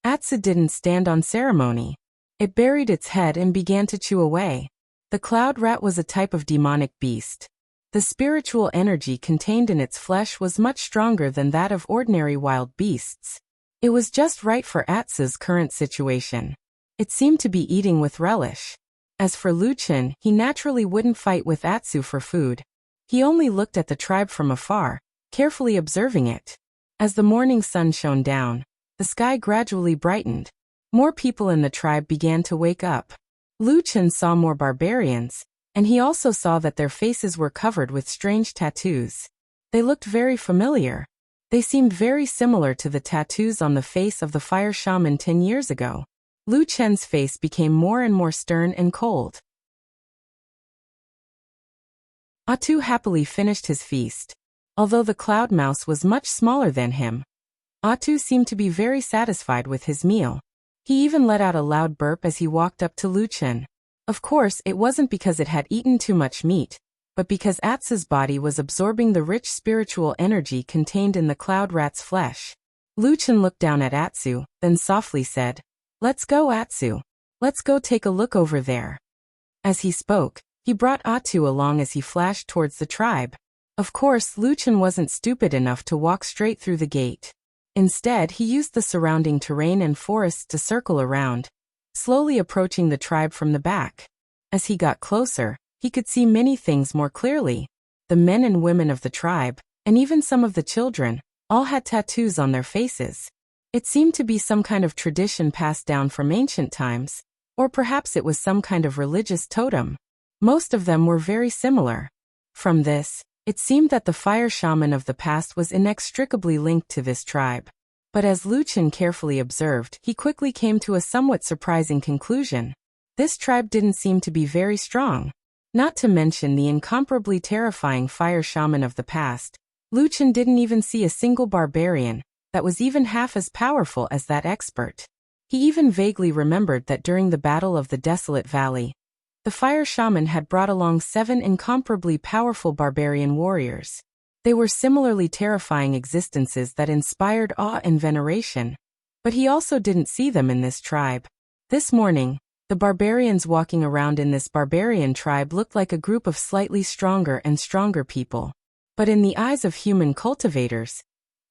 Atsu didn't stand on ceremony. It buried its head and began to chew away. The cloud rat was a type of demonic beast. The spiritual energy contained in its flesh was much stronger than that of ordinary wild beasts. It was just right for Atsu's current situation. It seemed to be eating with relish. As for Lu Chun, he naturally wouldn't fight with Atsu for food. He only looked at the tribe from afar, carefully observing it. As the morning sun shone down, the sky gradually brightened. More people in the tribe began to wake up. Lu Chun saw more barbarians, and he also saw that their faces were covered with strange tattoos. They looked very familiar. They seemed very similar to the tattoos on the face of the fire shaman 10 years ago. Lu Chun's face became more and more stern and cold. Atu happily finished his feast. Although the cloud mouse was much smaller than him, Atu seemed to be very satisfied with his meal. He even let out a loud burp as he walked up to Lu Chun. Of course, it wasn't because it had eaten too much meat, but because Atsu's body was absorbing the rich spiritual energy contained in the cloud rat's flesh. Lu Chun looked down at Atsu, then softly said, "Let's go, Atsu. Let's go take a look over there." As he spoke, he brought Atu along as he flashed towards the tribe. Of course, Lu Chun wasn't stupid enough to walk straight through the gate. Instead, he used the surrounding terrain and forests to circle around, slowly approaching the tribe from the back. As he got closer, he could see many things more clearly. The men and women of the tribe, and even some of the children, all had tattoos on their faces. It seemed to be some kind of tradition passed down from ancient times, or perhaps it was some kind of religious totem. Most of them were very similar. From this, it seemed that the fire shaman of the past was inextricably linked to this tribe. But as Lu Chen carefully observed, he quickly came to a somewhat surprising conclusion. This tribe didn't seem to be very strong. Not to mention the incomparably terrifying fire shaman of the past, Lu Chen didn't even see a single barbarian that was even half as powerful as that expert. He even vaguely remembered that during the Battle of the Desolate Valley, the fire shaman had brought along 7 incomparably powerful barbarian warriors. They were similarly terrifying existences that inspired awe and veneration, but he also didn't see them in this tribe. This morning, the barbarians walking around in this barbarian tribe looked like a group of slightly stronger and stronger people. But in the eyes of human cultivators,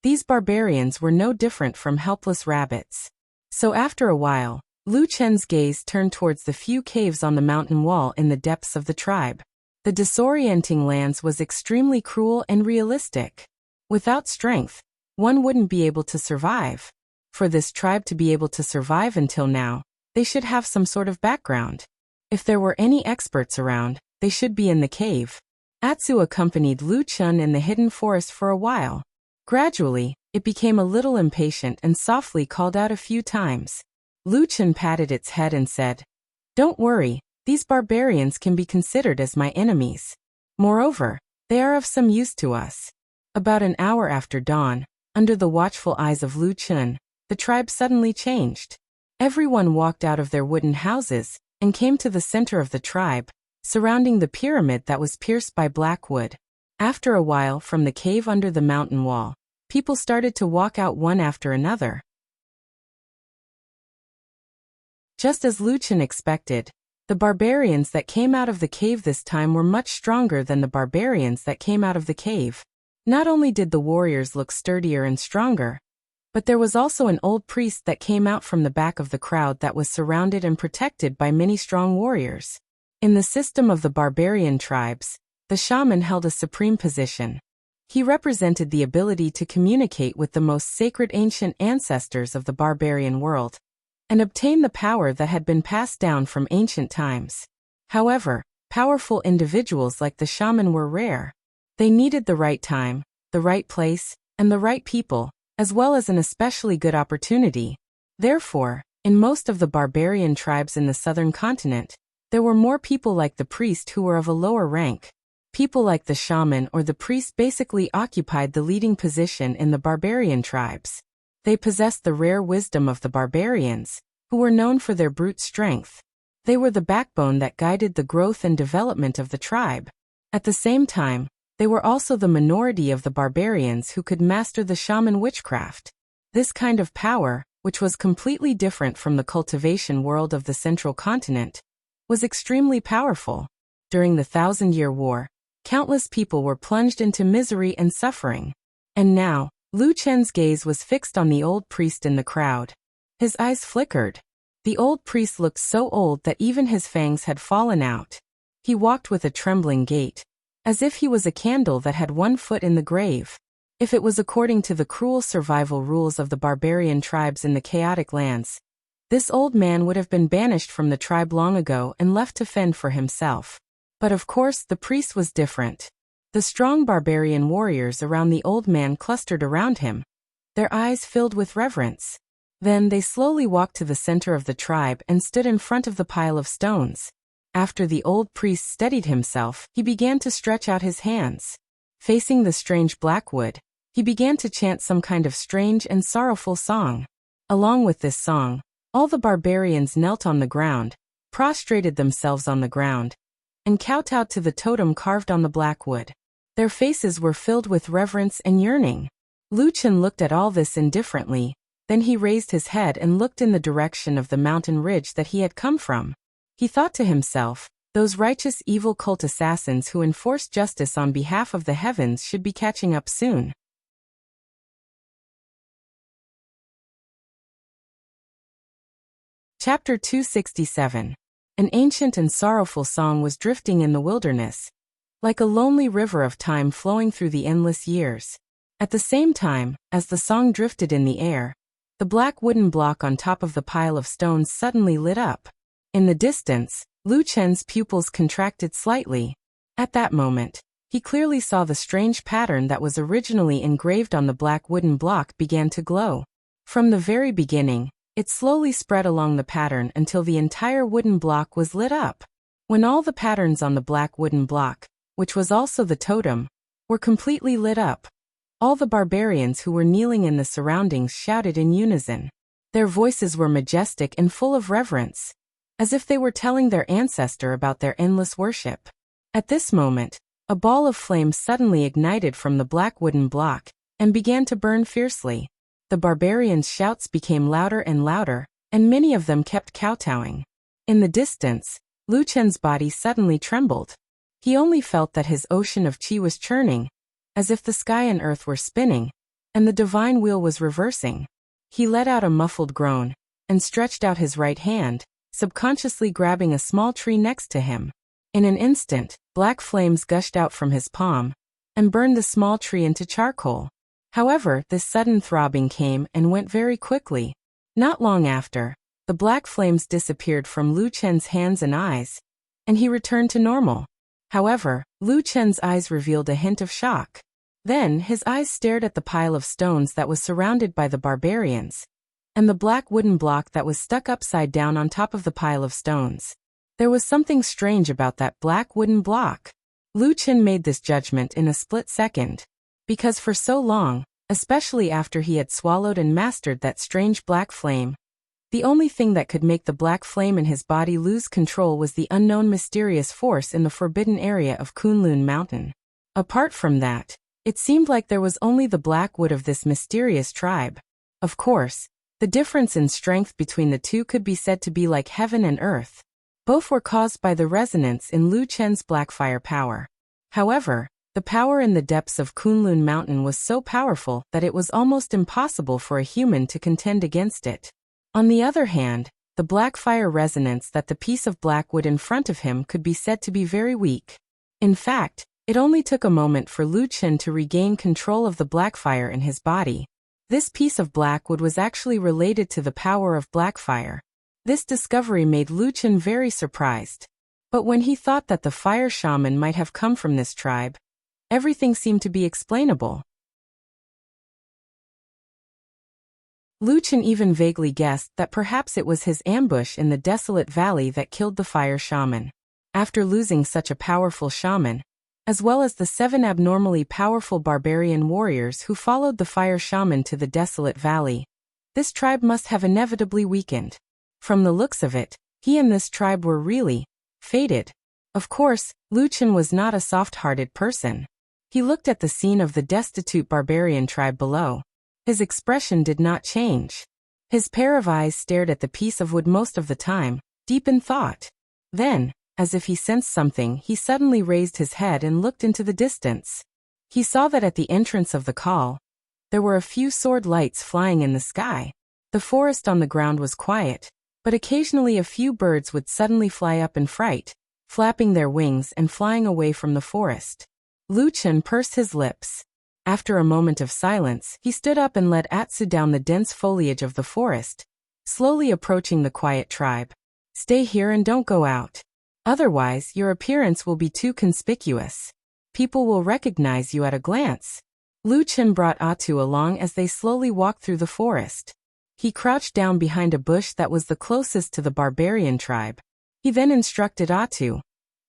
these barbarians were no different from helpless rabbits. So after a while, Lu Chen's gaze turned towards the few caves on the mountain wall in the depths of the tribe. The disorienting lands was extremely cruel and realistic. Without strength, one wouldn't be able to survive. For this tribe to be able to survive until now, they should have some sort of background. If there were any experts around, they should be in the cave. Atsu accompanied Lu Chen in the hidden forest for a while. Gradually, it became a little impatient and softly called out a few times. Lu Chen patted its head and said, "Don't worry, these barbarians can be considered as my enemies. Moreover, they are of some use to us." About an hour after dawn, under the watchful eyes of Lu Chen, the tribe suddenly changed. Everyone walked out of their wooden houses and came to the center of the tribe, surrounding the pyramid that was pierced by black wood. After a while, from the cave under the mountain wall, people started to walk out one after another. Just as Lu Chen expected, the barbarians that came out of the cave this time were much stronger than the barbarians that came out of the cave. Not only did the warriors look sturdier and stronger, but there was also an old priest that came out from the back of the crowd that was surrounded and protected by many strong warriors. In the system of the barbarian tribes, the shaman held a supreme position. He represented the ability to communicate with the most sacred ancient ancestors of the barbarian world, and obtain the power that had been passed down from ancient times. However, powerful individuals like the shaman were rare. They needed the right time, the right place, and the right people, as well as an especially good opportunity. Therefore, in most of the barbarian tribes in the southern continent, there were more people like the priest who were of a lower rank. People like the shaman or the priest basically occupied the leading position in the barbarian tribes. They possessed the rare wisdom of the barbarians, who were known for their brute strength. They were the backbone that guided the growth and development of the tribe. At the same time, they were also the minority of the barbarians who could master the shaman witchcraft. This kind of power, which was completely different from the cultivation world of the central continent, was extremely powerful. During the 1,000-Year War, countless people were plunged into misery and suffering. And now, Lu Chen's gaze was fixed on the old priest in the crowd. His eyes flickered. The old priest looked so old that even his fangs had fallen out. He walked with a trembling gait, as if he was a candle that had one foot in the grave. If it was according to the cruel survival rules of the barbarian tribes in the chaotic lands, this old man would have been banished from the tribe long ago and left to fend for himself. But of course, the priest was different. The strong barbarian warriors around the old man clustered around him, their eyes filled with reverence. Then they slowly walked to the center of the tribe and stood in front of the pile of stones. After the old priest steadied himself, he began to stretch out his hands. Facing the strange blackwood, he began to chant some kind of strange and sorrowful song. Along with this song, all the barbarians knelt on the ground, prostrated themselves on the ground, and kowtowed to the totem carved on the blackwood. Their faces were filled with reverence and yearning. Lu Chen looked at all this indifferently, then he raised his head and looked in the direction of the mountain ridge that he had come from. He thought to himself, those righteous evil cult assassins who enforce justice on behalf of the heavens should be catching up soon. Chapter 267. An ancient and sorrowful song was drifting in the wilderness, like a lonely river of time flowing through the endless years. At the same time, as the song drifted in the air, the black wooden block on top of the pile of stones suddenly lit up. In the distance, Lu Chen's pupils contracted slightly. At that moment, he clearly saw the strange pattern that was originally engraved on the black wooden block began to glow. From the very beginning, it slowly spread along the pattern until the entire wooden block was lit up. When all the patterns on the black wooden block, which was also the totem, were completely lit up, all the barbarians who were kneeling in the surroundings shouted in unison. Their voices were majestic and full of reverence, as if they were telling their ancestor about their endless worship. At this moment, a ball of flame suddenly ignited from the black wooden block and began to burn fiercely. The barbarians' shouts became louder and louder, and many of them kept kowtowing. In the distance, Lu Chen's body suddenly trembled. He only felt that his ocean of qi was churning, as if the sky and earth were spinning, and the divine wheel was reversing. He let out a muffled groan, and stretched out his right hand, subconsciously grabbing a small tree next to him. In an instant, black flames gushed out from his palm, and burned the small tree into charcoal. However, this sudden throbbing came and went very quickly. Not long after, the black flames disappeared from Lu Chen's hands and eyes, and he returned to normal. However, Lu Chen's eyes revealed a hint of shock. Then his eyes stared at the pile of stones that was surrounded by the barbarians, and the black wooden block that was stuck upside down on top of the pile of stones. There was something strange about that black wooden block. Lu Chen made this judgment in a split second, because for so long, especially after he had swallowed and mastered that strange black flame, the only thing that could make the black flame in his body lose control was the unknown mysterious force in the forbidden area of Kunlun Mountain. Apart from that, it seemed like there was only the black wood of this mysterious tribe. Of course, the difference in strength between the two could be said to be like heaven and earth. Both were caused by the resonance in Lu Chen's black fire power. However, the power in the depths of Kunlun Mountain was so powerful that it was almost impossible for a human to contend against it. On the other hand, the black fire resonance that the piece of black wood in front of him could be said to be very weak. In fact, it only took a moment for Lu Chen to regain control of the black fire in his body. This piece of black wood was actually related to the power of black fire. This discovery made Lu Chen very surprised. But when he thought that the fire shaman might have come from this tribe, everything seemed to be explainable. Lu Chen even vaguely guessed that perhaps it was his ambush in the desolate valley that killed the fire shaman. After losing such a powerful shaman, as well as the 7 abnormally powerful barbarian warriors who followed the fire shaman to the desolate valley, this tribe must have inevitably weakened. From the looks of it, he and this tribe were really fated. Of course, Lu Chen was not a soft-hearted person. He looked at the scene of the destitute barbarian tribe below. His expression did not change. His pair of eyes stared at the piece of wood most of the time, deep in thought. Then, as if he sensed something, he suddenly raised his head and looked into the distance. He saw that at the entrance of the call, there were a few sword lights flying in the sky. The forest on the ground was quiet, but occasionally a few birds would suddenly fly up in fright, flapping their wings and flying away from the forest. Lu Chen pursed his lips. After a moment of silence, he stood up and led Atsu down the dense foliage of the forest, slowly approaching the quiet tribe. "Stay here and don't go out. Otherwise, your appearance will be too conspicuous. People will recognize you at a glance." Lu Chen brought Atsu along as they slowly walked through the forest. He crouched down behind a bush that was the closest to the barbarian tribe. He then instructed Atsu,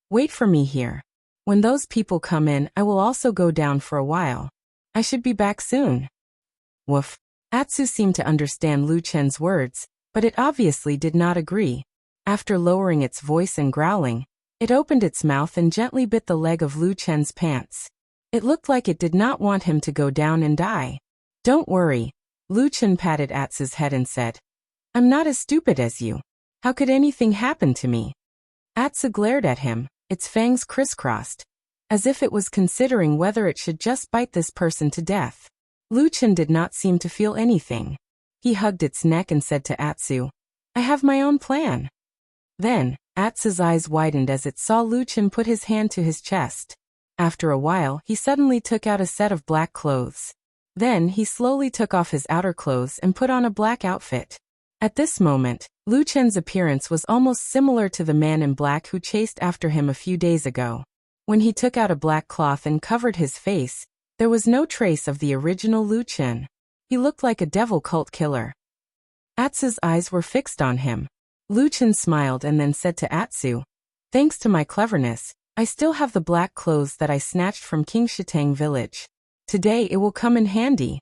"Wait for me here. When those people come in, I will also go down for a while. I should be back soon." Woof. Atsu seemed to understand Lu Chen's words, but it obviously did not agree. After lowering its voice and growling, it opened its mouth and gently bit the leg of Lu Chen's pants. It looked like it did not want him to go down and die. "Don't worry." Lu Chen patted Atsu's head and said, "I'm not as stupid as you. How could anything happen to me?" Atsu glared at him, its fangs crisscrossed, as if it was considering whether it should just bite this person to death. Lu Chen did not seem to feel anything. He hugged its neck and said to Atsu, "I have my own plan." Then, Atsu's eyes widened as it saw Lu Chen put his hand to his chest. After a while, he suddenly took out a set of black clothes. Then he slowly took off his outer clothes and put on a black outfit. At this moment, Lu Chen's appearance was almost similar to the man in black who chased after him a few days ago. When he took out a black cloth and covered his face, there was no trace of the original Lu Chen. He looked like a devil cult killer. Atsu's eyes were fixed on him. Lu Chen smiled and then said to Atsu, "Thanks to my cleverness, I still have the black clothes that I snatched from King Shitang village. Today it will come in handy."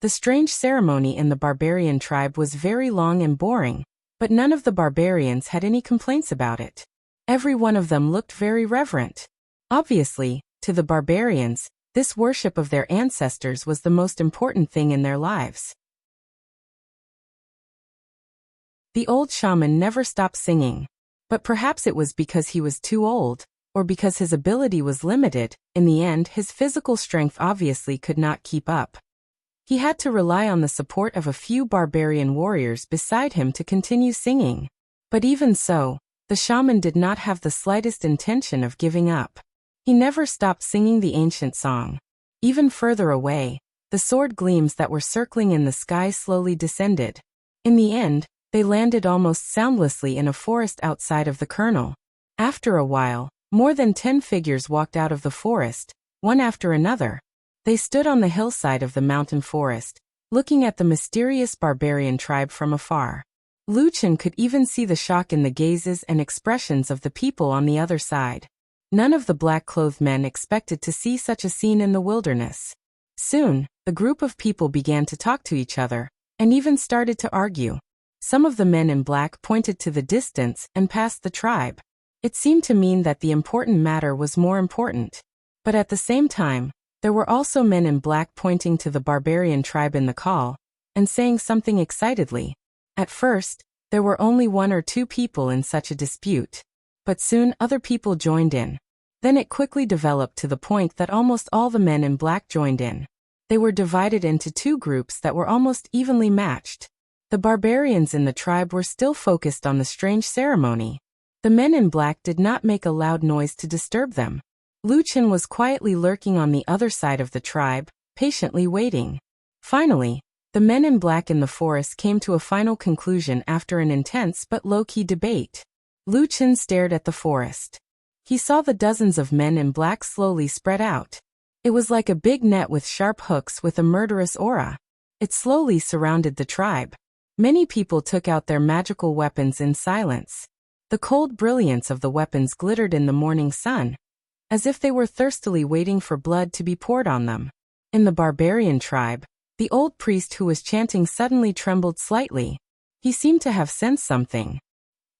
The strange ceremony in the barbarian tribe was very long and boring, but none of the barbarians had any complaints about it. Every one of them looked very reverent. Obviously, to the barbarians, this worship of their ancestors was the most important thing in their lives. The old shaman never stopped singing. But perhaps it was because he was too old, or because his ability was limited. In the end, his physical strength obviously could not keep up. He had to rely on the support of a few barbarian warriors beside him to continue singing. But even so, the shaman did not have the slightest intention of giving up. He never stopped singing the ancient song. Even further away, the sword gleams that were circling in the sky slowly descended. In the end, they landed almost soundlessly in a forest outside of the kernel. After a while, more than 10 figures walked out of the forest, one after another. They stood on the hillside of the mountain forest, looking at the mysterious barbarian tribe from afar. Lu Chen could even see the shock in the gazes and expressions of the people on the other side. None of the black-clothed men expected to see such a scene in the wilderness. Soon, the group of people began to talk to each other, and even started to argue. Some of the men in black pointed to the distance and past the tribe. It seemed to mean that the important matter was more important. But at the same time, there were also men in black pointing to the barbarian tribe in the call, and saying something excitedly. At first, there were only 1 or 2 people in such a dispute. But soon other people joined in. Then it quickly developed to the point that almost all the men in black joined in. They were divided into 2 groups that were almost evenly matched. The barbarians in the tribe were still focused on the strange ceremony. The men in black did not make a loud noise to disturb them. Lu Chen was quietly lurking on the other side of the tribe, patiently waiting. Finally, the men in black in the forest came to a final conclusion after an intense but low-key debate. Lu Chen stared at the forest. He saw the dozens of men in black slowly spread out. It was like a big net with sharp hooks with a murderous aura. It slowly surrounded the tribe. Many people took out their magical weapons in silence. The cold brilliance of the weapons glittered in the morning sun, as if they were thirstily waiting for blood to be poured on them. In the barbarian tribe, the old priest who was chanting suddenly trembled slightly. He seemed to have sensed something.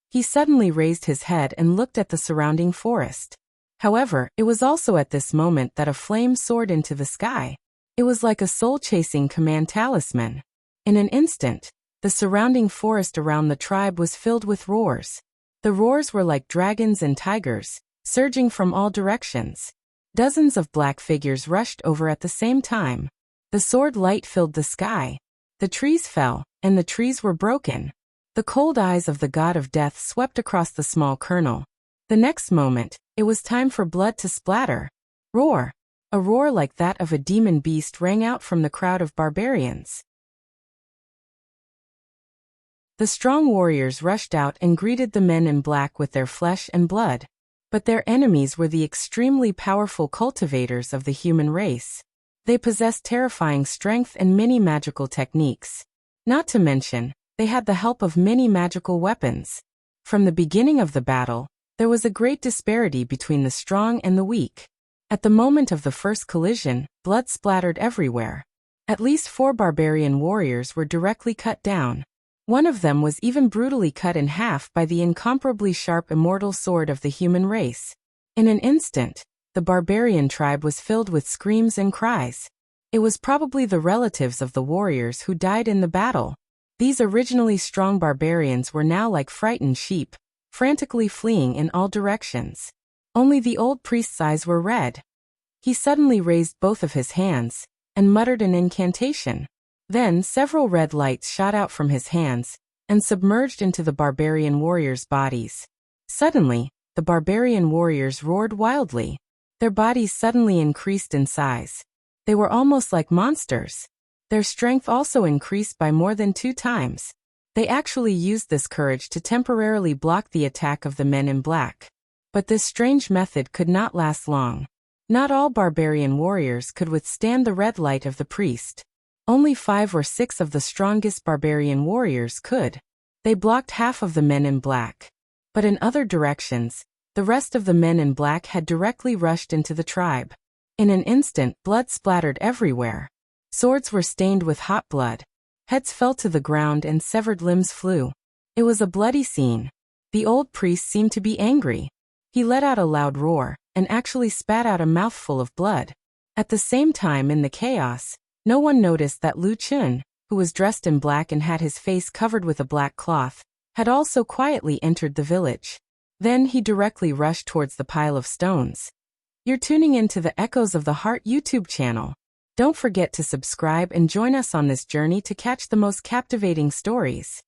He suddenly raised his head and looked at the surrounding forest. However, it was also at this moment that a flame soared into the sky. It was like a soul-chasing command talisman. In an instant, the surrounding forest around the tribe was filled with roars. The roars were like dragons and tigers, surging from all directions. Dozens of black figures rushed over at the same time. The sword light filled the sky. The trees fell, and the trees were broken. The cold eyes of the god of death swept across the small kernel. The next moment, it was time for blood to splatter. Roar! A roar like that of a demon beast rang out from the crowd of barbarians. The strong warriors rushed out and greeted the men in black with their flesh and blood. But their enemies were the extremely powerful cultivators of the human race. They possessed terrifying strength and many magical techniques. Not to mention, they had the help of many magical weapons. From the beginning of the battle, there was a great disparity between the strong and the weak. At the moment of the first collision, blood splattered everywhere. At least 4 barbarian warriors were directly cut down. One of them was even brutally cut in half by the incomparably sharp immortal sword of the human race. In an instant, the barbarian tribe was filled with screams and cries. It was probably the relatives of the warriors who died in the battle. These originally strong barbarians were now like frightened sheep, frantically fleeing in all directions. Only the old priest's eyes were red. He suddenly raised both of his hands, and muttered an incantation. Then several red lights shot out from his hands, and submerged into the barbarian warriors' bodies. Suddenly, the barbarian warriors roared wildly. Their bodies suddenly increased in size. They were almost like monsters. Their strength also increased by more than 2 times. They actually used this courage to temporarily block the attack of the men in black. But this strange method could not last long. Not all barbarian warriors could withstand the red light of the priest. Only 5 or 6 of the strongest barbarian warriors could. They blocked half of the men in black. But in other directions, the rest of the men in black had directly rushed into the tribe. In an instant, blood splattered everywhere. Swords were stained with hot blood. Heads fell to the ground and severed limbs flew. It was a bloody scene. The old priest seemed to be angry. He let out a loud roar, and actually spat out a mouthful of blood. At the same time in the chaos, no one noticed that Lu Chun, who was dressed in black and had his face covered with a black cloth, had also quietly entered the village. Then he directly rushed towards the pile of stones. You're tuning into the Echoes of the Heart YouTube channel. Don't forget to subscribe and join us on this journey to catch the most captivating stories.